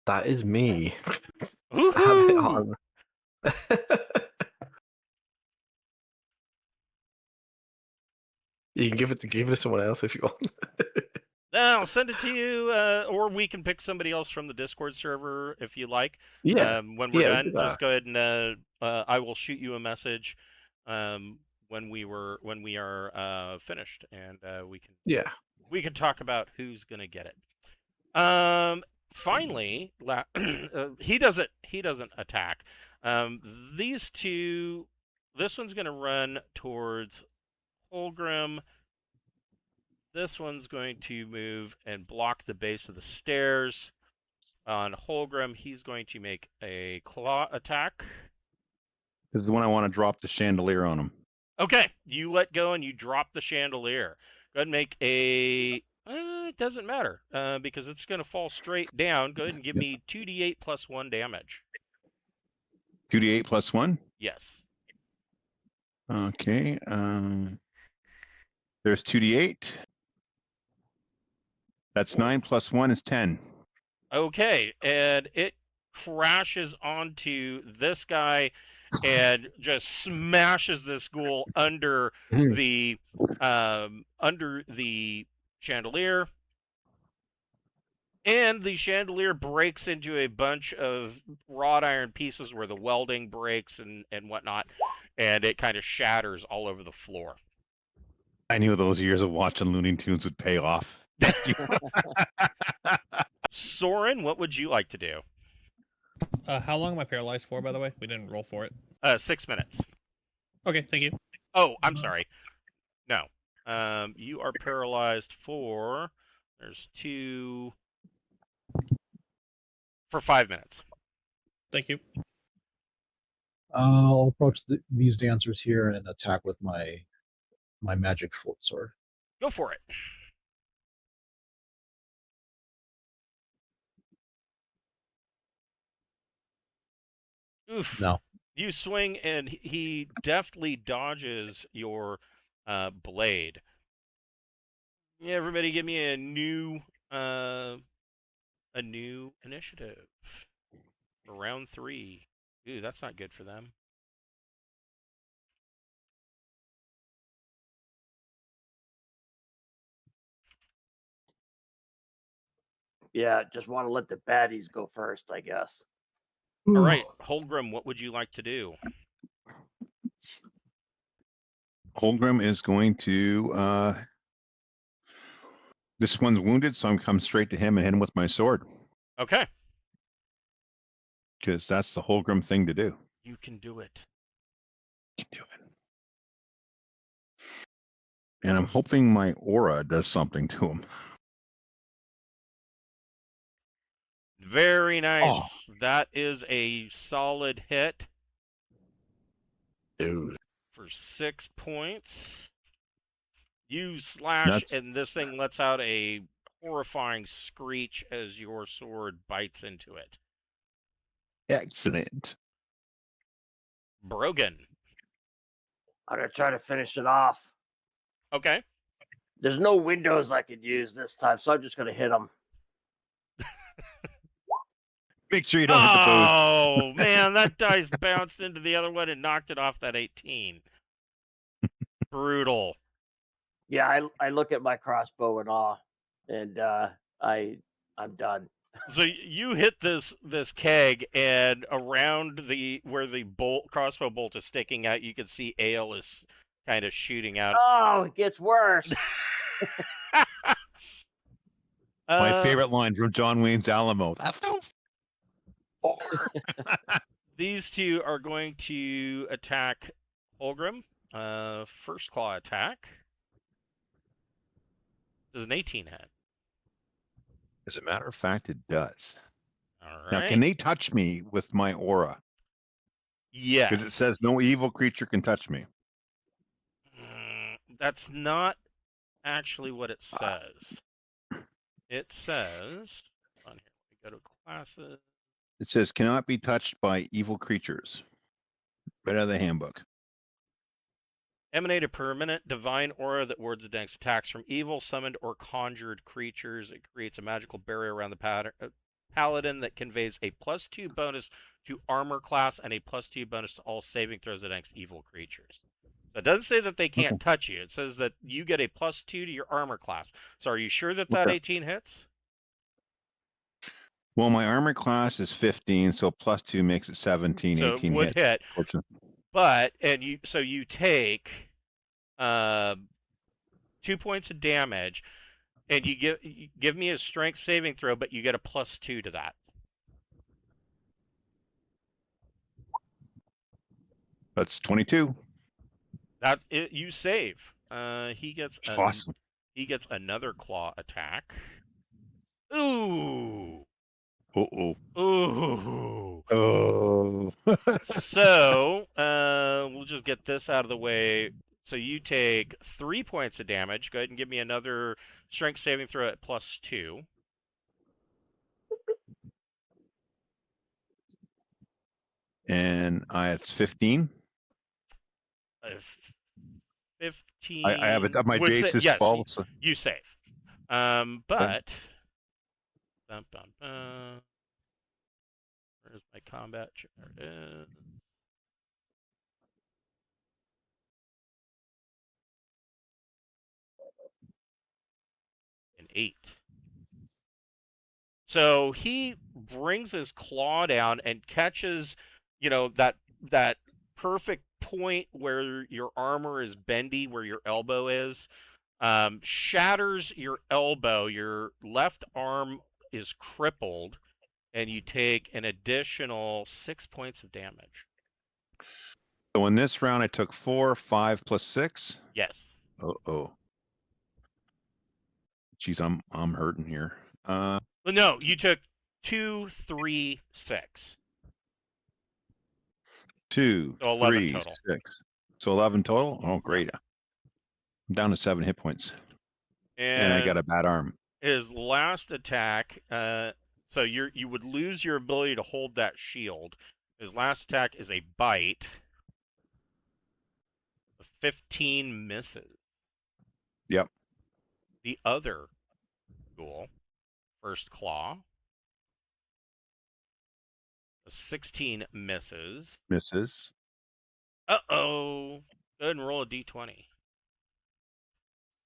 That is me. Woohoo! I have it on. You can give it to someone else if you want. I'll send it to you, or we can pick somebody else from the Discord server if you like. Yeah. When we're done, do that. just go ahead and I will shoot you a message when we are finished, and we can talk about who's gonna get it. Finally, he doesn't attack. These two, this one's gonna run towards Holgrim. This one's going to move and block the base of the stairs. On Holgrim, he's going to make a claw attack. This is the one I want to drop the chandelier on him. Okay, you let go and you drop the chandelier. Go ahead and make a. It doesn't matter because it's going to fall straight down. Go ahead and give me 2d8 plus 1 damage. 2d8 plus 1? Yes. Okay. There's 2d8. That's 9 plus 1 is 10. Okay, and it crashes onto this guy and just smashes this ghoul under the chandelier. And the chandelier breaks into a bunch of wrought iron pieces where the welding breaks and whatnot, and it kind of shatters all over the floor. I knew those years of watching Looney Tunes would pay off. Thank you. Soren, what would you like to do? How long am I paralyzed for, by the way? We didn't roll for it. 6 minutes. Okay, thank you. Oh, I'm sorry. No. You are paralyzed for... There's 2... For 5 minutes. Thank you. I'll approach these dancers here and attack with my magic short sword. Go for it. Oof. No. You swing, and he deftly dodges your blade. Yeah, everybody, give me a new initiative for round 3. Ooh, that's not good for them. Yeah, just want to let the baddies go first, I guess. All right, Holgrim, what would you like to do? Holgrim is going to... This one's wounded, so I'm come straight to him and hit him with my sword. Okay. Because that's the Holgrim thing to do. You can do it. You can do it. And I'm hoping my aura does something to him. Very nice. Oh. That is a solid hit. Dude. For 6 points. You slash, and this thing lets out a horrifying screech as your sword bites into it. Excellent. Brogan. I'm going to try to finish it off. Okay. There's no windows I could use this time, so I'm just going to hit them. Make sure you don't hit the boost. Oh, man, that dice bounced into the other one and knocked it off that 18. Brutal. Yeah, I look at my crossbow in awe, and I'm done. So you hit this keg, and around where the crossbow bolt is sticking out, you can see ale is kind of shooting out. Oh, it gets worse. My favorite line from John Wayne's Alamo. That's no. These two are going to attack Holgrim. First claw attack. Does an 18 hit? As a matter of fact, it does. All right. Now, can they touch me with my aura? Yes. Because it says no evil creature can touch me. That's not actually what it says. It says, on here, we go to classes. It says cannot be touched by evil creatures. Right out of the handbook. Emanate a permanent divine aura that wards against attacks from evil, summoned, or conjured creatures. It creates a magical barrier around the paladin that conveys a +2 bonus to armor class and a +2 bonus to all saving throws against evil creatures. So it doesn't say that they can't touch you. It says that you get a +2 to your armor class. So are you sure that 18 hits? Well, my armor class is 15, so +2 makes it 17. So 18 it would hit. But you take 2 points of damage, and you give me a strength saving throw, but you get a +2 to that. That's 22. You save. He gets Awesome. He gets another claw attack. Ooh. Uh-oh. Ooh. Oh. So, we'll just get this out of the way So you take 3 points of damage. Go ahead and give me another strength saving throw at +2. And it's 15. 15. I have it. My would base say, is yes, 12. So you save. But where's my combat? There it is. An 8. So he brings his claw down and catches, that perfect point where your armor is bendy, where your elbow is, shatters your elbow. Your left arm is crippled, and you take an additional 6 points of damage. So in this round, I took 4, 5 plus 6. Yes. Oh. Jeez, I'm hurting here. Well, no, you took 2, 3, 6. 2, So 11 3, total. 6. So 11 total? Oh, great. I'm down to 7 hit points. And I got a bad arm. His last attack, so you would lose your ability to hold that shield. His last attack is a bite. 15 misses. Yep. The other ghoul, first claw. 16 misses. Misses. Uh-oh. Go ahead and roll a d20.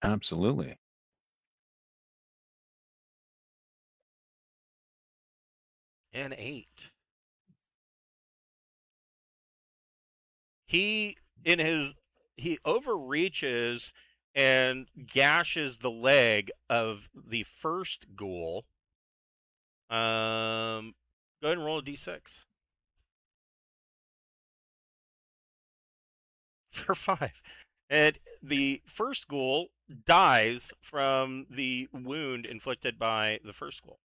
Absolutely. An 8. He overreaches and gashes the leg of the first ghoul. Go ahead and roll a d6. For 5. And the first ghoul dies from the wound inflicted by the first ghoul.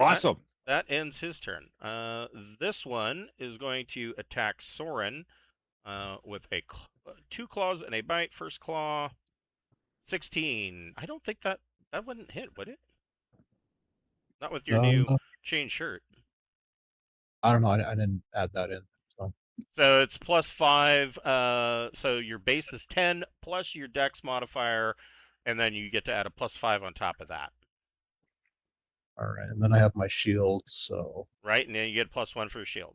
Awesome. That ends his turn. This one is going to attack Soren with 2 claws and a bite. First claw, 16. I don't think that wouldn't hit, would it? Not with your new chain shirt. I don't know. I didn't add that in. So it's +5. So your base is 10 plus your dex modifier, and then you get to add a +5 on top of that. All right, and then I have my shield, so right, and then you get +1 for the shield.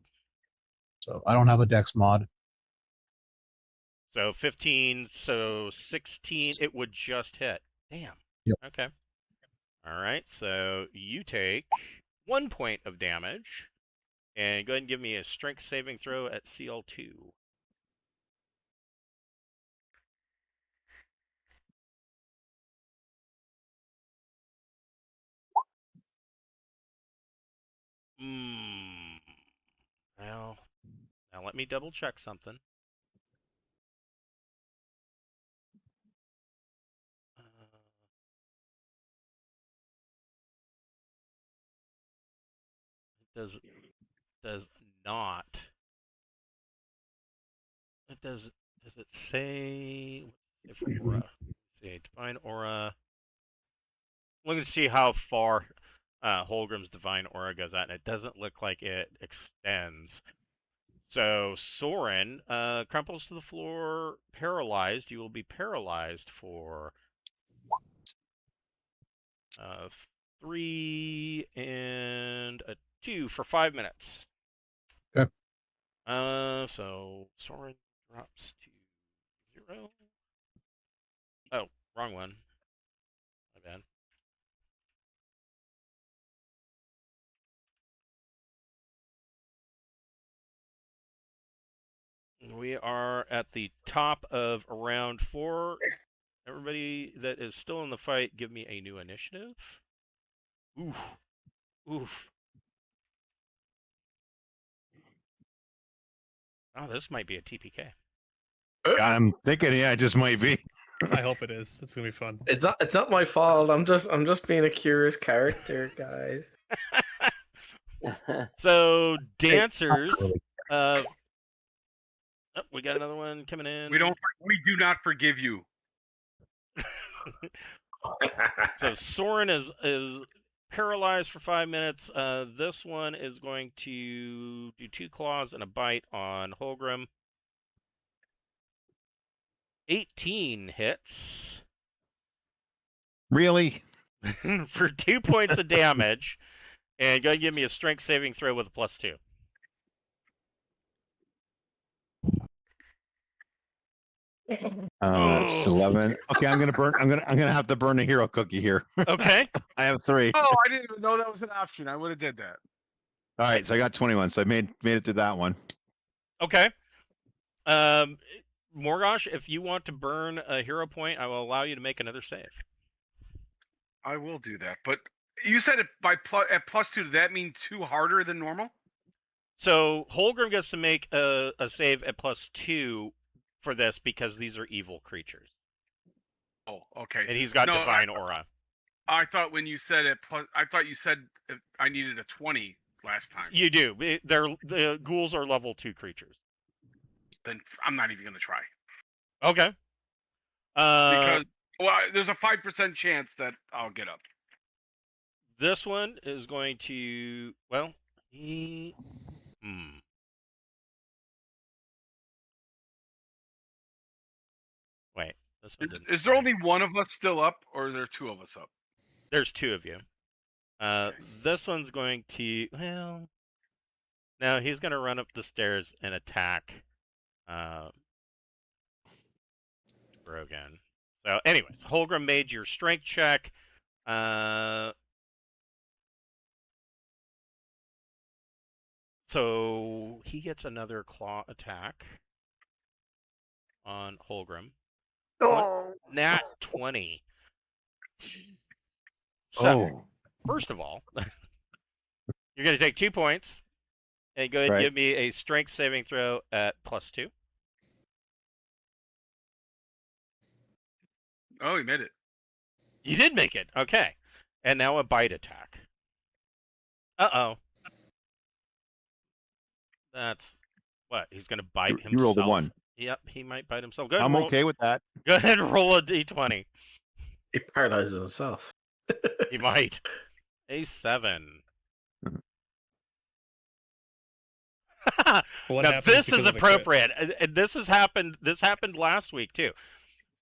So I don't have a dex mod. So 15, so 16. It would just hit. Damn. Yep. Okay. All right. So you take 1 point of damage, and go ahead and give me a strength saving throw at CL2. Well, now let me double check something. It does not. It does it say if aura? Say divine aura. Looking to see how far Holgrim's divine aura goes out, and it doesn't look like it extends. So Soren crumples to the floor, paralyzed. You will be paralyzed for 3 and a 2 for 5 minutes. Okay. So Soren drops to 0. Oh, wrong one. My bad. We are at the top of round 4. Everybody that is still in the fight, give me a new initiative. Oof. Oof. Oh, this might be a TPK. I'm thinking, yeah, it just might be. I hope it is. It's gonna be fun. It's not my fault. I'm just being a curious character, guys. So dancers. we got another one coming in. We do not forgive you. So Soren is paralyzed for 5 minutes. This one is going to do 2 claws and a bite on Holgrim. 18 hits. Really? For 2 points of damage. And go give me a strength saving throw with a +2. It's 11. Okay, I'm gonna have to burn a hero cookie here. Okay. I have 3. Oh, I didn't even know that was an option. I would have did that. All right, so I got 21. So I made it through that one. Okay. Morgosh, if you want to burn a hero point, I will allow you to make another save. I will do that. But you said it at +2. Does that mean 2 harder than normal? So Holgrim gets to make a save at +2 for this because these are evil creatures. Oh, okay. And he's got divine aura. I thought when you said it I thought you said I needed a 20 last time. You do. The ghouls are level 2 creatures. Then I'm not even going to try. Okay. Because there's a 5% chance that I'll get up. This one is going to Wait, this one didn't. Is there only one of us still up, or are there 2 of us up? There's 2 of you. Okay. This one's going to no, he's going to run up the stairs and attack Brogan. So, anyways, Holgrim made your strength check. So he gets another claw attack on Holgrim. Oh. Nat 20. So, Oh, first of all, you're going to take 2 points and go ahead and give me a strength saving throw at +2. Oh, he made it. You did make it. Okay. And now a bite attack. Uh-oh. That's what? He's going to bite himself. you rolled a 1. Yep, he might bite himself. Go ahead I'm and roll, okay with that. Go ahead and roll a d20. He paralyzes himself. He might. A 7. What Now happens this because is of the crit? appropriate, and this happened last week too.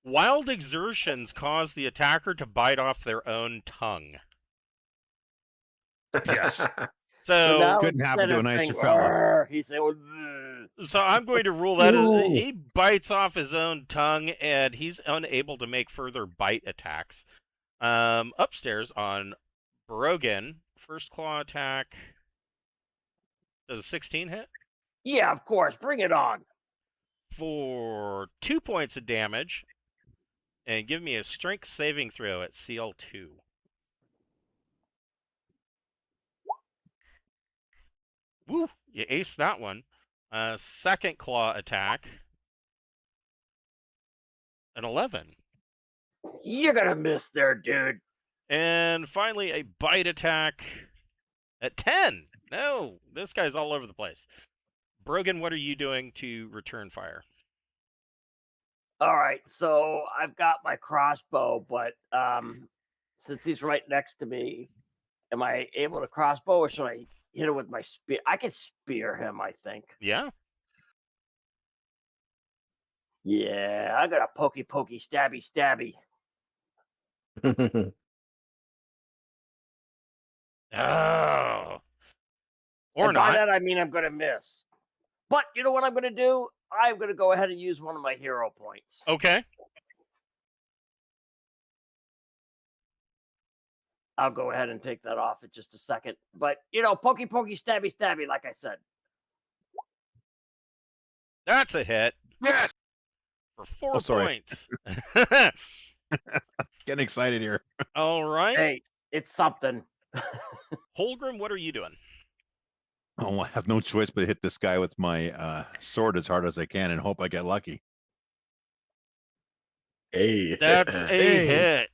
Wild exertions cause the attacker to bite off their own tongue. Yes. So now couldn't happen instead to a of nicer saying, fella. "Arr," he's saying, "Ugh." So I'm going to rule that as Ooh. he bites off his own tongue, and he's unable to make further bite attacks. Upstairs on Brogan, first claw attack. Does a 16 hit? Yeah, of course. Bring it on. For 2 points of damage, and give me a strength saving throw at CL2. Woo! You aced that one. Second claw attack. An 11. You're gonna miss there, dude. And finally, a bite attack at 10. No, this guy's all over the place. Brogan, what are you doing to return fire? All right, so I've got my crossbow, but since he's right next to me, am I able to crossbow, or should I hit him with my spear? I can spear him, I think. Yeah? Yeah, I got a pokey, stabby, stabby. Oh. Or And by not. that, I mean I'm going to miss. But you know what I'm going to do? I'm going to go ahead and use one of my hero points. Okay. I'll go ahead and take that off in just a second. But, you know, pokey, stabby, stabby, like I said. That's a hit. Yes. For 4 Oh, sorry. points. Getting excited here. All right. Hey, it's something. Holgrim, what are you doing? Oh, I have no choice but hit this guy with my sword as hard as I can and hope I get lucky. Hey. That's a Hey. hit.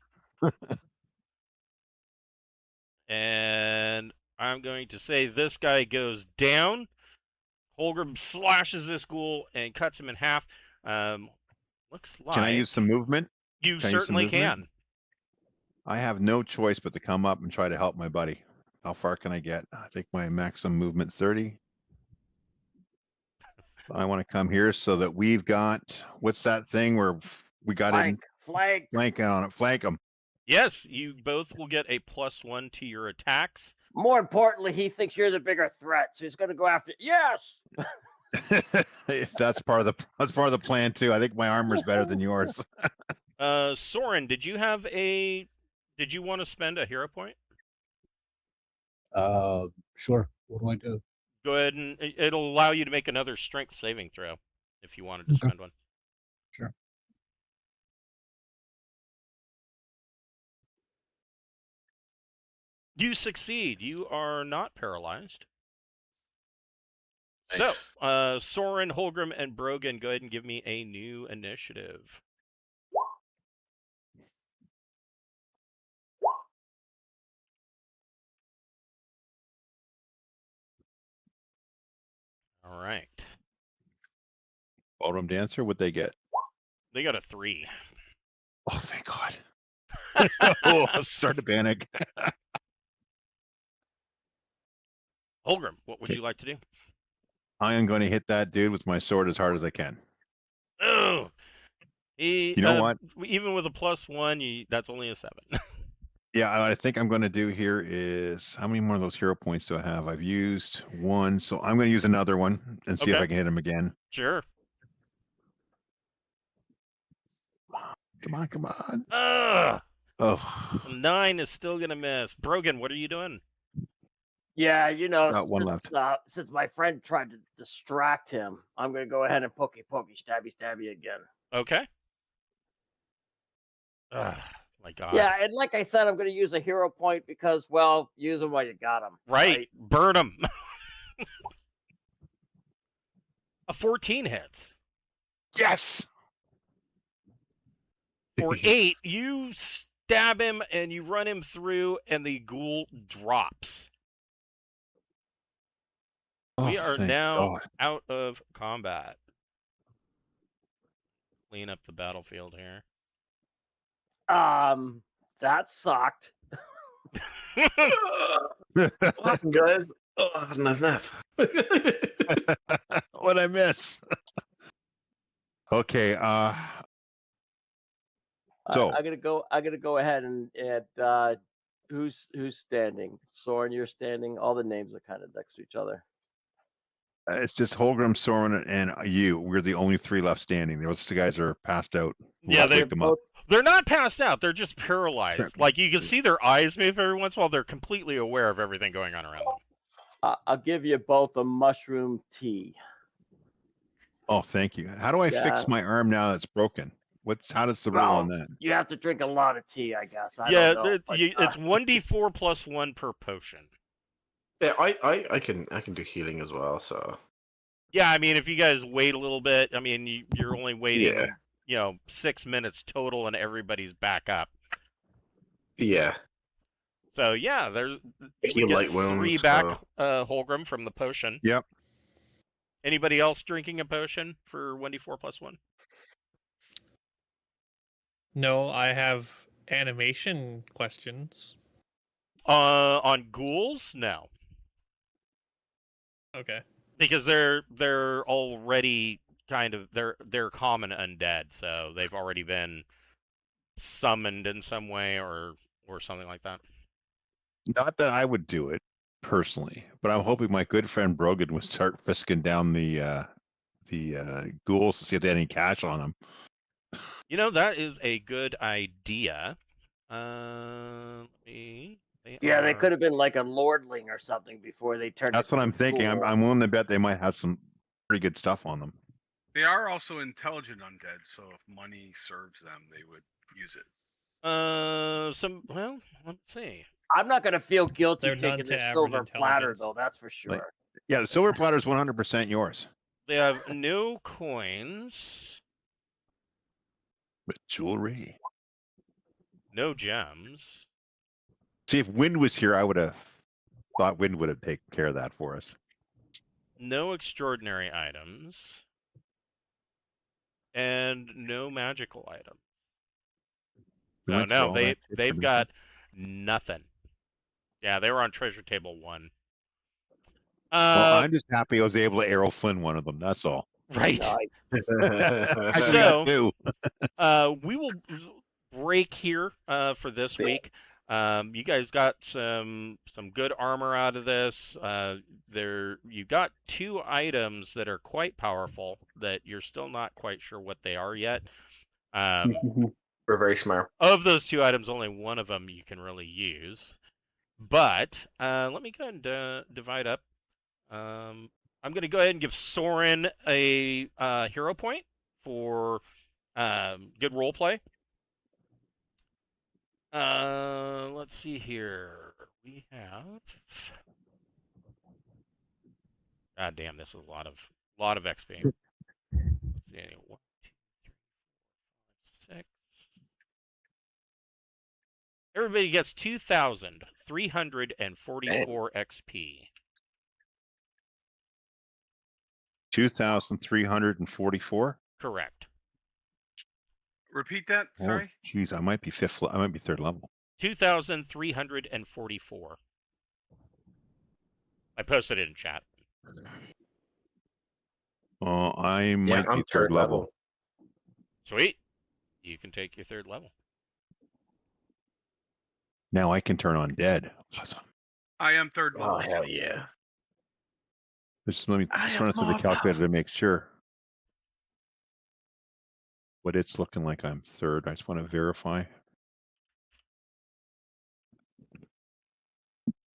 And I'm going to say this guy goes down. Holgrim slashes this ghoul and cuts him in half. Looks like Can I use some movement? you Can I use some certainly movement? can. I have no choice but to come up and try to help my buddy. How far can I get? I think my maximum movement 30. I want to come here so that we've got, what's that thing where we got in Flank. flank on it? Flank them. Yes, you both will get a +1 to your attacks. More importantly, he thinks you're the bigger threat, so he's going to go after. Yes. That's part of the plan too. I think my armor's better than yours. Soren, did you want to spend a hero point? Sure. What do I do? Go ahead and it'll allow you to make another strength saving throw if you wanted to Okay. spend one. Sure. You succeed. You are not paralyzed. Nice. So, Soren, Holgrim, and Brogan, go ahead and give me a new initiative. All right. Ballroom dancer, what'd they get? They got a 3. Oh, thank God. Oh, I started to panic. Holgrim, what would you like to do? I am going to hit that dude with my sword as hard as I can. Oh, you know what? Even with a +1, that's only a 7. Yeah, I think I'm going to do here is, how many more of those hero points do I have? I've used 1, so I'm going to use another one and see if Okay. I can hit him again. Sure. Come on, come on. Oh. 9 is still going to miss. Brogan, what are you doing? Yeah, Got one left. Since my friend tried to distract him, I'm going to go ahead and pokey, stabby again. Okay. My God. Yeah, and like I said, I'm going to use a hero point because, well, use them while you got them. Right. Burn them. A 14 hits. Yes! For 8, you stab him and you run him through, and the ghoul drops. We are now out of combat. Clean up the battlefield here. That sucked. What happened, guys? Oh, I had a nice nap. What'd I miss? Okay, so I gotta go ahead and who's standing? Soren, you're standing. All the names are kind of next to each other. it's just Holgrim, Soren, and you. We're the only 3 left standing. The other 2 guys are passed out. Yeah, they're not passed out. They're just paralyzed. Sure. Like, you can see their eyes move every once in a while. They're completely aware of everything going on around them. I'll give you both a mushroom tea. Oh, thank you. How do I fix my arm now that's broken? How does the rule on that? You have to drink a lot of tea, I guess. I Yeah, don't know, it's 1d4 + 1 per potion. Yeah, I can do healing as well. So yeah, I mean, if you guys wait a little bit, I mean, you're only waiting, 6 minutes total, and everybody's back up. Yeah. So yeah, there's heal light wounds. 3 back, Holgrim, from the potion. Yep. Anybody else drinking a potion for 1d4 + 1? No, I have animation questions. On ghouls, no. Okay. Because they're already kind of they're common undead, so they've already been summoned in some way or something like that. Not that I would do it personally, but I'm hoping my good friend Brogan would start fisking down the ghouls to see if they had any cash on them. That is a good idea. They could have been like a lordling or something before they turned. That's what I'm thinking. I'm willing to bet they might have some pretty good stuff on them. They are also intelligent undead, so if money serves them, they would use it. Let's see. I'm not going to feel guilty They're taking none to the average silver platter, intelligence. though. That's for sure. Yeah, the silver platter is 100% yours. They have no coins. But jewelry. No gems. See, if Wind was here, I would have thought Wind would have taken care of that for us. no extraordinary items, and no magical items. We No, went through no, all that shit, they've didn't got nothing. Yeah, they were on treasure table 1. Well, I'm just happy I was able to arrow Flynn one of them. That's all. Right. Nice. I do So- that too. We will break here for this Yeah. week. You guys got some good armor out of this. You got 2 items that are quite powerful that you're still not quite sure what they are yet. We're very smart. Of those 2 items, only one of them you can really use. But let me go ahead and divide up. I'm going to go ahead and give Soren a hero point for good role play. Let's see here. We have. God damn, this is a lot of XP. Let's see. 1, 2, 3, 4, 5, 6. Everybody gets 2,344 XP. 2,344. Correct. Repeat that. Sorry. Jeez, I might be 3rd level. 2,344. I posted it in chat. I might I'm be 3rd level. Sweet. You can take your 3rd level. Now I can turn on dead. Awesome. I am 3rd level. Oh hell yeah! Just let me I just am run it through the more calculator to make sure. But it's looking like I'm 3rd. I just want to verify.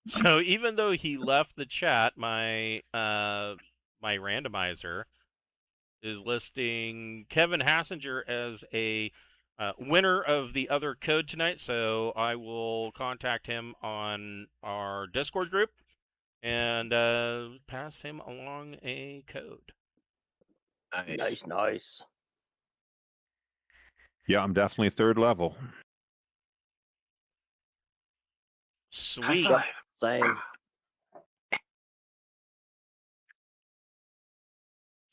So even though he left the chat, my my randomizer is listing Kevin Hassinger as a winner of the other code tonight. So I will contact him on our Discord group and pass him along a code. Nice. Nice. Yeah, I'm definitely 3rd level. Sweet. High five. Same.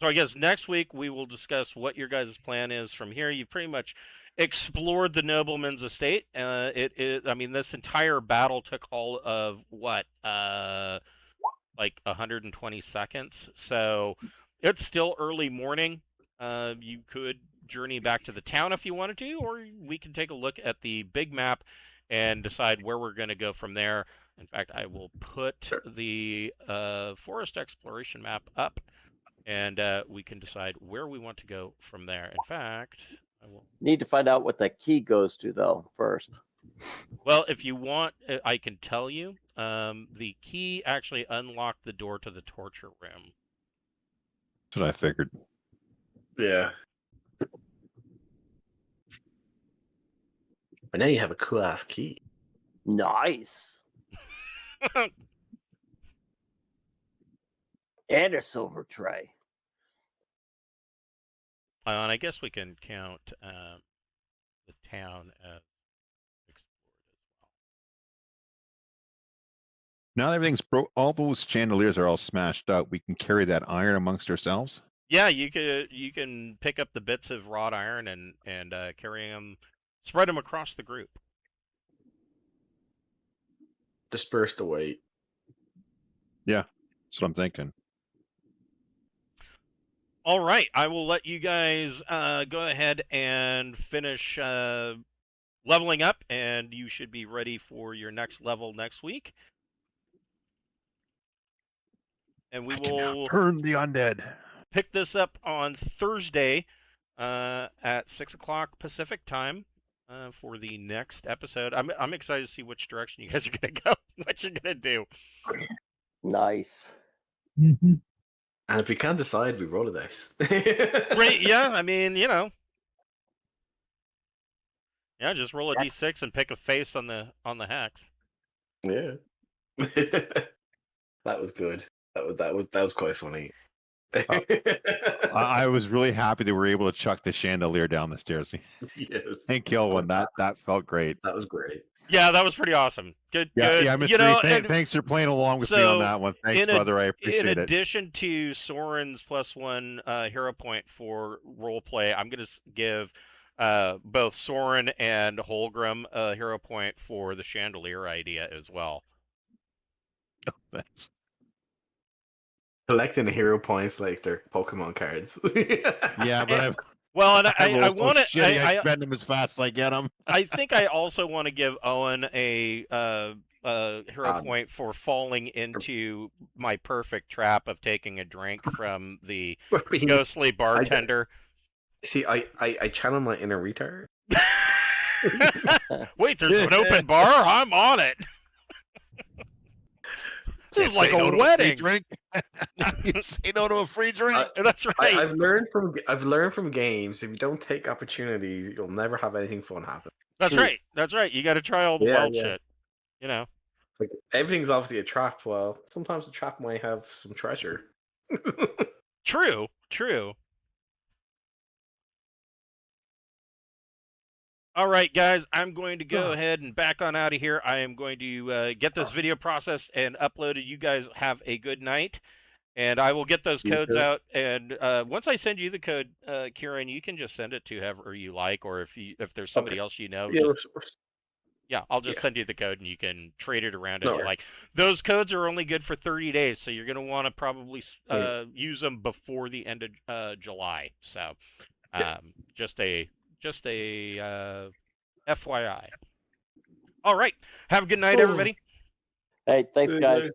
So I guess next week we will discuss what your guys' plan is from here. You've pretty much explored the nobleman's estate. I mean, this entire battle took all of what, like 120 seconds. So it's still early morning. You could journey back to the town if you wanted to, or we can take a look at the big map and decide where we're going to go from there. In fact, I will put the forest exploration map up. And we can decide where we want to go from there. In fact, I will. Need to find out what that key goes to, though, first. Well, if you want, I can tell you. The key actually unlocked the door to the torture room. That's what I figured. Yeah. But now you have a cool ass key. Nice. And a silver tray. And I guess we can count the town as explored as well. Now that everything's broke, all those chandeliers are all smashed out. We can carry that iron amongst ourselves. Yeah, you can pick up the bits of wrought iron and carry them, spread them across the group. Disperse the weight. Yeah, that's what I'm thinking. All right, I will let you guys go ahead and finish leveling up, and you should be ready for your next level next week. And we will turn the undead. pick this up on Thursday at 6 o'clock Pacific time for the next episode. I'm excited to see which direction you guys are going to go, what you're going to do. Nice. Mm-hmm. And if we can't decide, we roll a dice. Great, yeah, I mean, you know. Yeah, just roll a d6 and pick a face on the hex. Yeah. That was good. That was quite funny. I was really happy that we were able to chuck the chandelier down the stairs Yes. and kill one. That felt great. That was great. Yeah, that was pretty awesome. Good, Yeah, good. yeah, You Mr. know, E, and thanks for playing along with me so on that one. Thanks, in brother. I in appreciate it. addition to Soren's +1 hero point for role play, I'm gonna give both Soren and Holgram a hero point for the chandelier idea as well. Thanks. Collecting hero points like they're Pokemon cards. Yeah, but I'm Well, and I'm I so want to. shitty. I spend them as fast as I get them. I think I also want to give Owen a hero point for falling into my perfect trap of taking a drink from the ghostly bartender. I channel my inner retard. Wait, there's an open bar? I'm on it. This is like a wedding. Drink. You say no to a free drink. That's right. I've learned from games. If you don't take opportunities, you'll never have anything fun happen. That's right. That's right. You got to try all the wild shit. You know, like everything's obviously a trap. Well, sometimes the trap might have some treasure. True. True. All right, guys, I'm going to go ahead and back on out of here. I am going to get this video processed and uploaded. You guys have a good night, and I will get those codes out. And once I send you the code, Kieran, you can just send it to whoever you like, or if there's somebody else you know. Yeah, I'll just send you the code, and you can trade it around as you like. Those codes are only good for 30 days, so you're going to want to probably use them before the end of July. So just a FYI. All right. Have a good night, everybody. Hey, thanks, guys.